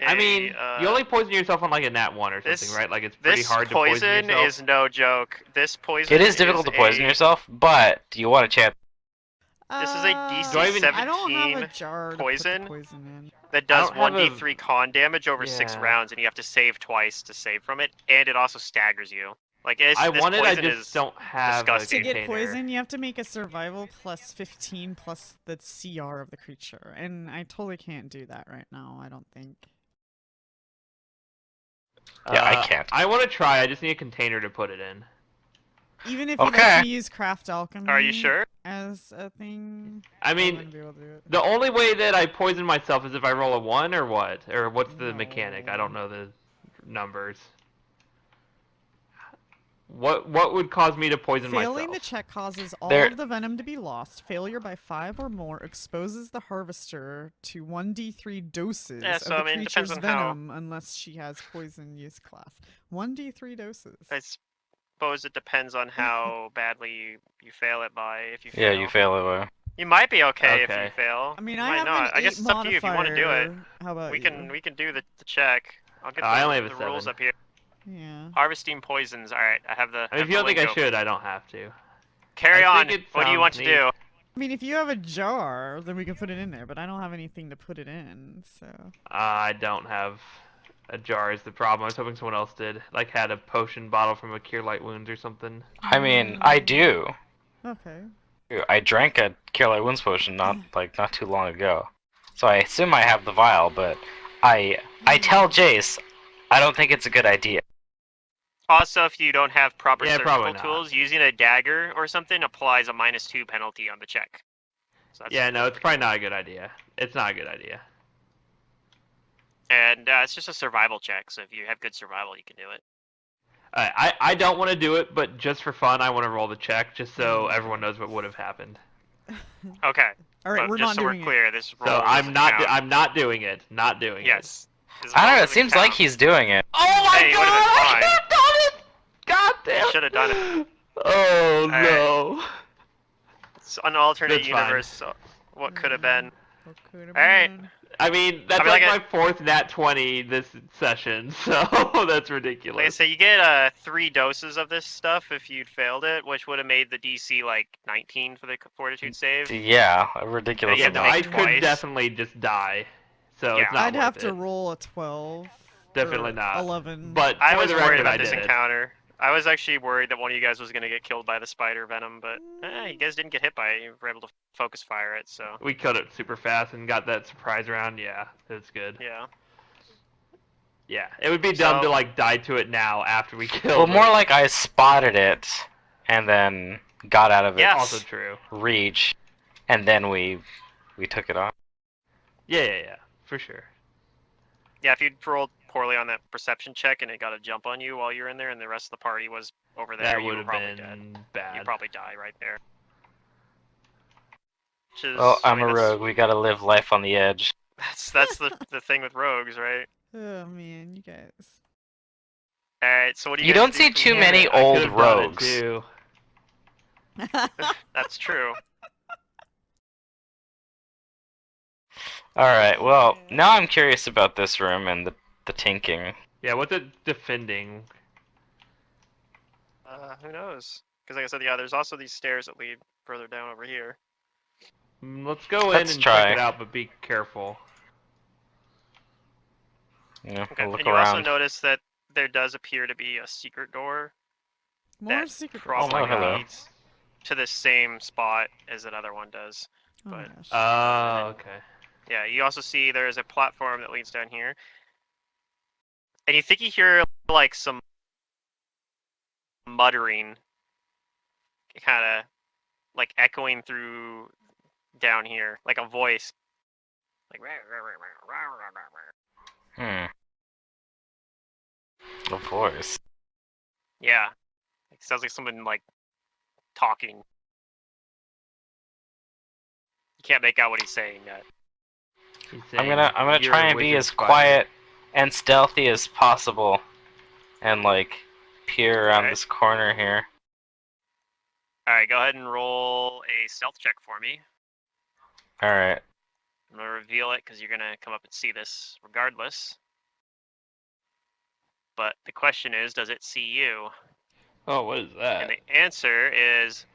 D: I mean, you only poison yourself on like a nat 1 or something,
A: this-
D: right? Like it's pretty
A: This
D: hard to poison
A: poison
D: yourself.
A: is no joke. This poison.
B: It is difficult to poison yourself, but do you want a chance?
A: This is a DC
D: Do I even-
C: I don't have a
A: 17
C: jar to
A: poison.
C: put the poison in.
A: That does
D: don't have a-
A: 1d3 con damage over 6
D: Yeah.
A: rounds, and you have to save twice to save from it, and it also staggers you. Like, this
D: I want it. I
A: poison
D: just
A: is
D: don't have
A: disgusting.
D: a
C: To get
D: container.
C: poison, you have to make a survival plus 15 plus the CR of the creature, and I totally can't do that right now. I don't think.
B: Yeah, I can't.
D: I want to try. I just need a container to put it in.
C: Even if he
B: Okay.
C: lets me use craft alchemy
A: Are you sure?
C: as a thing,
D: I
C: I
D: mean,
C: wouldn't be able to do it.
D: the only way that I poison myself is if I roll a 1 or what? Or what's the mechanic? I
C: No.
D: don't know the numbers. What would cause me to poison
C: Failing the
D: myself?
C: check causes all
B: There-
C: of the venom to be lost. Failure by 5 or more exposes the harvester to 1d3 doses
A: Yeah,
C: of
A: so,
C: the
A: I mean, it depends
C: creature's
A: on how-
C: venom unless she has poison use class. 1d3 doses.
A: I suppose it depends on how badly you fail it by. If you fail.
B: Yeah, you fail it.
A: You might be okay if
D: Okay.
A: you fail.
C: I mean,
A: You
C: I
A: might
C: have
A: not.
C: an 8
A: I guess it's up to you if you want to do it.
C: modifier. How about
A: We
C: you?
A: can do the check. I'll get
D: I only have a
A: the rules
D: 7.
A: up here.
C: Yeah.
A: Harvesting poisons. All right, I have the.
D: I mean, if you don't think I should, I don't have to.
A: Carry
D: I
A: on.
D: think it
A: What do you
D: sounds
A: want to
D: neat.
A: do?
C: I mean, if you have a jar, then we can put it in there, but I don't have anything to put it in, so.
D: I don't have a jar is the problem. I was hoping someone else did. Like had a potion bottle from a Cure Light Wounds or something.
B: I mean, I do.
C: Okay.
B: I drank a Cure Light Wounds potion not too long ago, so I assume I have the vial. But I tell Jace, I don't think it's a good idea.
A: Also, if you don't have proper
D: Yeah,
A: surgical
D: probably not.
A: tools, using a dagger or something applies a -2 penalty on the check. So that's
D: Yeah, no, it's
A: pretty
D: probably
A: cool.
D: not a good idea. It's not a good idea.
A: And it's just a survival check, so if you have good survival, you can do it.
D: I don't want to do it, but just for fun, I want to roll the check just so everyone knows what would have happened.
A: Okay.
C: All right,
A: But
C: we're
A: just
C: not
A: so
C: doing
A: we're clear, this roll
D: So
A: doesn't count.
D: I'm not doing it. Not doing
A: Yes. This
B: I don't
A: roll
B: know. It
A: doesn't
B: seems like
A: count.
B: he's doing it.
D: it. Oh my
A: Hey, it
D: god!
A: would've been
D: I
A: fine.
D: should have done it. God damn.
A: You should have done it.
D: Oh
A: right.
D: no.
A: It's an alternate
D: That's fine.
A: universe. So what could have been?
C: What could have
A: All right.
C: been?
D: I mean, that's
A: I mean,
D: like
A: like
D: my 4th nat 20 this session, so that's ridiculous.
A: Like I say, you get 3 doses of this stuff if you'd failed it, which would have made the DC like 19 for the Fortitude save.
B: Yeah, a ridiculous
A: You
D: yeah,
A: have to
D: no,
A: make
D: I
B: amount.
A: twice.
D: could definitely just die. So
A: Yeah.
D: it's not
C: I'd
D: worth
C: have
D: it.
C: to roll a 12.
D: Definitely
C: or
D: not.
C: 11.
D: But
A: I
D: for
A: was
D: the
A: worried
D: record,
A: about
D: I
A: this
D: did it.
A: encounter. I was actually worried that one of you guys was going to get killed by the spider venom, but you guys didn't get hit by it. You were able to focus fire it, so
D: We killed it super fast and got that surprise round. Yeah, it's good.
A: yeah.
D: Yeah, it would be dumb
A: So-
D: to like die to it now after we killed
B: Well,
D: it.
B: more like I spotted it and then got out of its
A: Yeah.
D: Also true.
B: reach, and then we took it off.
D: Yeah, for sure.
A: Yeah, if you'd rolled poorly on that perception check and it got a jump on you while you were in there and the rest of the party was over there,
D: That
A: you
D: would
A: were
D: have
A: probably dead.
D: been bad.
A: You'd probably die right there. Which is,
B: Well,
A: I
B: I'm
A: mean,
B: a rogue. We gotta live life on the edge.
A: That's the thing with rogues, right?
C: Oh man, you guys.
A: All right, so what do you
B: You
A: guys
B: don't
A: do
B: see
A: from
B: too
A: here?
B: many
D: I
B: old
D: could've done it,
B: rogues.
D: too.
A: That's true.
B: Alright, well,
C: Yeah.
B: now I'm curious about this room and the tinking.
D: Yeah, what's it defending?
A: Who knows? Because like I said, yeah, there's also these stairs that lead further down over here.
D: Let's go in
B: Let's
D: and
B: try.
D: check it out, but be careful.
B: Yeah,
A: Okay,
B: we'll look
A: and you also
B: around.
A: notice that there does appear to be a secret door
C: More
A: that
C: secret doors.
A: probably
B: Oh, hello.
A: leads to the same spot as that other one does.
C: Oh my
A: but-
C: gosh.
D: Oh, okay.
A: Yeah, you also see there is a platform that leads down here. And you think you hear like some muttering kind of like echoing through down here, like a voice. Like
B: A voice.
A: yeah. It sounds like someone like talking. You can't make out what he's saying yet.
D: He's
B: I'm
D: saying,
B: gonna
D: "You're
B: try
D: a
B: and be
D: wizard
B: as
D: spider."
B: quiet and stealthy as possible, and like peer around
A: Okay.
B: this corner here.
A: Alright, go ahead and roll a stealth check for me.
B: All right.
A: I'm gonna reveal it because you're gonna come up and see this regardless. But the question is, does it see you?
D: Oh, what is that?
A: And the answer is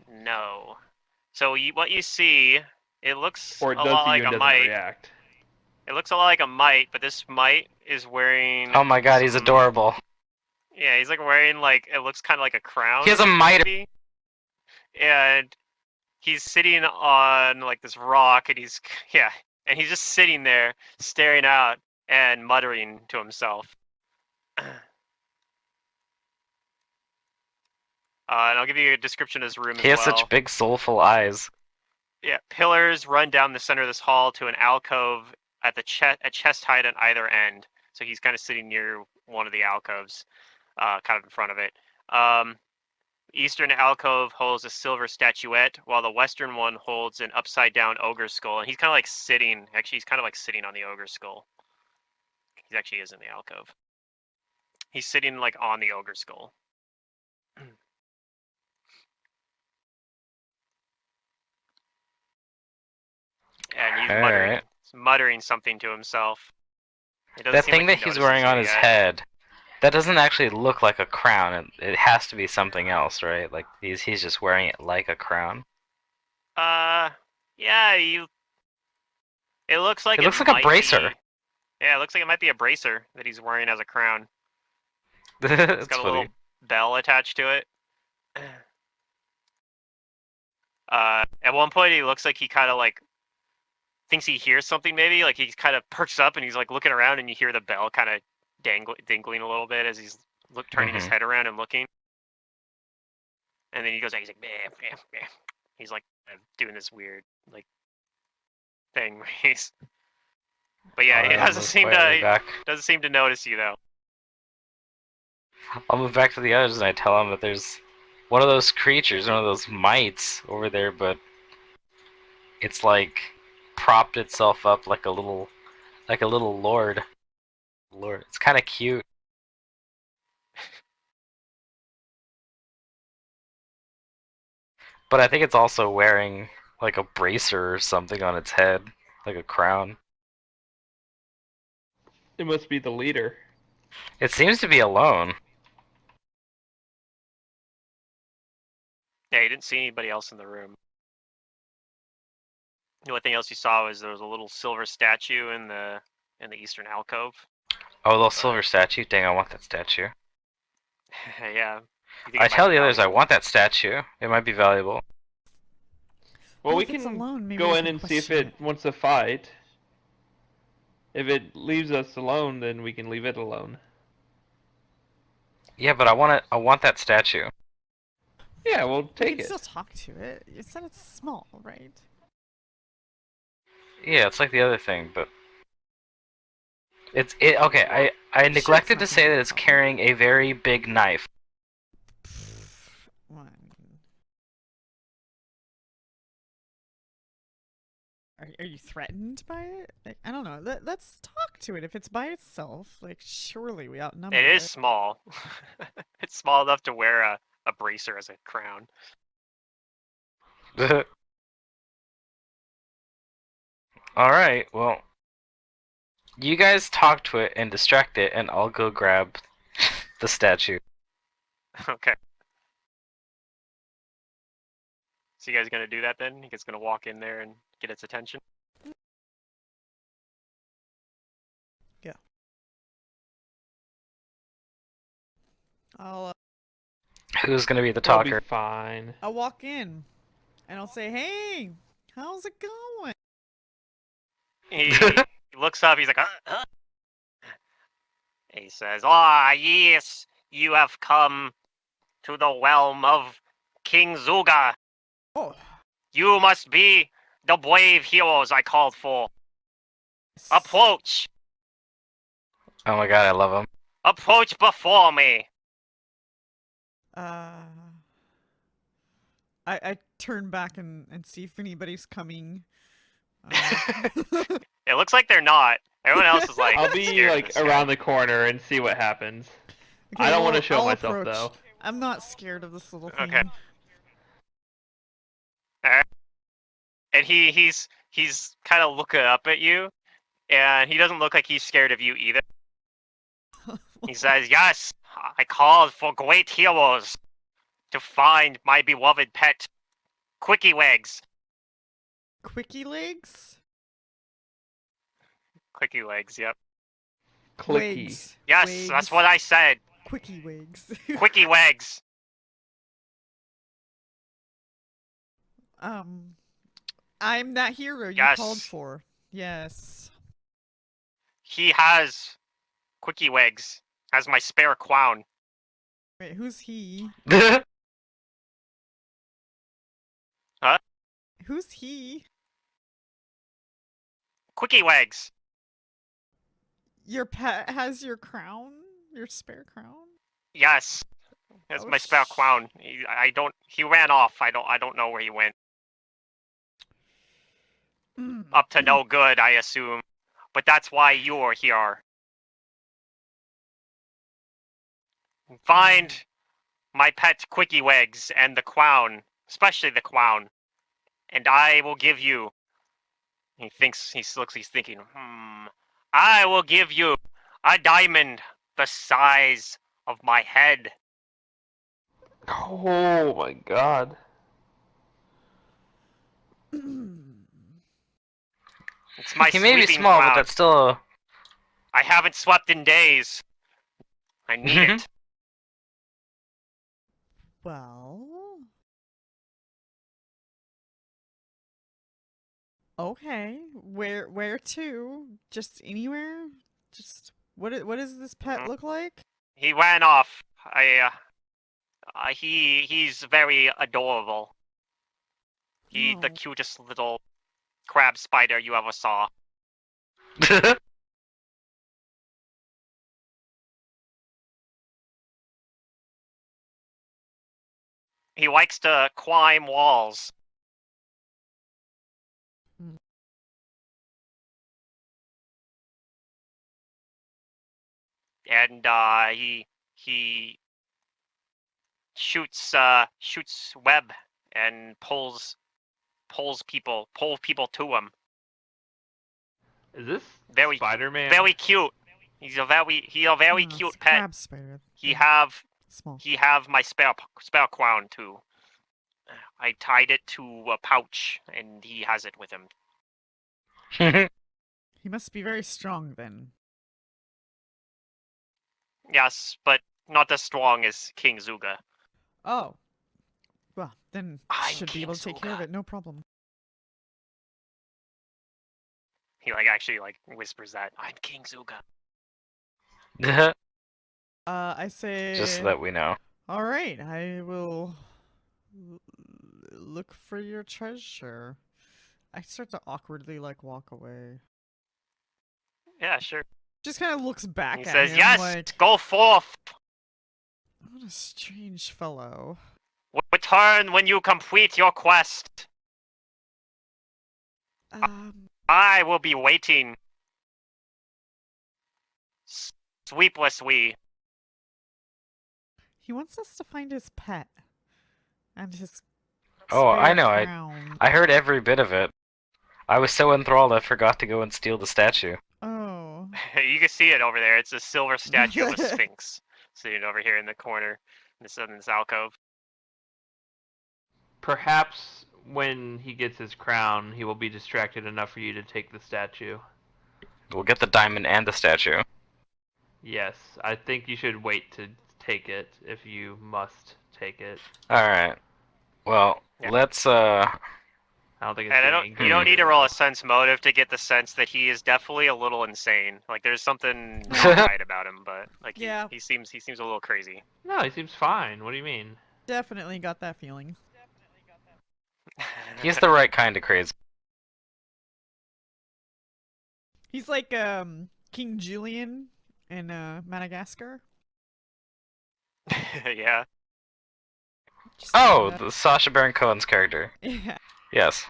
A: no. So what you see, it looks
D: Or it
A: a
D: does
A: lot
D: see
A: like
D: you and
A: a
D: doesn't
A: mite.
D: react.
A: It looks a lot like a mite, but this mite is wearing.
B: Oh my god, he's
A: some-
B: adorable.
A: Yeah, he's like wearing like it looks kind of like a crown.
B: He has a miter.
A: maybe. And he's sitting on like this rock, and he's and he's just sitting there staring out and muttering to himself. And I'll give you a description of his room
B: He has
A: as well.
B: such big soulful eyes.
A: Yeah, pillars run down the center of this hall to an alcove at the chest height at either end. So he's kind of sitting near one of the alcoves, kind of in front of it. Eastern alcove holds a silver statuette, while the western one holds an upside down ogre skull. And he's kind of like sitting. Actually, he's kind of like sitting on the ogre skull. He actually is in the alcove. He's sitting like on the ogre skull. And he's
B: All
A: muttering,
B: right.
A: muttering something to himself. It doesn't
B: That
A: seem
B: thing
A: like
B: that he's wearing on his head, that doesn't actually look like a crown. It has to be something else, right? Like he's just wearing it like a crown.
A: Yeah, you. It looks like
B: It looks like a bracer.
A: Yeah, it looks like it might be a bracer that he's wearing as a crown. It's
B: That's
A: got a
B: funny.
A: little bell attached to it. At one point, he looks like he kind of like thinks he hears something. Maybe like he's kind of perks up and he's like looking around, and you hear the bell kind of dingling a little bit as he's turning his head around and looking. And then he goes, he's like, bah, bah, bah. He's like doing this weird like thing. But yeah, he doesn't seem to notice you though.
B: I'll move back to the others and I tell him that there's one of those creatures, one of those mites over there, but it's like propped itself up like a little lord. It's kind of cute. But I think it's also wearing like a bracer or something on its head, like a crown.
D: It must be the leader.
B: It seems to be alone.
A: Yeah, you didn't see anybody else in the room. The only thing else you saw was there was a little silver statue in the eastern alcove.
B: Oh, a little silver statue? Dang, I want that statue.
A: Yeah.
B: I tell the others I want that statue. It might be valuable.
D: Well, we
C: if it's
D: can
C: alone, maybe
D: go
C: we
D: in
C: can
D: and see if
C: question
D: it wants to fight. If it leaves us alone, then we can leave it alone.
B: Yeah, but I want that statue.
D: Yeah, we'll
C: We
D: take
C: can
D: it.
C: still talk to it. You said it's small, right?
B: Yeah, it's like the other thing, but okay, I neglected to say that it's carrying a very big knife.
C: One. Are you threatened by it? Like, I don't know. Let's talk to it. If it's by itself, like surely we outnumber it.
A: It is small. It's small enough to wear a bracer as a crown.
B: Alright, well, you guys talk to it and distract it, and I'll go grab the statue.
A: Okay. So you guys gonna do that then? You guys gonna walk in there and get its attention?
C: Yeah. I'll
B: Who's gonna be the
D: We'll be
B: talker?
D: fine.
C: I'll walk in, and I'll say, "Hey, how's it going?"
A: He looks up. He's like, He says, "Ah, yes, you have come to the realm of King Zuga.
C: Oh.
A: You must be the brave heroes I called for. Approach!
B: Oh my god, I love him.
A: Approach before me!"
C: I turn back and see if anybody's coming.
A: It looks like they're not. Everyone else is like,
D: I'll be like around the corner and see what happens.
C: Okay,
D: I don't want to
C: well,
D: show
C: I'll
D: myself
C: approach.
D: though.
C: I'm not scared of this little thing.
A: Okay. Alright. And he's kind of looking up at you, and he doesn't look like he's scared of you either. He says, "Yes, I called for great heroes to find my beloved pet, Quickie Legs."
C: Quickie legs?
A: Quickie Legs, yep.
D: Clicky.
C: Wigs.
A: Yes,
C: Wigs.
A: that's what I said.
C: Quickie wigs.
A: Quickie Legs.
C: I'm that hero you
A: Yes.
C: called for. Yes.
A: He has Quickie Legs as my spare crown.
C: Wait, who's he?
A: Huh?
C: Who's he?
A: Quickie Legs.
C: Your pet has your crown? Your spare crown?
A: Yes. That's my spare crown. He ran off. I don't know where he went. Up to no good, I assume. But that's why you're here. Find my pet Quickie Legs and the crown, especially the crown, and I will give you. He's thinking, I will give you a diamond the size of my head.
D: Oh my god.
A: It's my
B: He may be
A: sleeping
B: small, but
A: cloud.
B: that's still.
A: I haven't slept in days. I need it.
C: Well. Okay. Where to? Just anywhere? Just what does this pet look like?
A: He ran off. He's very adorable. He's the
C: Oh.
A: cutest little crab spider you ever saw. He likes to climb walls.
C: Mm.
A: And he shoots web and pull people to him.
D: Is this
A: Very
D: Spider-Man?
A: very cute. He's a very
C: No, it's
A: cute
C: a
A: pet.
C: crab spider.
A: He
C: They're
A: have
C: small.
A: my spell crown too. I tied it to a pouch and he has it with him.
C: He must be very strong then.
A: Yes, but not as strong as King Zuga.
C: Oh. Well, then
A: I'm
C: should be
A: King
C: able to take care of
A: Zuga.
C: it, no problem.
A: He actually whispers that I'm King Zuga.
C: I say
B: Just so that we know.
C: all right, I will look for your treasure. I start to awkwardly walk away.
A: Yeah, sure.
C: Just kind of looks back
A: He
C: at
A: says,
C: him
A: "Yes,
C: like,
A: go forth.
C: what a strange fellow.
A: Return when you complete your quest.
C: Um,
A: I will be waiting. Sweepless we."
C: he wants us to find his pet and his
B: Oh, I
C: spare
B: know.
C: crown.
B: I heard every bit of it. I was so enthralled I forgot to go and steal the statue.
C: Oh.
A: You can see it over there. It's a silver statue of a sphinx sitting over here in the corner in this alcove.
D: Perhaps when he gets his crown, he will be distracted enough for you to take the statue.
B: We'll get the diamond and the statue.
D: Yes, I think you should wait to take it if you must take it.
B: Alright. Well,
A: Yeah.
B: let's,
D: I don't think it's
A: And you don't need to roll a sense motive to get the sense that he is definitely a little insane. Like there's something not right about him, but
C: Yeah.
A: he seems a little crazy.
D: No, he seems fine. What do you mean?
C: Definitely got that feeling.
B: He's the right kind of crazy.
C: He's like King Julian in Madagascar.
A: Yeah.
C: Just
B: Oh,
C: like
B: the Sacha Baron Cohen's character.
C: that. Yeah.
B: Yes.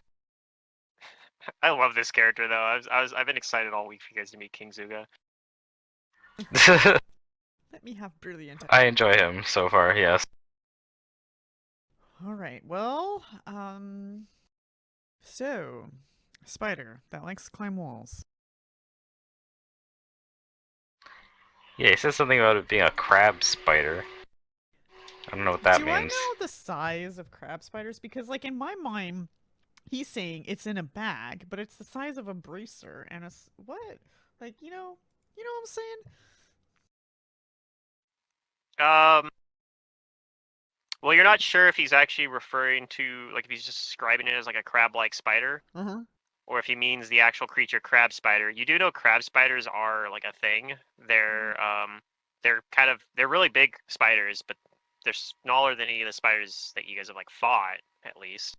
A: I love this character though. I've been excited all week for you guys to meet King Zuga.
C: Let me have brilliant.
B: I enjoy him so far, yes.
C: All right. Well, so spider that likes to climb walls.
B: Yeah, he says something about it being a crab spider. I don't know what that
C: Do
B: means.
C: I know the size of crab spiders? Because in my mind, he's saying it's in a bag, but it's the size of a bracer and what? You know what I'm saying?
A: Well, you're not sure if he's actually referring to if he's just describing it as a crab-like spider, or if he means the actual creature crab spider. You do know crab spiders are a thing. They're they're really big spiders, but they're smaller than any of the spiders that you guys have fought, at least.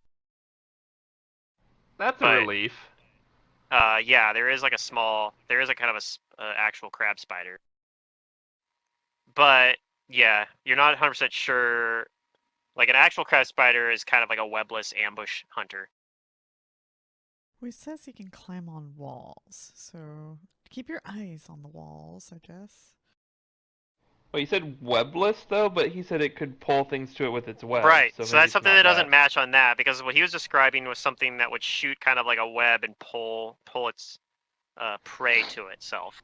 D: That's a
A: But-
D: relief.
A: Yeah, there is there is a kind of actual crab spider. But yeah, you're not 100% sure. An actual crab spider is kind of like a webless ambush hunter.
C: Well, he says he can climb on walls, so keep your eyes on the walls, I guess.
D: Well, he said webless though, but he said it could pull things to it with its web.
A: Right,
D: So,
A: so
D: maybe
A: that's
D: it's
A: something
D: not
A: that doesn't match on that, because what he was describing was something that would shoot kind of like a web and pull its prey to itself.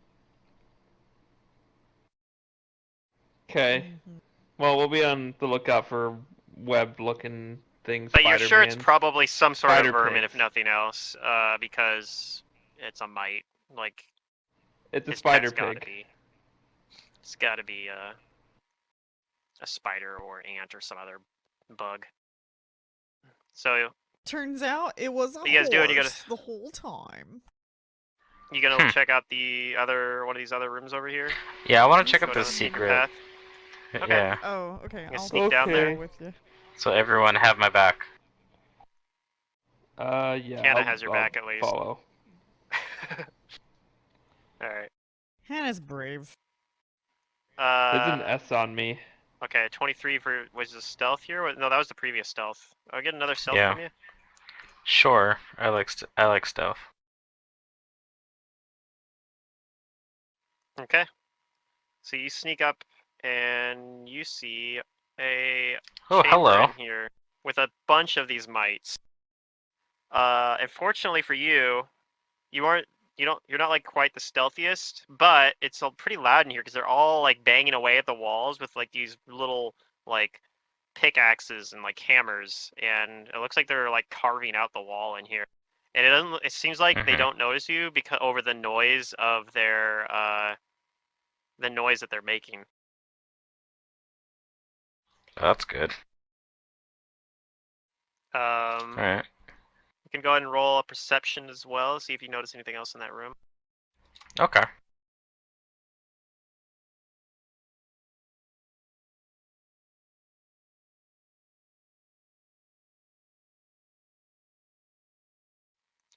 D: Okay.
C: Mhm.
D: Well, we'll be on the lookout for web-looking things.
A: But you're sure it's
D: Spider-Man.
A: probably some sort
D: Spider
A: of vermin, if
D: pigs.
A: nothing else, because it's a mite. Like,
D: It's a
A: his
D: spider
A: pet's gotta
D: pig.
A: be. It's gotta be a spider or ant or some other bug. So
C: Turns out it was a
A: you guys do it, you gotta-
C: horse the whole time.
A: you gonna check out the other one of these other rooms over here?
B: Yeah, I want to check
A: Go
B: out
A: down
B: the
A: a secret
B: secret.
A: path. Okay.
B: Yeah.
C: Oh, okay.
A: gonna
C: I'll
A: sneak down there.
C: go with you.
B: So everyone have my back.
D: Yeah.
A: Hannah
D: I'll,
A: has your
D: I'll
A: back at least.
D: follow.
A: Alright.
C: Hannah's brave.
D: There's an S on me.
A: Okay, 23 for was the stealth here? No, that was the previous stealth. I'll get another stealth
B: Yeah.
A: from you.
B: Sure, I like stealth.
A: Okay. So you sneak up and you see a
B: Oh,
A: chamber
B: hello.
A: in here with a bunch of these mites. Unfortunately for you, you're not like quite the stealthiest, but it's pretty loud in here because they're all like banging away at the walls with like these little like pickaxes and like hammers, and it looks like they're like carving out the wall in here. And it doesn't. It seems like they don't notice you because over the noise of the noise that they're making.
B: That's good.
A: You
B: Alright.
A: can go ahead and roll a perception as well, see if you notice anything else in that room.
B: Okay.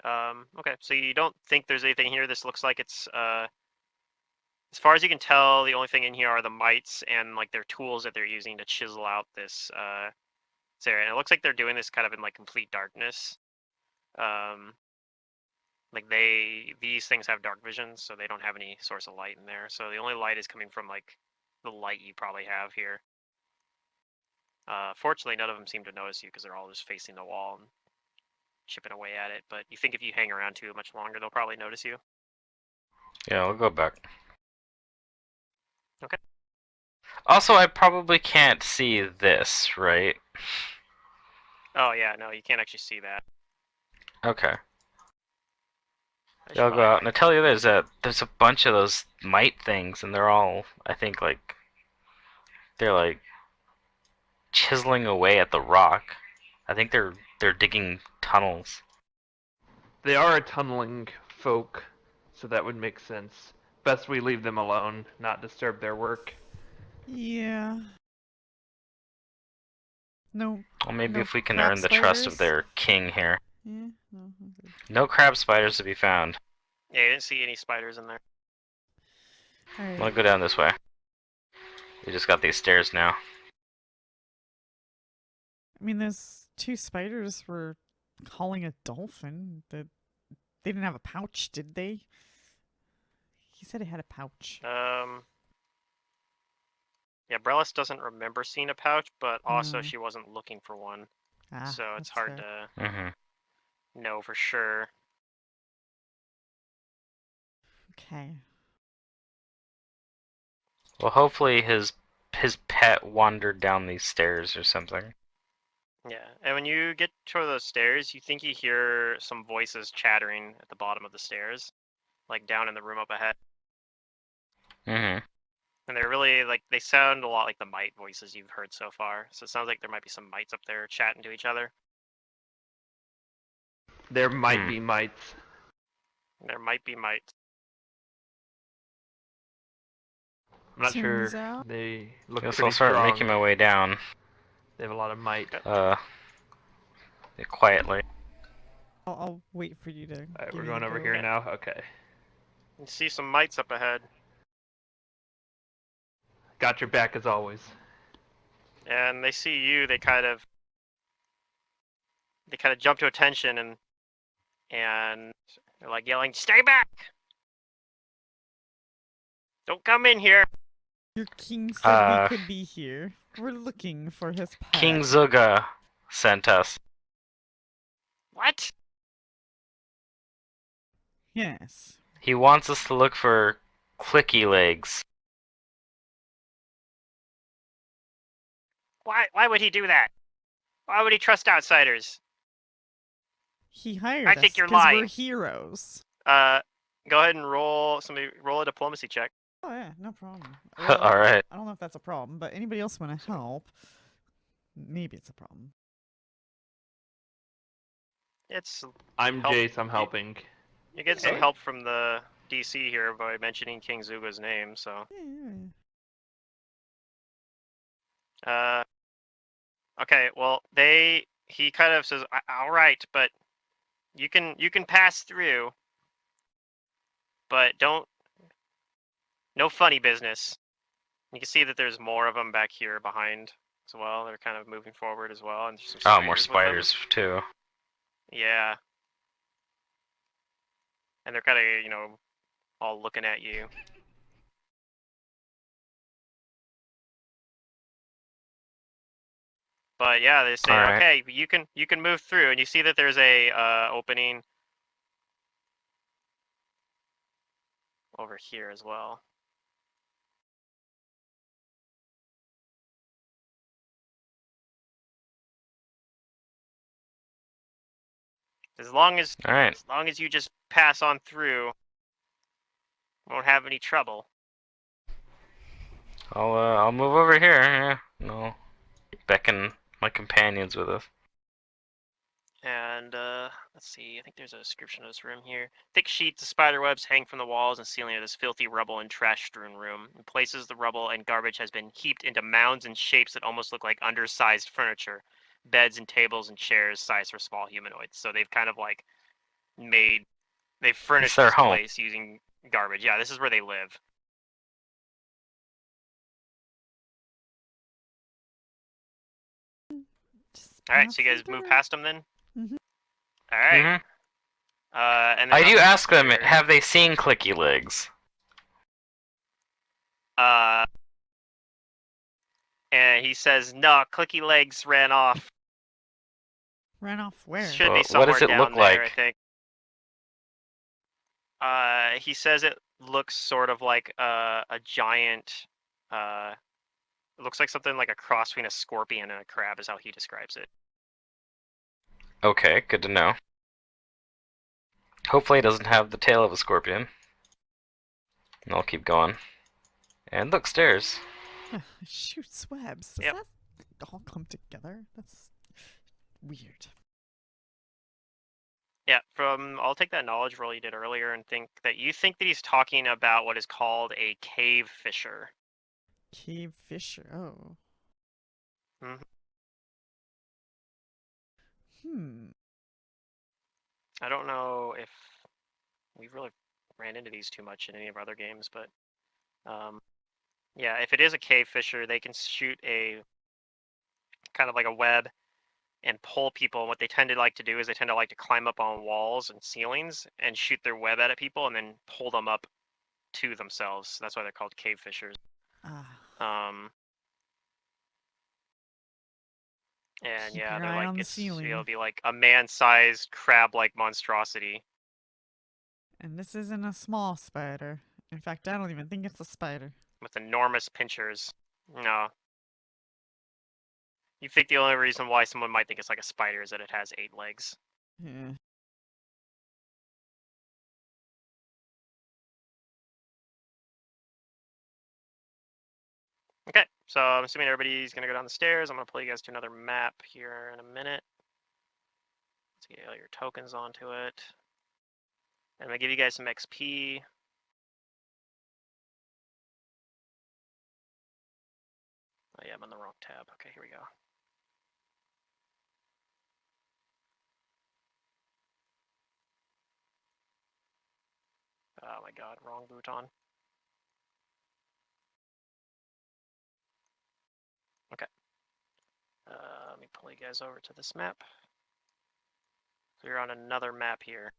A: Okay, so you don't think there's anything here. This looks like it's as far as you can tell, the only thing in here are the mites and like their tools that they're using to chisel out this area. And it looks like they're doing this kind of in like complete darkness. Like these things have dark vision, so they don't have any source of light in there. So the only light is coming from like the light you probably have here. Fortunately, none of them seem to notice you because they're all just facing the wall and chipping away at it. But you think if you hang around too much longer, they'll probably notice you.
B: Yeah, I'll go back.
A: Okay.
B: Also, I probably can't see this, right?
A: Oh yeah, no, you can't actually see that.
B: Okay.
A: I should
B: Yeah, I'll go
A: probably
B: out and I tell you there's a bunch of those mite things, and they're all, I think, like they're like chiseling away at the rock. I think they're digging tunnels.
D: They are a tunneling folk, so that would make sense. Best we leave them alone, not disturb their work.
C: Yeah. No.
B: Well, maybe
C: No
B: if we can
C: crab
B: earn the trust of
C: spiders?
B: their king here.
C: Yeah. No. I'm good.
B: No crab spiders to be found.
A: Yeah, you didn't see any spiders in there.
C: All
B: I'm
C: right.
B: gonna go down this way. We just got these stairs now.
C: I mean, those two spiders were calling a dolphin. That they didn't have a pouch, did they? He said it had a pouch.
A: Yeah, Brelis doesn't remember seeing a pouch, but also
C: Hmm.
A: she wasn't looking for one,
C: Ah,
A: so it's
C: that's
A: hard
C: fair.
A: to
B: Mm-hmm.
A: know for sure.
C: Okay.
B: Well, hopefully his pet wandered down these stairs or something.
A: Yeah, and when you get to the stairs, you think you hear some voices chattering at the bottom of the stairs, like down in the room up ahead.
B: Mm-hmm.
A: And they're really like they sound a lot like the mite voices you've heard so far. So it sounds like there might be some mites up there chatting to each other.
D: There might be mites.
A: There might be mites.
D: I'm not
C: Turns
D: sure.
C: out-
D: They look
B: Guess
D: pretty
B: I'll start
D: strong.
B: making my way down.
D: They have a lot of might.
B: Quietly.
C: I'll wait for you to.
D: Alright,
C: give
D: we're
C: me
D: going
C: the
D: over
C: go.
D: here now. Okay.
A: You see some mites up ahead,
D: Got your back as always.
A: and they see you. They kind of jump to attention and they're like yelling, "Stay back! Don't come in here!"
C: Your king said we could be here. We're looking for his pet.
B: King Zuga sent us.
A: What?
C: Yes.
B: He wants us to look for clicky legs.
A: Why would he do that? Why would he trust outsiders?
C: He hired
A: I
C: us
A: think you're
C: because we're
A: lying.
C: heroes.
A: Go ahead and roll a diplomacy check.
C: Oh yeah, no problem. Well,
B: All right.
C: I don't know if that's a problem, but anybody else want to help? Maybe it's a problem.
D: I'm
A: help.
D: Jace. I'm helping.
A: You get some help from the DC here by mentioning King Zuga's name, so.
C: Yeah.
A: Okay, well, he kind of says, all right, but you can pass through, but no funny business. You can see that there's more of them back here behind as well. They're kind of moving forward as well, and there's some
B: Oh, more
A: with them.
B: spiders too.
A: Yeah. And they're kind of, all looking at you. But yeah, they say,
B: Alright.
A: okay, you can move through, and you see that there's a opening over here as well. As long as you just pass on through, won't have any trouble.
B: I'll move over here. Yeah. No, beckon my companions with us.
A: And let's see, I think there's a description of this room here. Thick sheets of spider webs hang from the walls and ceiling of this filthy rubble and trash-strewn room. In places, the rubble and garbage has been heaped into mounds and shapes that almost look like undersized furniture. Beds and tables and chairs sized for small humanoids. So they've kind of like they've furnished
B: their
A: this
B: home.
A: place using garbage. Yeah, this is where they live. Alright, so you guys move past them then?
C: Mhm.
A: Alright. And then
B: I do ask them,
A: here,
B: have they seen clicky legs?
A: And he says, no, clicky legs ran off.
C: Ran off where?
A: Should be
B: What
A: somewhere
B: does it
A: down
B: look
A: there,
B: like?
A: I think. He says it looks sort of like a giant. It looks like something like a cross between a scorpion and a crab, is how he describes it.
B: Okay, good to know. Hopefully it doesn't have the tail of a scorpion. And I'll keep going. And look, stairs.
C: Shoots webs. Does
A: Yep.
C: that all come together? That's weird.
A: Yeah, I'll take that knowledge roll you did earlier and think that he's talking about what is called a cave fisher.
C: Cave fisher. Oh.
A: Mhm. I don't know if we've really ran into these too much in any of our other games, but yeah, if it is a cave fisher, they can shoot a kind of like a web and pull people. And what they tend to like to do is they tend to like to climb up on walls and ceilings and shoot their web at people and then pull them up to themselves. That's why they're called cave fishers. And
C: Keep
A: yeah,
C: your
A: they're
C: eye
A: like
C: on the
A: it'll
C: ceiling.
A: be like a man-sized crab-like monstrosity.
C: And this isn't a small spider. In fact, I don't even think it's a spider.
A: With enormous pinchers. No. You think the only reason why someone might think it's like a spider is that it has 8 legs.
C: Yeah.
A: Okay, so I'm assuming everybody's gonna go down the stairs. I'm gonna pull you guys to another map here in a minute. Let's get all your tokens onto it. And I'm gonna give you guys some XP. Oh yeah, I'm on the wrong tab. Okay, here we go. Oh my god, wrong bouton. Okay. Let me pull you guys over to this map. So you're on another map here.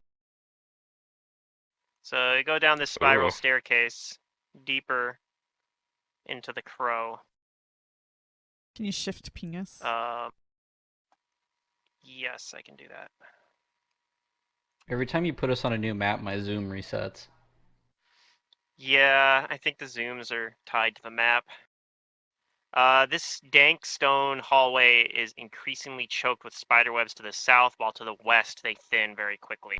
A: So you go down this spiral staircase deeper into the crow.
C: Can you shift ping us?
A: Yes, I can do that.
E: Every time you put us on a new map, my zoom resets.
A: Yeah, I think the zooms are tied to the map. This dank stone hallway is increasingly choked with spiderwebs to the south, while to the west they thin very quickly.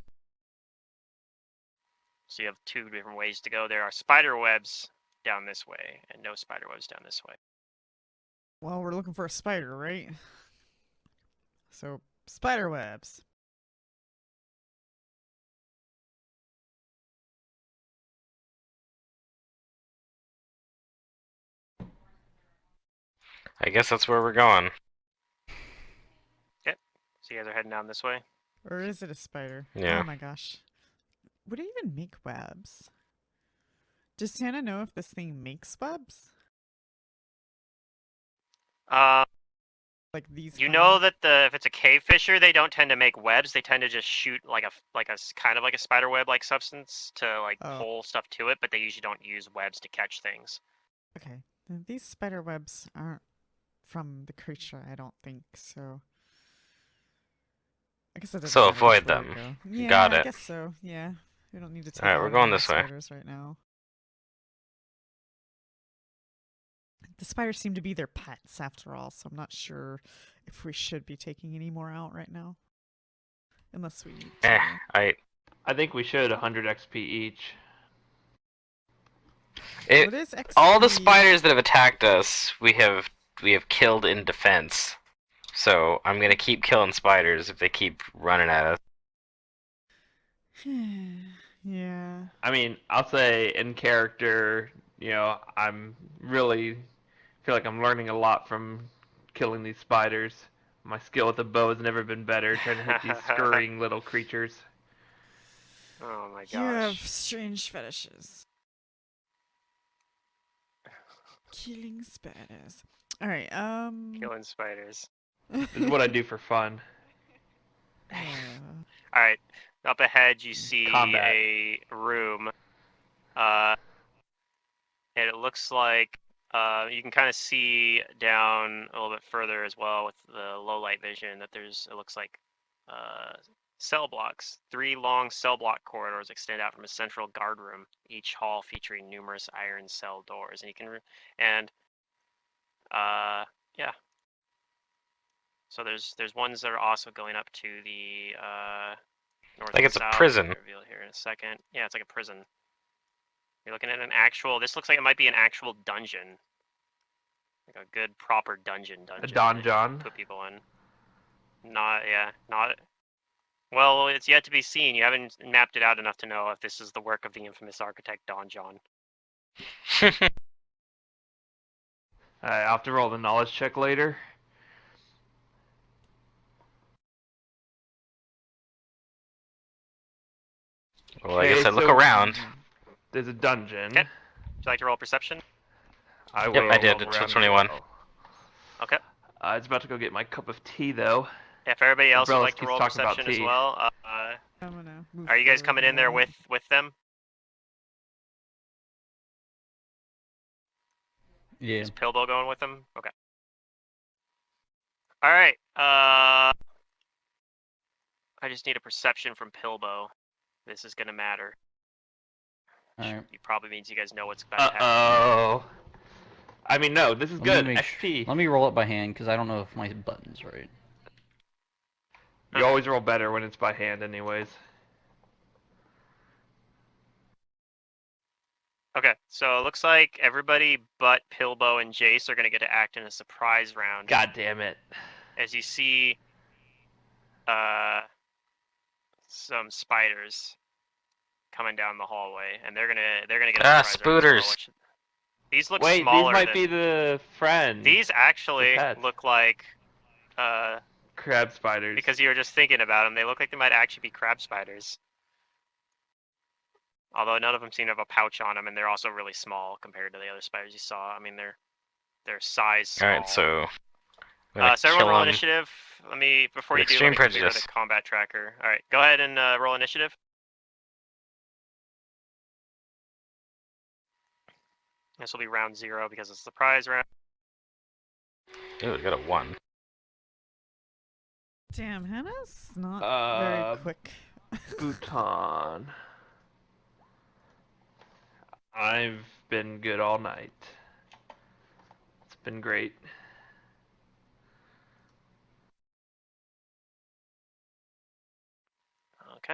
A: So you have two different ways to go. There are spiderwebs down this way, and no spiderwebs down this way.
C: Well, we're looking for a spider, right? So, spider webs.
B: I guess that's where we're going.
A: Okay, so you guys are heading down this way.
C: Or is it a spider?
B: Yeah.
C: Oh my gosh. Would it even make webs? Does Santa know if this thing makes webs? Like these
A: You
C: kind?
A: know that if it's a cave fisher, they don't tend to make webs. They tend to just shoot like a kind of like a spider web like substance to like pull stuff to it, but they usually don't use webs to catch things.
C: Okay. These spider webs aren't from the creature, I don't think, so I guess it doesn't
B: So
C: matter which
B: avoid
C: way we
B: them.
C: go. Yeah,
B: Got
C: I
B: it.
C: guess so. Yeah. We don't need to take
B: Alright,
C: on
B: we're
C: any
B: going
C: more
B: this way.
C: spiders right now. The spiders seem to be their pets after all, so I'm not sure if we should be taking any more out right now. Unless we need to.
D: I think we should 100 XP each.
C: What is XP?
B: All the spiders that have attacked us, we have killed in defense. So I'm gonna keep killing spiders if they keep running at us.
C: Yeah.
D: I mean, I'll say in character, I'm really feel like I'm learning a lot from killing these spiders. My skill with the bow has never been better, trying to hit these scurrying little creatures.
A: Oh my gosh.
C: You have strange fetishes. Killing spiders. Alright,
A: Killing spiders.
D: This is what I do for fun.
A: Alright, up ahead you see
D: Combat.
A: a room. And it looks like you can kind of see down a little bit further as well with the low light vision that it looks like cell blocks. 3 long cell block corridors extend out from a central guard room, each hall featuring numerous iron cell doors. And you can, yeah. So there's ones that are also going up to the north
B: Like
A: and
B: it's a
A: south.
B: prison.
A: I'll reveal it here in a second. Yeah, it's like a prison. You're looking at an actual. This looks like it might be an actual dungeon, like a good proper dungeon.
D: A donjon.
A: Put people in. Not not. Well, it's yet to be seen. You haven't mapped it out enough to know if this is the work of the infamous architect Don John.
D: I'll have to roll the knowledge check later.
B: Well, I guess I look around.
D: There's a dungeon.
A: Okay. Would you like to roll perception?
D: I will.
B: Yep, I did.
D: roll
B: It's
D: around
B: 21.
D: well.
A: Okay.
D: I was about to go get my cup of tea, though.
A: If everybody else would
D: Umbrellas
A: like to
D: keeps
A: roll
D: talking about
A: perception as
D: tea.
A: well,
C: I'm gonna move
A: are you guys
C: forward
A: coming
C: a
A: in there
C: little
A: with them?
E: Yeah.
A: Is Pilbo going with them? Okay. All right. I just need a perception from Pilbo. This is gonna matter.
E: Alright.
A: It probably means you guys know what's about to happen.
D: Uh-oh. I mean, no, this is good. XP.
E: Let me roll it by hand, because I don't know if my button's right.
D: You always roll better when it's by hand anyways.
A: Okay, so it looks like everybody but Pilbo and Jace are going to get to act in a surprise round.
D: God damn it.
A: As you see some spiders coming down the hallway, and they're gonna get a surprise round as well,
B: spooters.
A: these look
D: Wait,
A: smaller
D: these might
A: than,
D: be the friends.
A: these actually
D: pets.
A: look like
D: crab spiders.
A: because you were just thinking about them, they look like they might actually be crab spiders. Although none of them seem to have a pouch on them, and they're also really small compared to the other spiders you saw. I mean, they're size small.
B: Alright, so.
A: So everyone roll initiative. Before you do, let me configure
B: prejudice.
A: the combat tracker. All right, go ahead and roll initiative. This will be round 0 because it's the prize round.
B: Ooh, we got a 1.
C: Damn, Hannah's not very quick.
D: Bhutan. I've been good all night. It's been great.
A: Okay.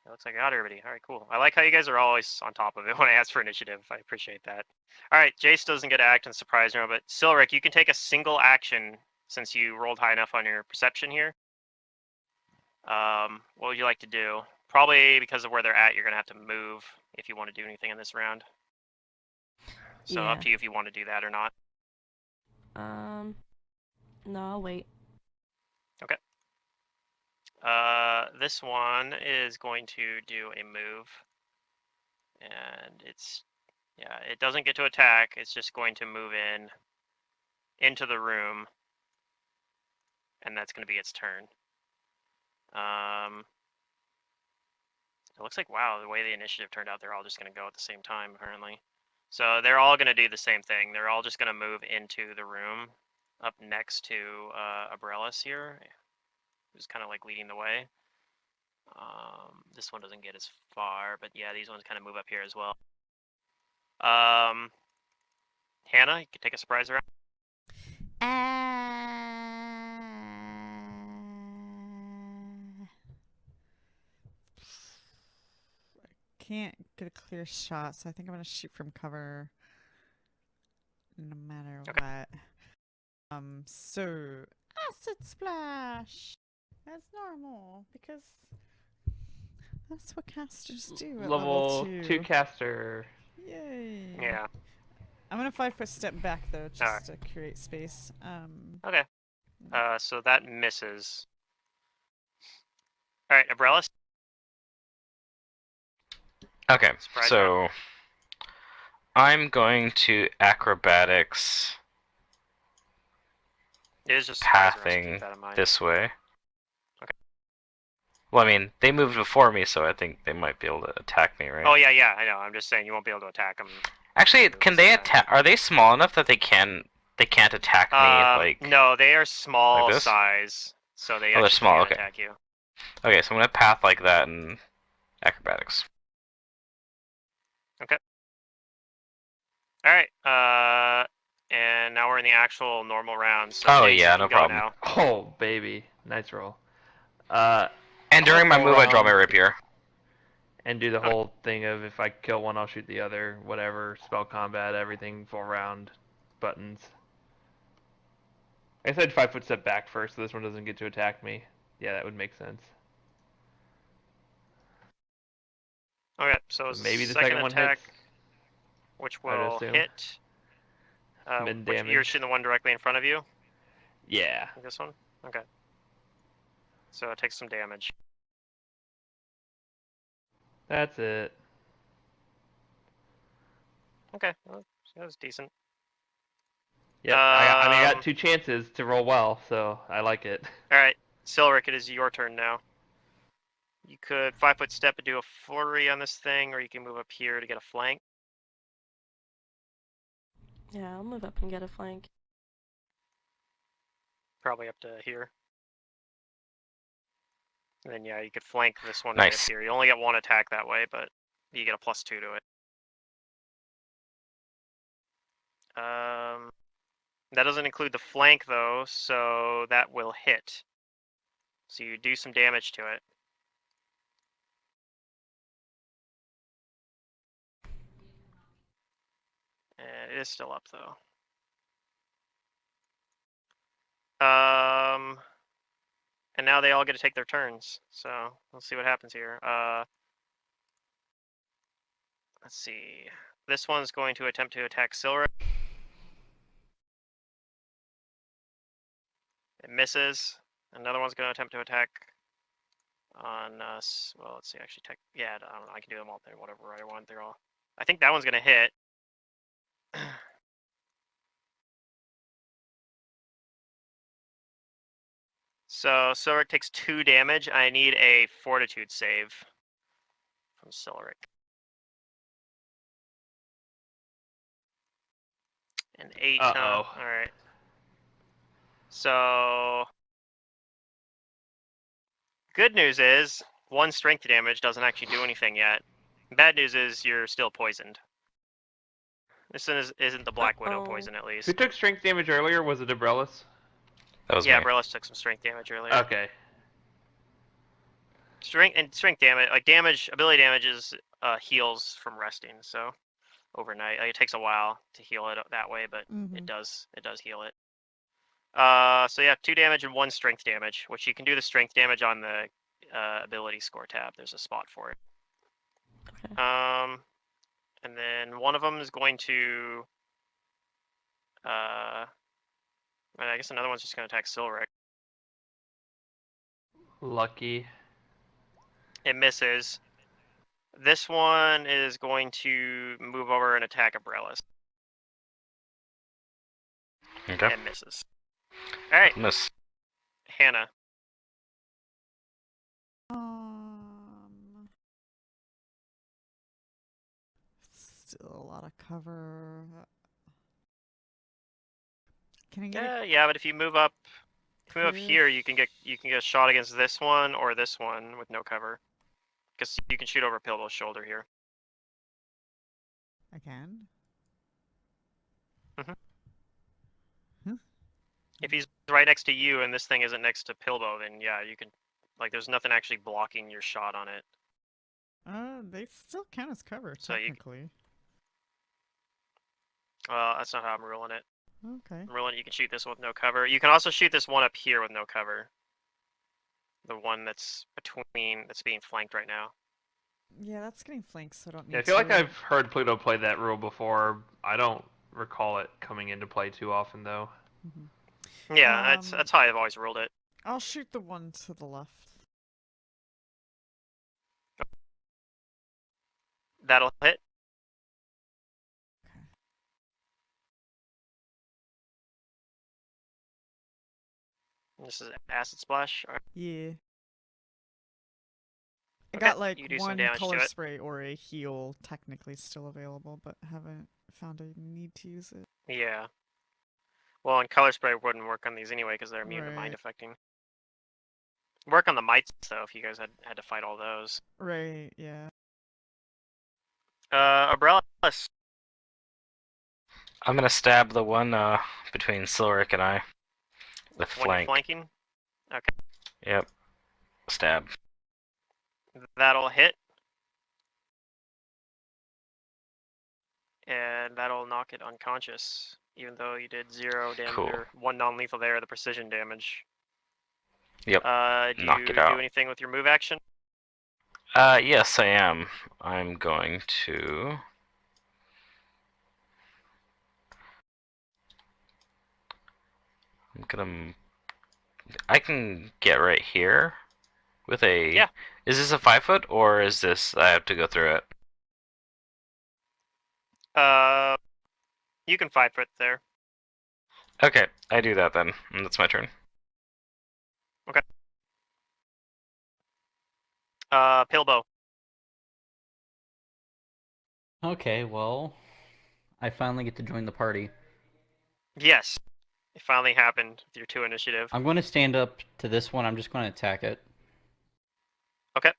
A: It looks like I got everybody. All right, cool. I like how you guys are always on top of it when I ask for initiative. I appreciate that. All right, Jace doesn't get to act in surprise round, but Silric, you can take a single action since you rolled high enough on your perception here. What would you like to do? Probably because of where they're at, you're gonna have to move if you want to do anything in this round. So
F: Yeah.
A: up to you if you want to do that or not.
F: No, I'll wait.
A: Okay. This one is going to do a move, and it doesn't get to attack. It's just going to move into the room, and that's going to be its turn. It looks like, wow, the way the initiative turned out, they're all just going to go at the same time, apparently. So they're all going to do the same thing. They're all just going to move into the room up next to Abrellis here, who's kind of like leading the way. This one doesn't get as far, but yeah, these ones kind of move up here as well. Hannah, you can take a surprise round.
C: Can't get a clear shot, so I think I'm gonna shoot from cover no matter
A: Okay.
C: what. So acid splash as normal because that's what casters do at level 2.
D: caster.
C: Yay!
A: Yeah.
C: I'm gonna 5-foot step back though, just
A: Alright.
C: to create space.
A: Okay. So that misses. All right, Abrellis.
B: Okay,
A: Surprise
B: so
A: round.
B: I'm going to acrobatics
A: It is just surprise round, so keep
B: pathing
A: that in mind.
B: this way.
A: Okay.
B: Well, I mean, they moved before me, so I think they might be able to attack me, right?
A: Oh yeah, I know. I'm just saying you won't be able to attack them.
B: Actually, can they attack? Are they small enough that they can't attack me like?
A: No, they are small
B: like this?
A: size, so they
B: Oh, they're
A: actually
B: small,
A: can't
B: okay.
A: attack you.
B: Okay, so I'm gonna path like that in acrobatics.
A: Okay. All right. And now we're in the actual normal round. So
B: Oh,
A: Jace,
B: yeah,
A: you can
B: no
A: go
B: problem.
A: now.
D: Oh baby, nice roll.
B: And
D: I'm
B: during my
D: gonna go
B: move, I draw my
D: around
B: rapier.
D: and do the
A: Okay.
D: whole thing of if I kill one, I'll shoot the other. Whatever, spell combat, everything, full round, buttons. I said 5-foot step back first, so this one doesn't get to attack me. Yeah, that would make sense.
A: Okay. So
D: So maybe the
A: second
D: second one
A: attack,
D: hits.
A: which
D: I'd
A: will
D: assume.
A: hit.
D: Min
A: Which you're
D: damage.
A: shooting the one directly in front of you.
D: Yeah.
A: Like this one. Okay. So it takes some damage.
D: That's it.
A: Okay. Well, that was decent.
D: Yep. I got
A: Um,
D: 2 chances to roll well, so I like it.
A: All right, Silric, it is your turn now. You could 5-foot step and do a flurry on this thing, or you can move up here to get a flank.
F: Yeah, I'll move up and get a flank.
A: Probably up to here. And then yeah, you could flank this one right up
B: Nice.
A: here. You only get one attack that way, but you get a +2 to it. That doesn't include the flank though, so that will hit. So you do some damage to it. And it is still up though. And now they all get to take their turns. So let's see what happens here. Let's see. This one's going to attempt to attack Silric. It misses. Another one's going to attempt to attack on us. Well, let's see. Actually, yeah, I don't know. I can do them all. Whatever I want. They're all. I think that one's going to hit. So Silric takes 2 damage. I need a Fortitude save from from Silric. An 8, huh?
D: Uh-oh.
A: Alright. So... Good news is, 1 strength damage doesn't actually do anything yet. Bad news is, you're still poisoned. This isn't the Black Widow poison, at
D: Who
A: least.
D: took strength damage earlier? Was it Abrellis?
B: That was
A: Yeah,
B: me.
A: Brelis took some strength damage earlier.
D: Okay.
A: Strength damage, like ability damage is heals from resting, so overnight. Like, it takes a while to heal it that way, but it does heal it. So yeah, 2 damage and 1 strength damage, which you can do the strength damage on the ability score tab. There's a spot for it.
F: Okay.
A: And then one of them is going to, I guess another one's just going to attack Silric.
D: Lucky.
A: It misses. This one is going to move over and attack Abrellis.
B: Okay.
A: And misses. Alright,
B: Miss.
A: Hannah.
C: Still a lot of cover. Can I get a
A: Yeah, but if you move up here,
C: crit?
A: you can get a shot against this one or this one with no cover. Because you can shoot over Pilbow's shoulder here.
C: I can?
A: Mhm.
C: Huh?
A: If he's right next to you and this thing isn't next to Pilbow, then yeah, you can. Like, there's nothing actually blocking your shot on it.
C: They still count as cover,
A: So you-
C: technically.
A: That's not how I'm ruling it.
C: Okay.
A: I'm ruling it, you can shoot this one with no cover. You can also shoot this one up here with no cover. The one that's being flanked right now.
C: Yeah, that's getting flanked, so I don't need
D: Yeah, I feel like
C: to-
D: I've heard Pluto play that rule before. I don't recall it coming into play too often, though.
A: Yeah, that's how I've always ruled it.
C: I'll shoot the one to the left.
A: That'll hit.
C: Okay.
A: This is acid splash. Alright.
C: Yeah. I
A: Okay,
C: got like
A: you do some
C: one
A: damage
C: color
A: to it.
C: spray or a heal technically still available, but haven't found a need to use it.
A: Yeah. Well, and color spray wouldn't work on these anyway because they're immune to mind
C: Right.
A: affecting. Work on the mites though if you guys had to fight all those.
C: Right, yeah.
A: Abrellis.
B: I'm gonna stab the one between Silric and I with
A: When you're
B: flank.
A: flanking. Okay.
B: Yep. Stab.
A: That'll hit. And that'll knock it unconscious. Even though you did 0 damage
B: Cool.
A: or 1 non-lethal there, the precision damage.
B: Yep.
A: Do
B: Knock
A: you
B: it
A: do
B: out.
A: anything with your move action?
B: Yes, I am. I'm going to. I can get right here with a.
A: Yeah.
B: Is this a 5-foot or is this? I have to go through it.
A: You can 5-foot there.
B: Okay, I do that then, and that's my turn.
A: Okay. Pilbow.
E: Okay, well, I finally get to join the party.
A: Yes. It finally happened with your 2 initiative.
E: I'm going to stand up to this one. I'm just going to attack it.
A: Okay.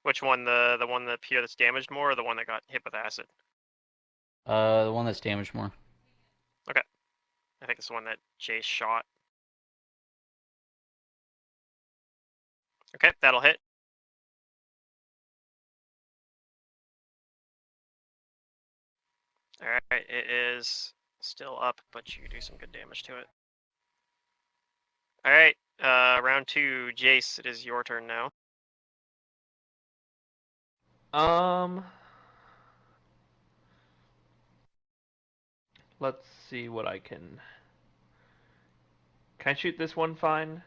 A: Which one? The one up here that's damaged more, or the one that got hit with acid?
E: The one that's damaged more.
A: Okay. I think it's the one that Jace shot. Okay, that'll hit. Alright, it is still up, but you do some good damage to it. Alright, round 2, Jace, it is your turn now.
D: Let's see what I can. Can I shoot this one fine?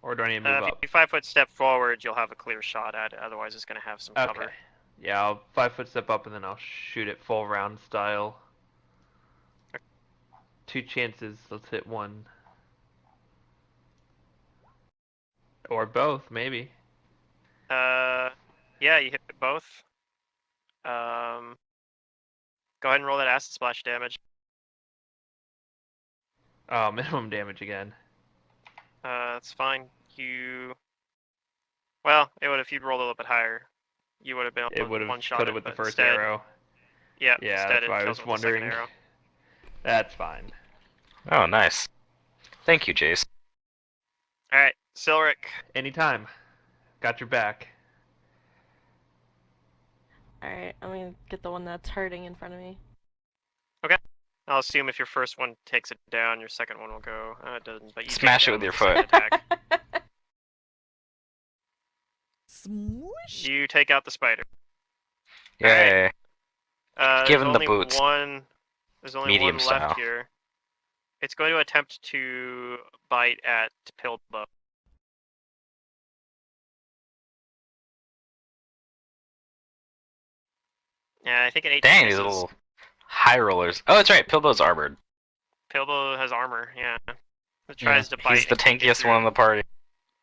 D: Or do I need to move
A: If
D: up?
A: you 5-foot step forward, you'll have a clear shot at it, otherwise it's going to have some cover.
D: Okay. Yeah, I'll 5-foot step up and then I'll shoot it full round style. 2 chances, let's hit one. Or both, maybe.
A: Yeah, you hit both. Go ahead and roll that acid splash damage.
D: Oh, minimum damage again.
A: That's fine. Well, it would if you'd rolled a little bit higher. You would have been
D: It
A: able
D: would
A: to
D: have
A: one-shot
D: killed
A: it,
D: it with the
A: but
D: first
A: instead,
D: arrow.
A: Yeah,
D: Yeah,
A: instead
D: that's
A: it
D: why I
A: kills
D: was
A: it with the second
D: wondering.
A: arrow.
D: That's fine.
B: Oh, nice. Thank you, Jace.
A: Alright, Silric.
D: Anytime. Got your back.
F: Alright, I'm gonna get the one that's hurting in front of me.
A: I'll assume if your first one takes it down, your second one will go. It doesn't, but you
B: Smash
A: take
B: it
A: it down
B: with your
A: the second
B: foot.
A: attack.
C: Smoosh.
A: You take out the spider.
B: Yay. Give him the
A: There's only
B: boots.
A: There's only
B: Medium
A: one left
B: style.
A: here. It's going to attempt to bite at Pilbo. Yeah, I think an 18
B: Dang,
A: misses.
B: these little high rollers. Oh, that's right. Pilbo's armored.
A: Pilbo has armor, yeah. It tries to bite.
B: He's the
A: it can't get
B: tankiest one in
A: through.
B: the party.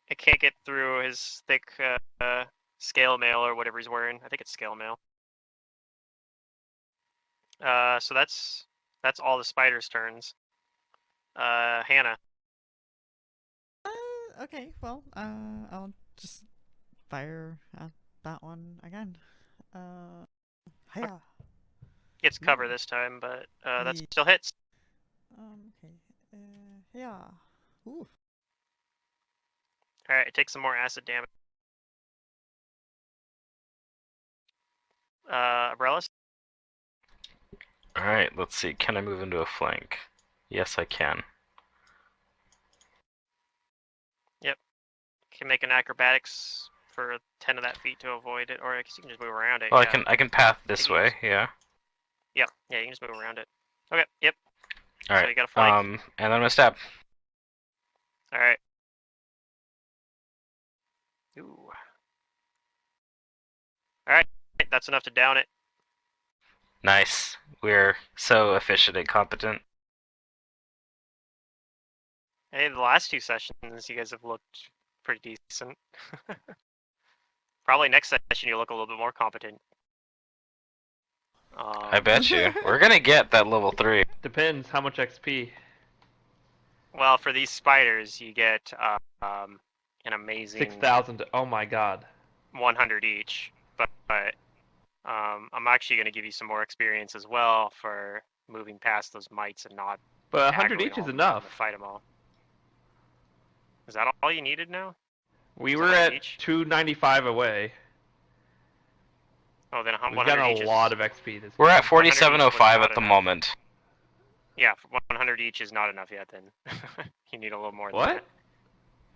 A: It can't get through his thick scale mail or whatever he's wearing. I think it's scale mail. So that's all the spider's turns. Hannah.
C: Okay, well, I'll just fire at that one again. Hiya.
A: Gets cover this time, but that
C: Ye-
A: still hits.
C: Okay. Yeah. Ooh.
A: Alright, it takes some more acid damage. Umbrellas?
B: Alright, let's see. Can I move into a flank? Yes, I can.
A: Can make an acrobatics for 10 of that feet to avoid it, or I guess you can just move around it.
B: Well,
A: Yeah.
B: I can path this
A: Maybe
B: way, yeah.
A: Yep, yeah, you can just move around it. Okay, yep.
B: Alright,
A: So you got a flank.
B: and then I'm gonna stab.
A: Alright. Ooh. Alright, that's enough to down it.
B: Nice. We're so efficient and competent.
A: Hey, the last two sessions you guys have looked pretty decent. Probably next session you'll look a little bit more competent.
B: I bet you. We're gonna get that level 3.
D: Depends how much XP.
A: Well, for these spiders, you get an amazing
D: 6,000. Oh my god.
A: 100 each. But I'm actually going to give you some more experience as well for moving past those mites and not.
D: But 100
A: aggroing
D: each
A: all
D: is
A: of them and having
D: enough.
A: to fight them all. Is that all you needed now?
D: We
A: Is
D: were
A: that 100
D: at
A: each?
D: 295 away.
A: Oh, then
D: We've
A: 100
D: gotten
A: each
D: a lot
A: is.
D: of XP this
B: We're at
D: game.
B: 4705
A: not
B: at the
A: enough.
B: moment.
A: Yeah, 100 each is not enough yet. Then you need a little more.
D: What?
A: Than that.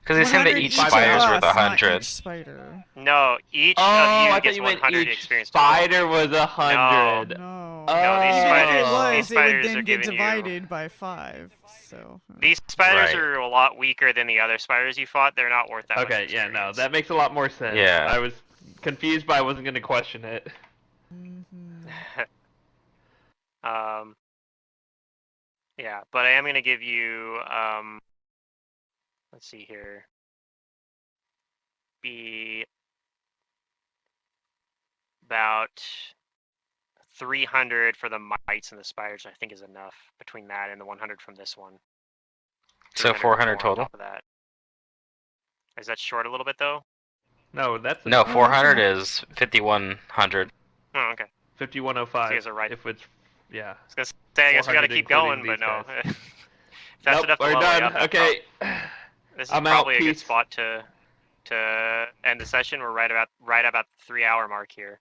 B: Because they said that
C: 100
B: each
C: each of
B: spider's worth
C: us, not
B: 100.
C: each spider.
A: No, each
D: Oh,
A: of
D: I
A: you
D: thought
A: gets
D: you meant
A: 100
D: each
A: experience total.
D: spider was 100.
C: No.
A: No, these
C: Even if it
A: spiders-
C: was,
A: these
C: it would
A: spiders
C: then
A: are
C: get
A: giving you-
C: divided by 5. So.
A: These spiders
B: Right.
A: are a lot weaker than the other spiders you fought. They're not worth that much
D: Okay, yeah,
A: experience.
D: no, that makes a lot more sense.
B: Yeah.
D: I was confused, but I wasn't going to question it.
A: Yeah, but I am going to give you, let's see here, be about 300 for the mites and the spiders, I think is enough between that and the 100 from this one.
B: So 400
A: on
B: total?
A: top of that. Is that short a little bit though?
D: No, that's
B: No,
C: that's
B: 400
C: enough.
B: is 5100.
A: Oh, okay.
D: 5105.
A: You guys are right.
D: If it's, yeah.
A: I was gonna say, I guess we gotta
D: 400
A: keep
D: including
A: going, but
D: these
A: no.
D: guys.
A: If that's
D: Nope,
A: enough to
D: we're
A: level you
D: done.
A: up,
D: Okay.
A: this is
D: I'm out,
A: probably a good
D: peace.
A: spot to end the session. We're right about the 3-hour mark here.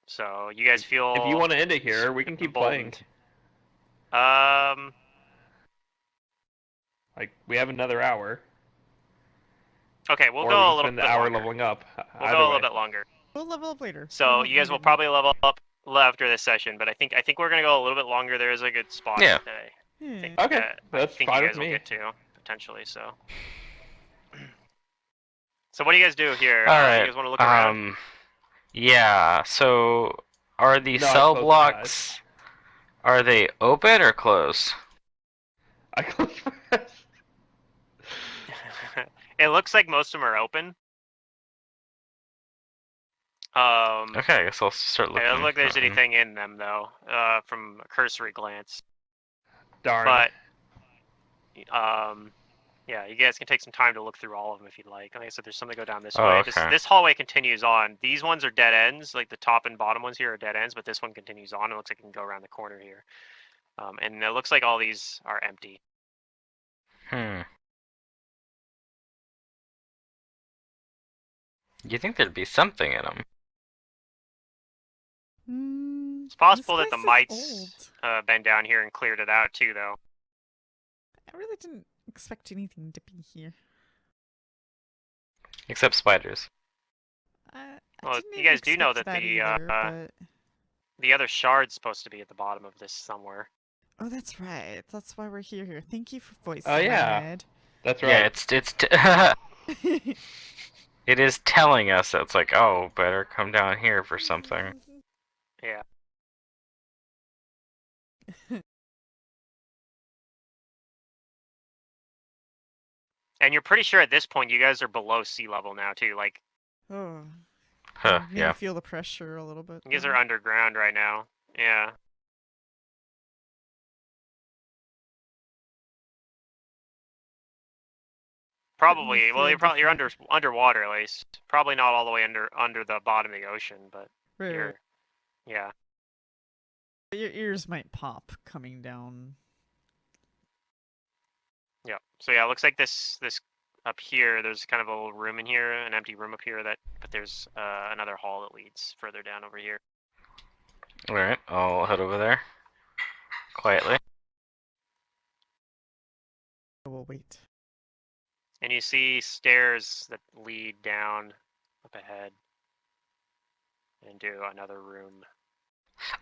A: So you guys feel
D: If you want to end it here, we can keep playing.
A: emboldened.
D: Like, we have another hour.
A: Okay, we'll
D: or
A: go
D: we
A: a
D: can
A: little
D: spend
A: bit
D: the hour
A: longer.
D: leveling up.
A: We'll
D: Either
A: go a
D: way.
A: little bit longer.
C: We'll level up later.
A: So you guys will probably level up after this session, but I think we're gonna go a little bit longer. There is a good spot
B: Yeah.
A: that I
C: Yeah.
A: think,
D: Okay,
A: I
D: that's
A: think
D: fine
A: you
D: with
A: guys will
D: me.
A: get to potentially. So, so what do you guys do here?
B: Alright.
A: You guys want to look around?
B: Yeah, so are the
D: No, I
B: cell
D: closed my
B: blocks, are they open or closed?
D: I closed my eyes.
A: It looks like most of them are open.
B: Okay, I guess I'll start
A: It
B: looking.
A: doesn't look like there's
B: around.
A: anything in them though, from a cursory glance.
D: Darn.
A: But yeah, you guys can take some time to look through all of them if you'd like. Like I said, there's something to go down this
B: Oh,
A: way.
B: okay.
A: This hallway continues on. These ones are dead ends, like the top and bottom ones here are dead ends, but this one continues on. It looks like you can go around the corner here. And it looks like all these are empty.
B: You think there'd be something in them?
C: Mm,
A: It's possible
C: this
A: that the
C: place is
A: mites
C: old.
A: been down here and cleared it out too, though.
C: I really didn't expect anything to be here.
B: Except spiders.
C: I
A: Well,
C: didn't
A: you guys do know
C: expect
A: that
C: either, but
A: the other shard's supposed to be at the bottom of this somewhere.
C: oh, that's right. That's why we're here. Thank you for voicing
D: Oh, yeah.
C: that.
D: That's
B: Yeah,
D: right.
B: it is telling us that it's like, oh, better come down here for something.
A: Yeah. And you're pretty sure at this point you guys are below sea level now too. Like
C: Oh,
B: Huh,
C: maybe
B: yeah.
C: feel the pressure a little bit.
A: you guys
C: then.
A: are underground right now. Yeah. Probably.
C: Definitely
A: Well,
C: feel
A: you're
C: different.
A: underwater at least. Probably not all the way under the bottom of the ocean, but
C: Right,
A: you're
C: right.
A: yeah.
C: Your ears might pop coming down.
A: Yeah. So yeah, it looks like this up here. There's kind of a little room in here, an empty room up here. But there's another hall that leads further down over here.
B: Alright, I'll head over there. Quietly.
C: We'll wait.
A: And you see stairs that lead down up ahead into another room.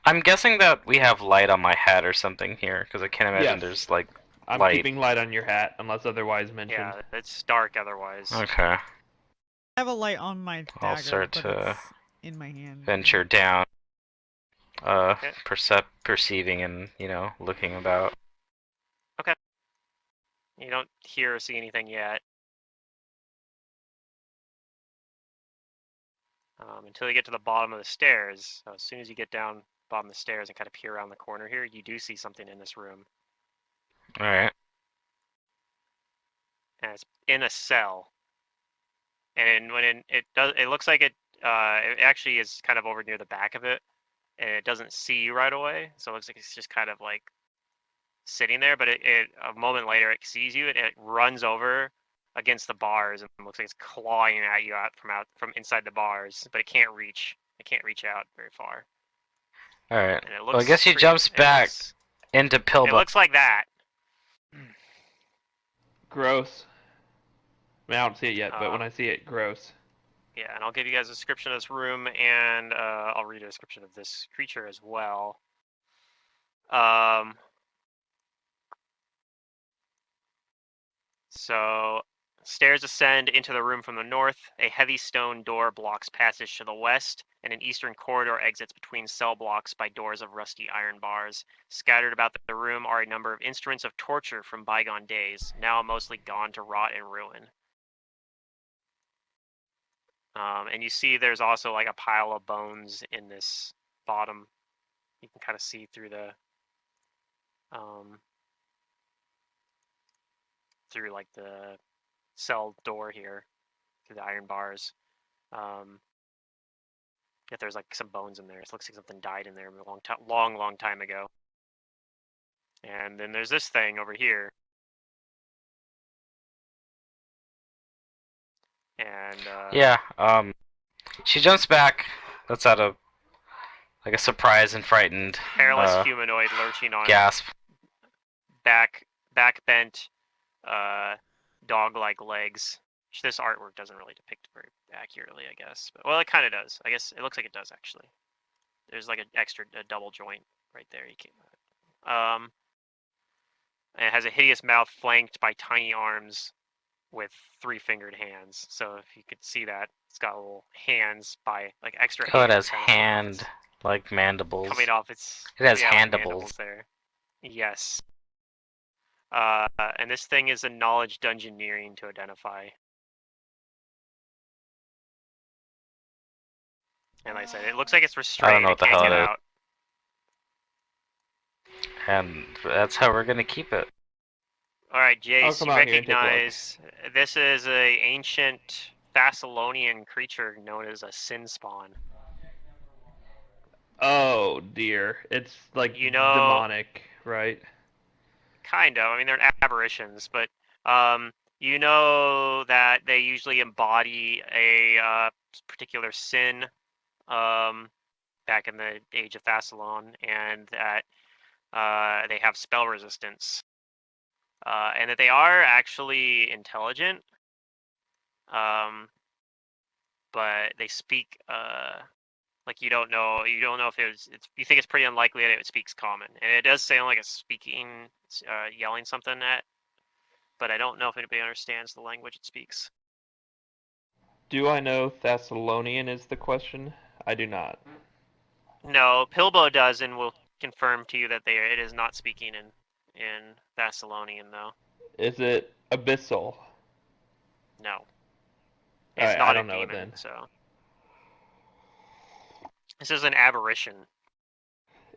B: I'm guessing that we have light on my head or something here, because I can't imagine
D: Yes.
B: there's, like,
D: I'm
B: light.
D: keeping light on your hat, unless otherwise mentioned.
A: Yeah, it's dark otherwise.
B: Okay.
C: I have a light on my
B: I'll
C: dagger,
B: start
C: but
B: to
C: it's in my hand.
B: venture down.
A: Okay.
B: Perceiving and, looking about.
A: You don't hear or see anything yet. Until you get to the bottom of the stairs. So as soon as you get down bottom of the stairs and kind of peer around the corner here, you do see something in this room.
B: Alright.
A: And it's in a cell. And it looks like it actually is kind of over near the back of it, and it doesn't see you right away. So it looks like it's just kind of like sitting there. But it a moment later it sees you and it runs over against the bars and looks like it's clawing at you from inside the bars, but it can't reach. It can't reach out very far.
B: Alright.
A: And it
B: Well, I
A: looks
B: guess she jumps back into
A: It
B: Pillbug.
A: looks like that.
D: Gross. I mean, I don't see it yet, but when I see it, gross.
A: Yeah, and I'll give you guys a description of this room, and I'll read a description of this creature as well. So, stairs ascend into the room from the north. A heavy stone door blocks passage to the west, and an eastern corridor exits between cell blocks by doors of rusty iron bars. Scattered about the room are a number of instruments of torture from bygone days, now mostly gone to rot and ruin. And you see there's also like a pile of bones in this bottom. You can kind of see through the through like the cell door here, through the iron bars. If there's like some bones in there, it looks like something died in there a long time ago. And then there's this thing over here. And
B: Yeah, she jumps back. That's out of, like, a surprise and frightened
A: hairless humanoid lurching on
B: gasp.
A: back bent dog-like legs. This artwork doesn't really depict very accurately, I guess. But, well, it kind of does. I guess it looks like it does actually. There's like a double joint right there. You can, and it has a hideous mouth flanked by tiny arms with 3-fingered hands. So if you could see that, it's got little hands by like extra
B: Oh, it
A: hands
B: has
A: kind of
B: like mandibles.
A: coming off its.
B: It has
A: yeah, like
B: handibles.
A: mandibles there. Yes. And this thing is a knowledge dungeoneering to identify. And like I said, it looks like it's
B: I
A: restrained.
B: don't know what
A: It
B: the
A: can't
B: hell
A: get
B: it is.
A: out.
B: And that's how we're gonna keep it.
A: All right,
D: I'll
A: Jace,
D: come
A: you
D: out here and take a look.
A: recognize this is a ancient Thessalonian creature known as a sin spawn.
D: Oh dear, it's like
A: You know-
D: demonic, right?
A: Kind of. I mean, they're apparitions, but you know that they usually embody a particular sin back in the age of Thassalon, and that they have spell resistance, and that they are actually intelligent, but they speak like you don't know if you think it's pretty unlikely that it speaks common, and it does sound like it's speaking, yelling something at, but I don't know if anybody understands the language it speaks.
D: Do I know Thessalonian is the question? I do not.
A: No, Pilbo does, and will confirm to you that it is not speaking in Thessalonian, though.
D: Is it abyssal?
A: No, it's
D: Alright,
A: not
D: I
A: a
D: don't know it
A: demon.
D: then.
A: So this is an aberration.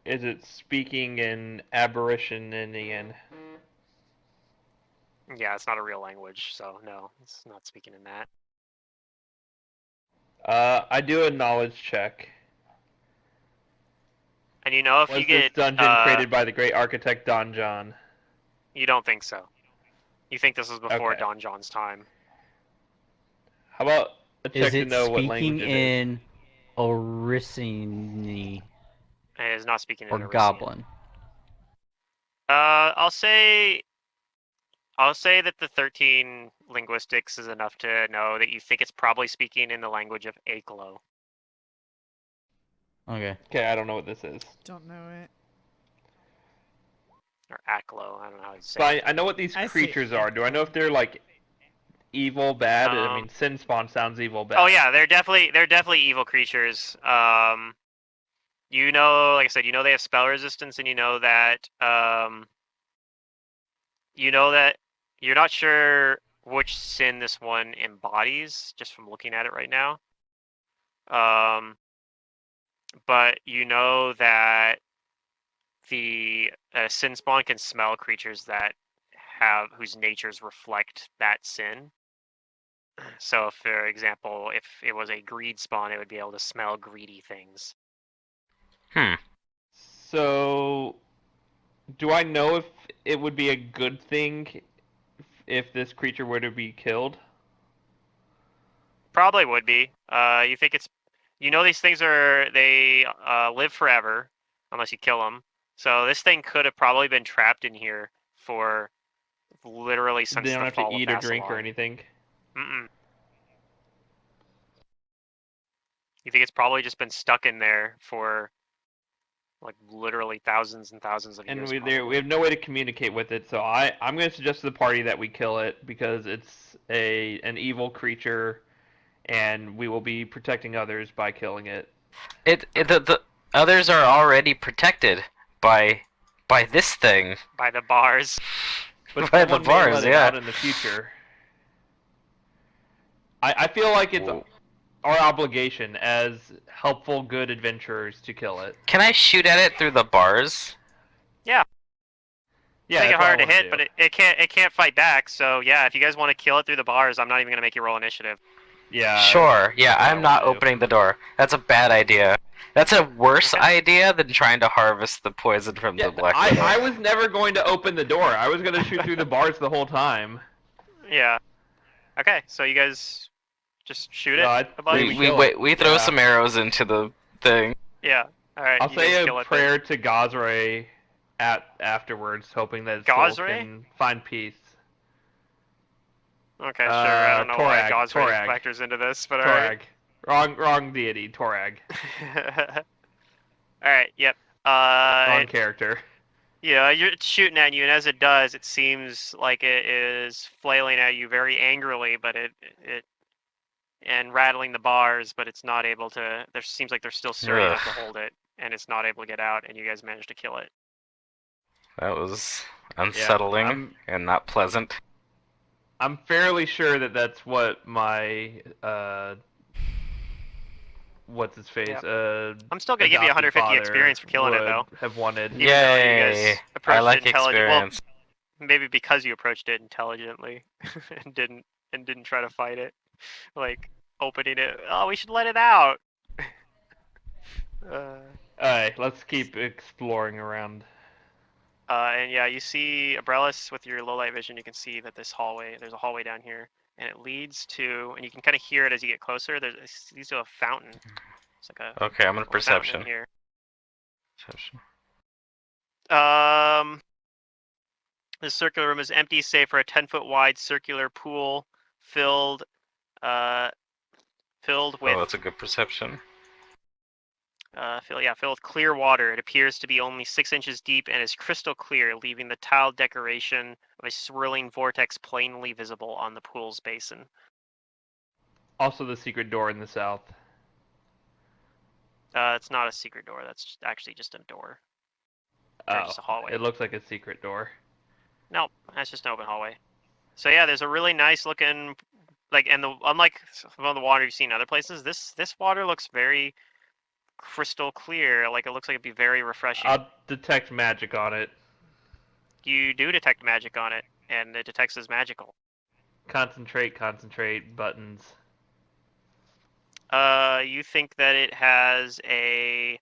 D: Is it speaking in Aboriginian?
A: Yeah, it's not a real language, so no, it's not speaking in that.
D: I do a knowledge check.
A: And you know if
D: Was
A: you
D: this
A: get
D: dungeon created by the great architect Don John?
A: You don't think so. You think this was before
D: Okay.
A: Don John's time.
D: How about a check
E: Is
D: to
E: it
D: know what
E: speaking
D: language it is?
E: in Oricini
A: And it is not speaking in
E: or
A: Orician.
E: Goblin?
A: I'll say that the 13 linguistics is enough to know that you think it's probably speaking in the language of Aklo.
E: Okay.
D: Okay, I don't know what this is.
C: Don't know it.
A: Or Aklo, I don't know how to say
D: But
A: it.
D: I know what these
C: I say
D: creatures are. Do I know
C: Aklo.
D: if they're like evil, bad? I mean, Sin Spawn sounds evil, bad.
A: Oh yeah, they're definitely evil creatures. You know, like I said, you know they have spell resistance, and you know that you're not sure which sin this one embodies, just from looking at it right now. But you know that the sin spawn can smell creatures that whose natures reflect that sin. So, for example, if it was a greed spawn, it would be able to smell greedy things.
D: So, do I know if it would be a good thing if this creature were to be killed?
A: Probably would be. You think these things they live forever unless you kill them. So this thing could have probably been trapped in here for literally since
D: They don't
A: the
D: have to
A: fall
D: eat
A: of
D: or drink or
A: Thassalon.
D: anything.
A: Mm-mm. You think it's probably just been stuck in there for like literally thousands and thousands of
D: And
A: years.
D: we have no way to communicate with it, so I'm going to suggest to the party that we kill it because it's an evil creature, and we will be protecting others by killing it.
B: The others are already protected by this thing.
A: By the bars.
D: But
B: By the
D: someone may
B: bars,
D: let it
B: yeah.
D: out in the future. I feel like it's
B: Whoa.
D: our obligation as helpful, good adventurers to kill it.
B: Can I shoot at it through the bars?
A: Yeah.
D: Yeah,
A: Make it
D: that's what I
A: hard to
D: wanna
A: hit,
D: do.
A: but it can't fight back. So yeah, if you guys want to kill it through the bars, I'm not even gonna make you roll initiative.
D: Yeah.
B: Sure. Yeah,
D: that's what I
B: I'm not
D: wanna do.
B: opening the door. That's a bad idea. That's a worse
A: Okay.
B: idea than trying to harvest the poison from
D: Yeah,
B: the Black Widow.
D: I was never going to open the door. I was going to shoot through the bars the whole time.
A: Yeah. Okay, so you guys just shoot
D: No,
A: it
D: I'd
A: a bunch.
D: say kill it.
B: We throw
D: Yeah.
B: some arrows into the thing.
A: Yeah. All right.
D: I'll
A: you guys
D: say a
A: kill it
D: prayer to Gazray afterwards, hoping that its soul
A: Gazray?
D: can find peace.
A: Then. Okay, sure. I don't know why
D: Torag,
A: Gosray
D: Torag.
A: factors into this, but
D: Torag. Wrong deity. Torag.
A: alright. Alright, yep.
D: Wrong character.
A: Yeah, it's shooting at you, and as it does, it seems like it is flailing at you very angrily, but and rattling the bars, but it's not able to. There seems like they're still sturdy enough to hold it, and it's not able to get out, and you guys managed to kill it.
B: That was unsettling and not pleasant.
D: I'm fairly sure that that's what my what's his face?
A: Yep. I'm still gonna give you
D: adopted
A: 150
D: father
A: experience for killing it,
D: would
A: though.
D: have wanted.
A: Even though you guys
B: Yay! I
A: approached
B: like
A: it intelligently. Well,
B: experience.
A: maybe because you approached it intelligently and didn't try to fight it, like opening it. Oh, we should let it out.
D: Alright, let's keep exploring around.
A: And yeah, you see Abrellis with your low light vision. You can see that there's a hallway down here, and it leads to, and you can kind of hear it as you get closer. It leads to a fountain. It's like a
B: Okay, I'm gonna
A: little fountain
B: perception.
A: in here.
B: Perception.
A: This circular room is empty, save for a 10-foot wide circular pool filled with
B: Oh, that's a good perception.
A: filled with clear water. It appears to be only 6 inches deep and is crystal clear, leaving the tiled decoration of a swirling vortex plainly visible on the pool's basin.
D: Also, the secret door in the south.
A: It's not a secret door. That's actually just a door. Or
D: Oh,
A: just a hallway.
D: it looks like a secret door.
A: Nope, that's just an open hallway. So yeah, there's a really nice looking, like, and unlike some of the water you've seen in other places, this water looks very crystal clear. Like, it looks like it'd be very refreshing.
D: I'll detect magic on it.
A: You do detect magic on it, and it detects as magical.
D: Concentrate, buttons.
A: You think that it has a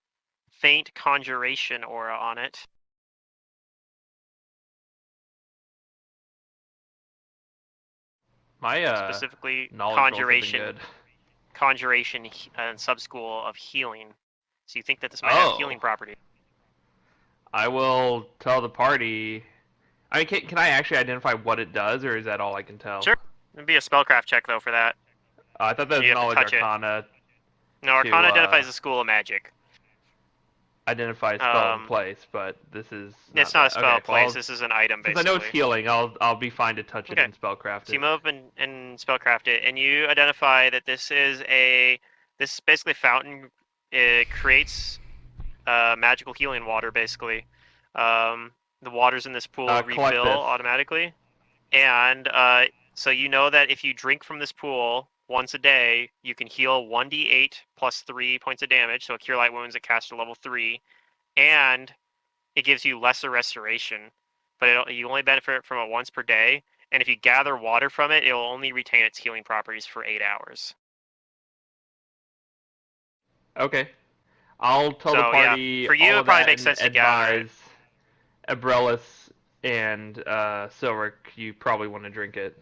A: faint conjuration aura on it.
D: My
A: Specifically,
D: knowledge rolls have been
A: conjuration,
D: good.
A: and sub-school of healing. So you think that this might have healing property.
D: I will tell the party. I mean, can I actually identify what it does, or is that all I can tell?
A: Sure. It'd be a spellcraft check, though, for that.
D: I thought that was knowledge arcana.
A: No, arcana identifies a school of magic.
D: Identify spell in place, but this is not
A: it's not a spell place. This is an item, basically.
D: Since I know it's healing, I'll be fine to touch it and spellcraft it.
A: So you move up and spellcraft it, and you identify that this is basically fountain. It creates magical healing water, basically. The waters in this pool refill automatically, and so you know that if you drink from this pool once a day, you can heal 1d8 plus 3 points of damage, so a Cure Light Wounds at caster level 3, and it gives you lesser restoration, but you only benefit from it once per day, and if you gather water from it, it will only retain its healing properties for 8 hours.
D: Okay. I'll tell the party
A: for you,
D: all
A: it probably
D: that
A: makes sense to gather it.
D: Abrellis and Silric, you probably want to drink it.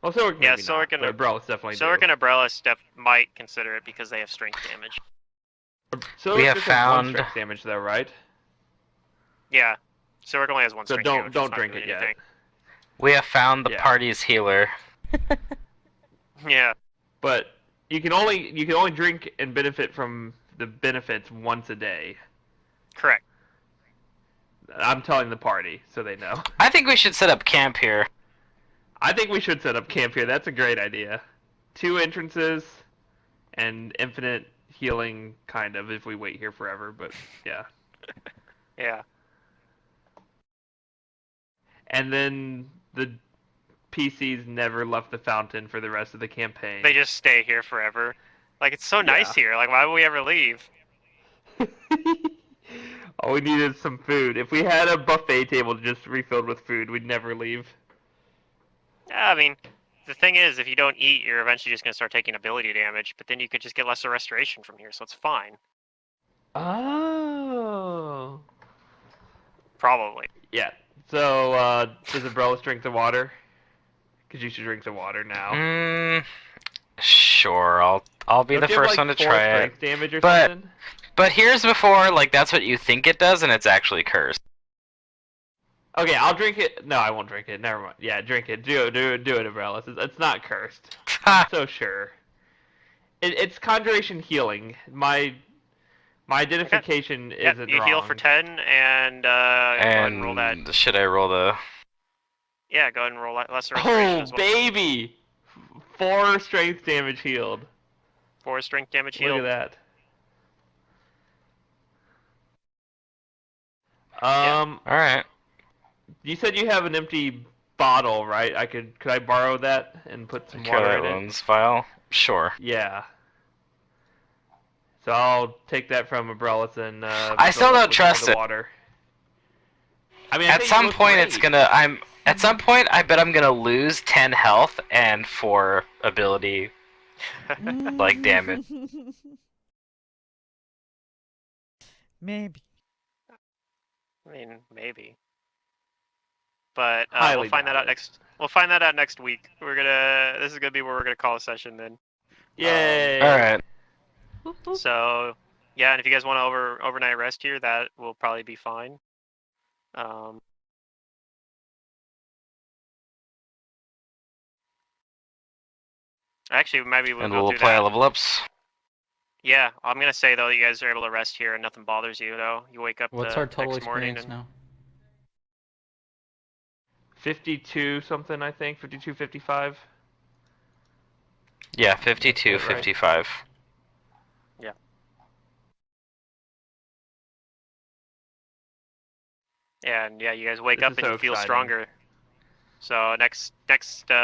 D: Well, Silric maybe
A: Silric
D: not, but Abrellis definitely
A: Silric and Abrellis might consider it because they have strength damage.
D: Silric
B: we have
D: just
B: found
D: has 1 strength damage though, right?
A: Yeah. Silric only has 1 strength damage.
D: So don't drink it yet.
B: We have found the party's healer.
A: Yeah.
D: But you can only drink and benefit from the benefits once a day.
A: Correct.
D: I'm telling the party so they know.
B: I think we should set up camp here.
D: I think we should set up camp here. That's a great idea. 2 entrances and infinite healing, kind of, if we wait here forever, but yeah.
A: Yeah.
D: And then the PCs never left the fountain for the rest of the campaign.
A: They just stay here forever. Like, it's so nice here. Like, why would we ever leave?
D: All we need is some food. If we had a buffet table just refilled with food, we'd never leave.
A: Yeah, I mean, the thing is, if you don't eat, you're eventually just going to start taking ability damage, but then you could just get lesser restoration from here, so it's fine.
D: Oh.
A: Probably.
D: Yeah. So, does Abrellis drink the water? Because you should drink the water now.
B: Sure, I'll be the first one to try it.
D: Damage or something?
B: But here's before, like, that's what you think it does, and it's actually cursed.
D: Okay, I'll drink it. No, I won't drink it. Never mind. Yeah, drink it. Do it, Abrellis. It's not cursed. I'm so sure. It's conjuration healing. My identification isn't wrong.
A: You heal for 10, and go ahead and roll that.
B: Should I roll the...
A: Yeah, go ahead and roll lesser restoration as well.
D: Baby! 4 strength damage healed.
A: 4 strength damage healed.
D: Look at that.
B: Alright.
D: You said you have an empty bottle, right? Could I borrow that and put some water in it?
B: Wounds file? Sure.
D: Yeah. So I'll take that from Umbrellas and
B: I still
D: build up
B: don't
D: with
B: trust
D: the
B: it.
D: water. I mean, I
B: At
D: think you
B: some
D: look
B: point, it's
D: great.
B: gonna. At some point, I bet I'm gonna lose 10 health and 4 ability. Like, damn it.
C: Maybe.
A: I mean, maybe. But we'll
D: Highly
A: find that
D: doubt
A: out
D: it.
A: next. We'll find that out next week. This is gonna be where we're gonna call a session then.
D: Yay!
B: Alright.
F: Boop, boop.
A: So yeah, and if you guys want to overnight rest here, that will probably be fine. Actually, maybe we'll
B: And
A: go
B: we'll
A: through
B: apply our
A: that.
B: level ups.
A: Yeah, I'm gonna say though, you guys are able to rest here and nothing bothers you though. You wake up
E: What's
A: the
E: our total
A: next morning
E: experience
A: and
E: now?
D: 52 something, I think. 52, 55.
B: Yeah, 52,
D: That's it, right?
B: 55.
A: and yeah, you guys wake
D: This
A: up
D: is
A: and
D: so
A: you feel
D: exciting.
A: stronger. So next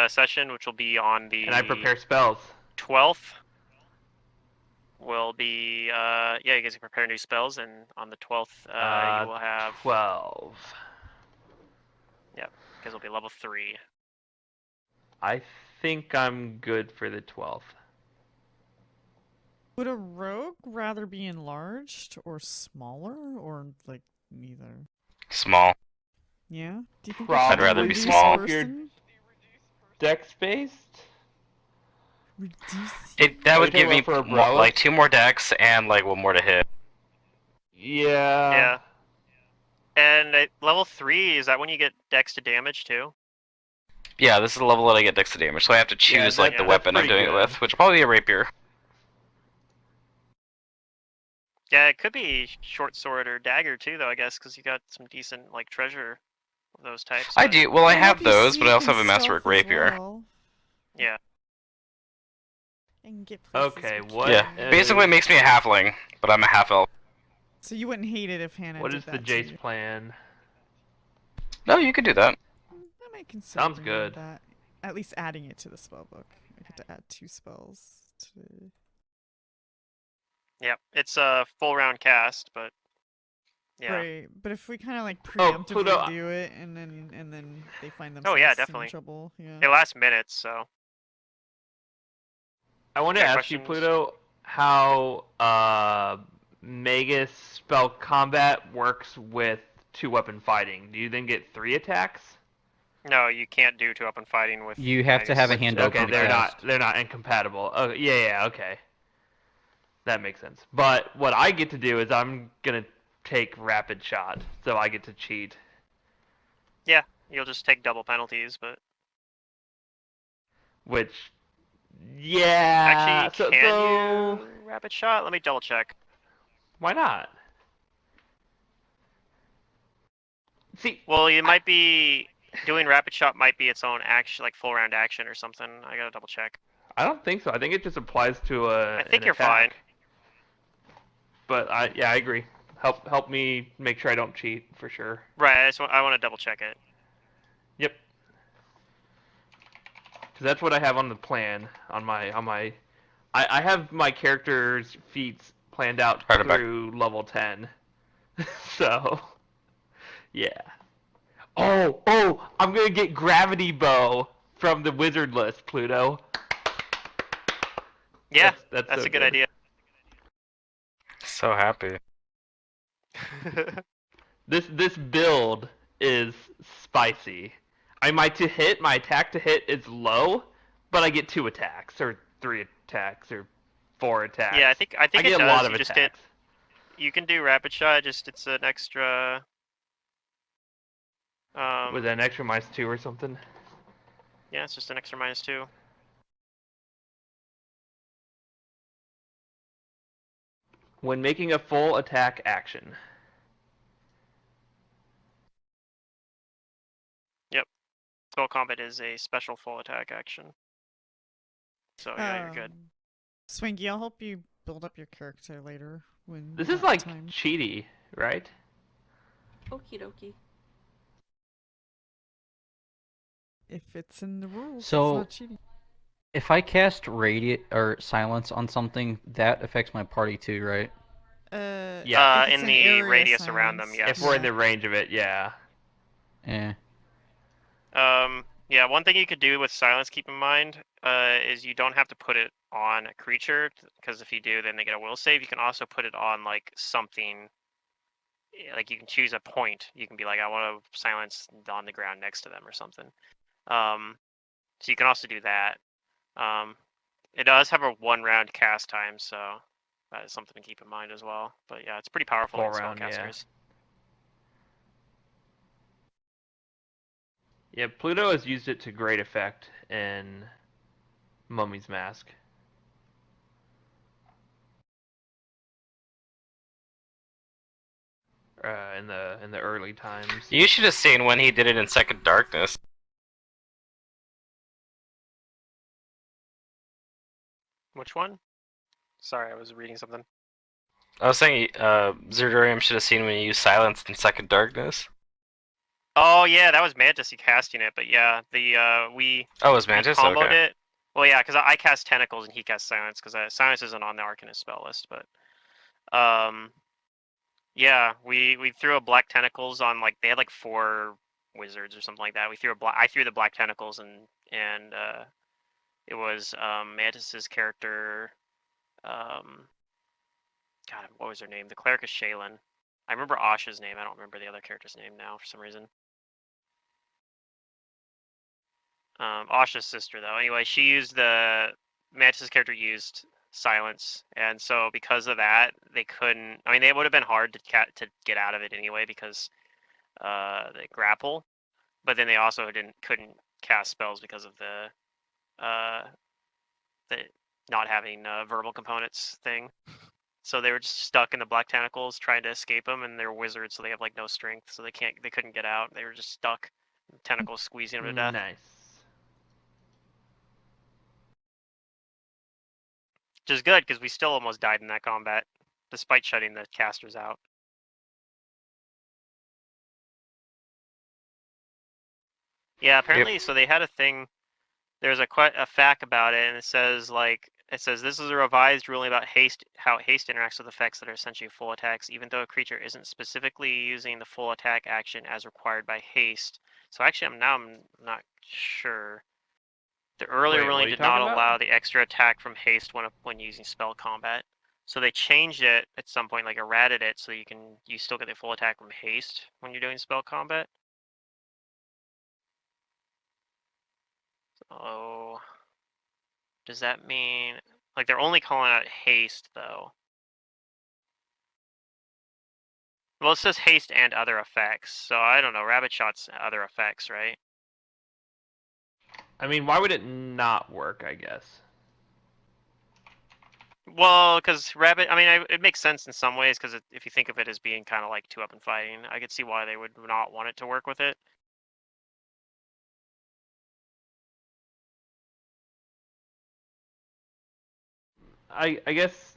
A: session, which will be on the
D: And I prepare spells.
A: 12th, will be yeah, you guys can prepare new spells, and on the 12th, you will have
D: 12.
A: you guys will be level 3.
D: I think I'm good for the 12th.
C: Would a rogue rather be enlarged or smaller, or like neither?
B: Small.
C: Yeah. Do you think
B: I'd rather be
C: reduce
B: small.
C: person?
D: Dex based?
C: Reduce.
B: That
D: Are
B: would
D: you
B: give
D: talking
B: me
D: about for Umbrella?
B: like 2 more decks and like 1 more to hit.
D: Yeah.
A: Yeah. And at level 3, is that when you get dex to damage too?
B: Yeah, this is the level that I get dex to damage, so I have to choose like the
A: that's
B: weapon I'm
D: pretty
B: doing it
D: good.
B: with, which will probably be a rapier.
A: Yeah, it could be short sword or dagger too, though, I guess, because you got some decent like treasure of those types.
B: I
A: but-
B: do. Well, I
C: It'll
B: have
C: help you
B: those, but I
C: sneak
B: also
C: and
B: have a masterwork
C: stealth as
B: rapier.
C: well.
A: Yeah.
C: And get places
D: Okay,
C: we
D: what?
B: Yeah,
C: can't.
B: basically it makes me a halfling, but I'm a half elf.
C: So you wouldn't hate it if Hannah
D: What
C: did
D: is the
C: that to
D: Jace
C: you.
D: plan?
B: No, you could do that.
C: I might consider
D: Sounds
C: bringing
D: good.
C: that. At least adding it to the spell book. I get to add 2 spells to.
A: Yeah, it's a full round cast, but yeah.
C: Right, but if we kind of like
D: Oh,
C: preemptively
D: Pluto,
C: do it, and then they find
A: Oh,
C: themselves
A: yeah,
C: in
A: definitely.
C: trouble, yeah.
A: It lasts minutes, so
D: I want to
A: Got
D: ask you,
A: questions?
D: Pluto, how Magus spell combat works with 2-weapon fighting. Do you then get 3 attacks?
A: no, you can't do 2-weapon fighting with.
E: You have to have a
A: Magus.
E: hand
D: Okay,
E: open to
D: they're
E: cast.
D: not incompatible. Oh, yeah, okay. That makes sense. But what I get to do is I'm gonna take rapid shot, so I get to cheat.
A: Yeah, you'll just take double penalties, but
D: Which, yeah.
A: actually,
D: So
A: can you rapid shot? Let me double check.
D: why not? See,
A: Well, you might be doing rapid shot. Might be its own action, like full round action or something. I gotta double check.
D: I don't think so. I think it just applies to
A: I think
D: an
A: you're fine.
D: attack. But I agree. Help me make sure I don't cheat for sure.
A: Right, I want to double check it.
D: Yep. Because that's what I have on the plan on my I have my character's feats planned out
B: Right back.
D: through level 10. So yeah. Oh, I'm gonna get gravity bow from the wizard list, Pluto.
A: Yeah,
D: That's
A: that's
D: so
A: a good idea.
B: So happy.
D: This build is spicy. My attack to hit is low, but I get 2 attacks or 3 attacks or 4 attacks.
A: Yeah, I think
D: I
A: it
D: get
A: does.
D: a lot of
A: You just get.
D: attacks.
A: You can do rapid shot. Just it's an extra.
D: Was that an extra -2 or something?
A: Yeah, it's just an extra -2.
D: When making a full attack action.
A: Spell combat is a special full attack action. So yeah, you're good.
C: Swingy, I'll help you build up your character later when
D: This
C: we
D: is
C: have
D: like
C: time.
D: cheaty, right?
F: Okie dokie.
C: If it's in the rules,
E: So-
C: it's not cheating.
E: If I cast radiant or silence on something, that affects my party too, right?
D: Yeah.
C: If it's
A: In
C: an
A: the
C: area
A: radius around them,
C: silence.
A: yes.
D: If we're in the range of it, yeah.
E: Eh.
A: Yeah, one thing you could do with silence, keep in mind, is you don't have to put it on a creature, because if you do, then they get a will save. You can also put it on, like, something, like, you can choose a point. You can be like, I want to silence on the ground next to them or something. So you can also do that. It does have a 1-round cast time, so that is something to keep in mind as well. But yeah, it's pretty powerful
D: Full
A: against
D: round, yeah.
A: spellcasters.
D: Yeah, Pluto has used it to great effect in Mummy's Mask. In the early times.
B: You should have seen when he did it in Second Darkness.
A: Which one? Sorry, I was reading something.
B: I was saying, Zerdurium should have seen when you used Silence in Second Darkness.
A: Oh yeah, that was Mantis casting it, but yeah, we
B: Oh, it was Mantis?
A: comboed
B: Okay.
A: it. Well, yeah, because I cast Tentacles and he cast Silence, because Silence isn't on the Arcanist spell list, but yeah, we threw a Black Tentacles on, like, they had like 4 wizards or something like that. I threw the Black Tentacles, and it was Mantis's character. God, what was her name? The cleric is Shaylin. I remember Asha's name. I don't remember the other character's name now for some reason. Asha's sister, though. Anyway, she used Mantis's character used silence, and so because of that, they couldn't. I mean, they would have been hard to get out of it anyway because they grapple, but then they also couldn't cast spells because of the not having verbal components thing. So they were just stuck in the black tentacles trying to escape them, and they're wizards, so they have like no strength, so they couldn't get out. They were just stuck. Tentacles squeezing them to death.
D: Nice.
A: Which is good because we still almost died in that combat, despite shutting the casters out. Yeah, apparently. So they had a thing. There's a fact about it, and it says this is a revised ruling about haste, how haste interacts with effects that are essentially full attacks, even though a creature isn't specifically using the full attack action as required by haste. So actually, I'm not sure. The earlier
D: Wait, what
A: ruling
D: are you
A: did not
D: talking about?
A: allow the extra attack from haste when using spell combat. So they changed it at some point, like errated it, so you still get the full attack from haste when you're doing spell combat. So does that mean, like, they're only calling out haste though? Well, it says haste and other effects, so I don't know. Rabbit shot's other effects, right?
D: I mean, why would it not work, I guess?
A: Well, because rabbit, I mean, it makes sense in some ways, because if you think of it as being kind of like 2-up and fighting, I could see why they would not want it to work with it.
D: I guess.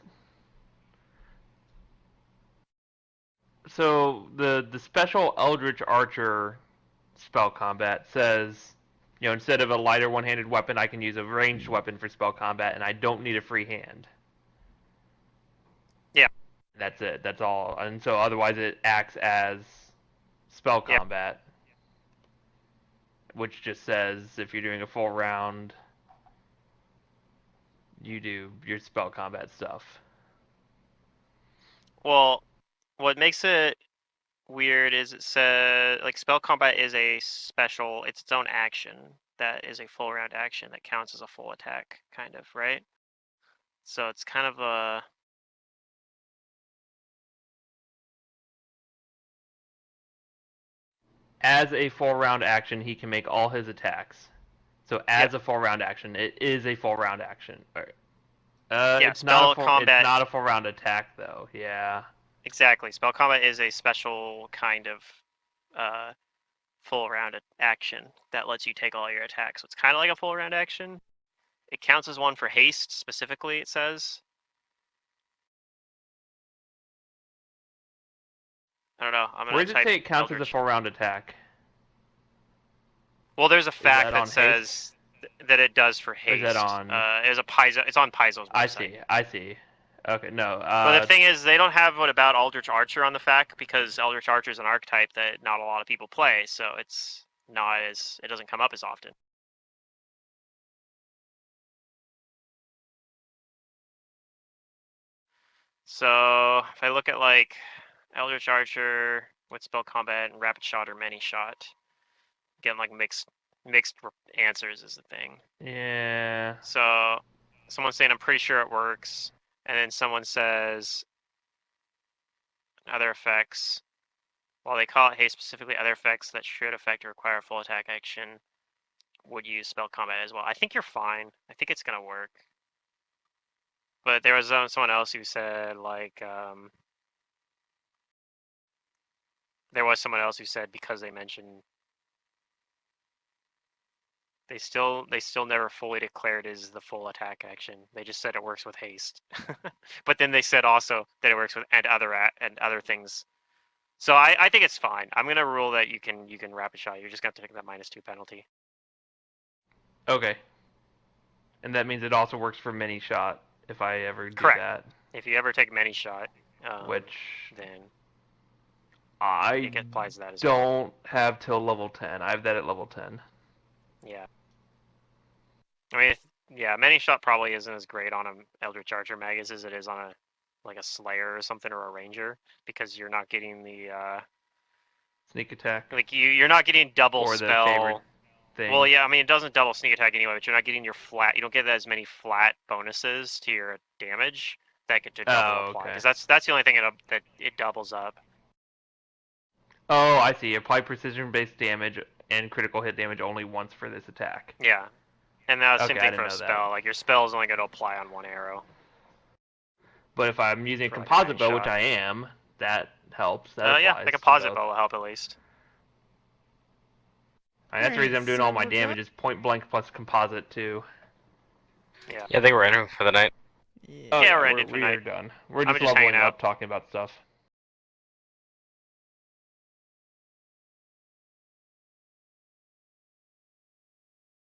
D: So the special Eldritch Archer spell combat says, instead of a lighter one-handed weapon, I can use a ranged weapon for spell combat, and I don't need a free hand.
A: Yeah.
D: That's it. That's all. And so otherwise, it acts as spell
A: Yeah.
D: combat, which just says if you're doing a full round, you do your spell combat stuff.
A: Well, what makes it weird is it says, like, spell combat is it's its own action that is a full round action that counts as a full attack, kind of, right? So it's kind of a.
D: As a full round action, he can make all his attacks. So as a full round action, it is a full round action.
A: Yeah,
D: it's not a
A: spell
D: full.
A: combat.
D: It's not a full round attack though. Yeah.
A: Exactly. Spell combat is a special kind of full round action that lets you take all your attacks. So it's kind of like a full round action. It counts as one for haste specifically, it says. I don't know. I'm
D: Where
A: gonna
D: does it
A: type
D: say it counts as a
A: Eldritch.
D: full round attack?
A: Well, there's a
D: Is
A: fact
D: that on
A: that says
D: haste?
A: that it does for
D: Or
A: haste.
D: is that on?
A: It's on Paizo's website.
D: I see. I see. Okay, no.
A: But the thing is, they don't have what about Eldritch Archer on the fact because Eldritch Archer is an archetype that not a lot of people play, so it doesn't come up as often. So if I look at like Eldritch Archer with spell combat and rapid shot or many shot, getting like mixed answers is the thing.
D: Yeah.
A: So someone's saying I'm pretty sure it works, and then someone says other effects. While they call it haste specifically, other effects that should affect or require full attack action would use spell combat as well. I think you're fine. I think it's gonna work. But there was someone else who said like there was someone else who said because they mentioned they still never fully declared as the full attack action. They just said it works with haste. But then they said also that it works with and other things. So I think it's fine. I'm gonna rule that you can rapid shot. You're just gonna have to take that -2 penalty.
D: Okay. And that means it also works for many shot if I ever do
A: Correct.
D: that.
A: If you ever take many shot,
D: Which
A: then
D: I
A: it applies to that as well.
D: don't have till level 10. I have that at level 10.
A: Yeah. I mean, yeah, many shot probably isn't as great on an Eldritch Archer Magus as it is on a Slayer or something or a Ranger because you're not getting the
D: Sneak attack.
A: like you're not getting double
D: or
A: spell.
D: the favorite thing.
A: Well, yeah, I mean it doesn't double sneak attack anyway, but you're not getting your flat. You don't get as many flat bonuses to your damage that get to double apply
D: okay.
A: because that's the only thing that it doubles up.
D: Oh, I see. Apply precision-based damage and critical hit damage only once for this attack.
A: Yeah, and the same
D: Okay, I
A: thing
D: didn't
A: for a
D: know
A: spell.
D: that.
A: Like your spell is only going to apply on one arrow.
D: But if I'm using a
A: For, like,
D: composite
A: a
D: bow, which
A: shot.
D: I am, that helps. That applies.
A: Yeah, the
D: to
A: composite
D: both.
A: bow will help at least.
D: And that's the reason I'm doing all my
C: we're
D: damage
C: good?
D: is point blank plus composite too.
A: Yeah.
B: Yeah, I think we're entering for the night.
C: Yeah.
D: Oh,
A: Yeah,
D: yeah,
A: we're ending for
D: we
A: night.
D: are done. We're
A: I'm
D: just
A: just hanging
D: leveling
A: out.
D: up, talking about stuff.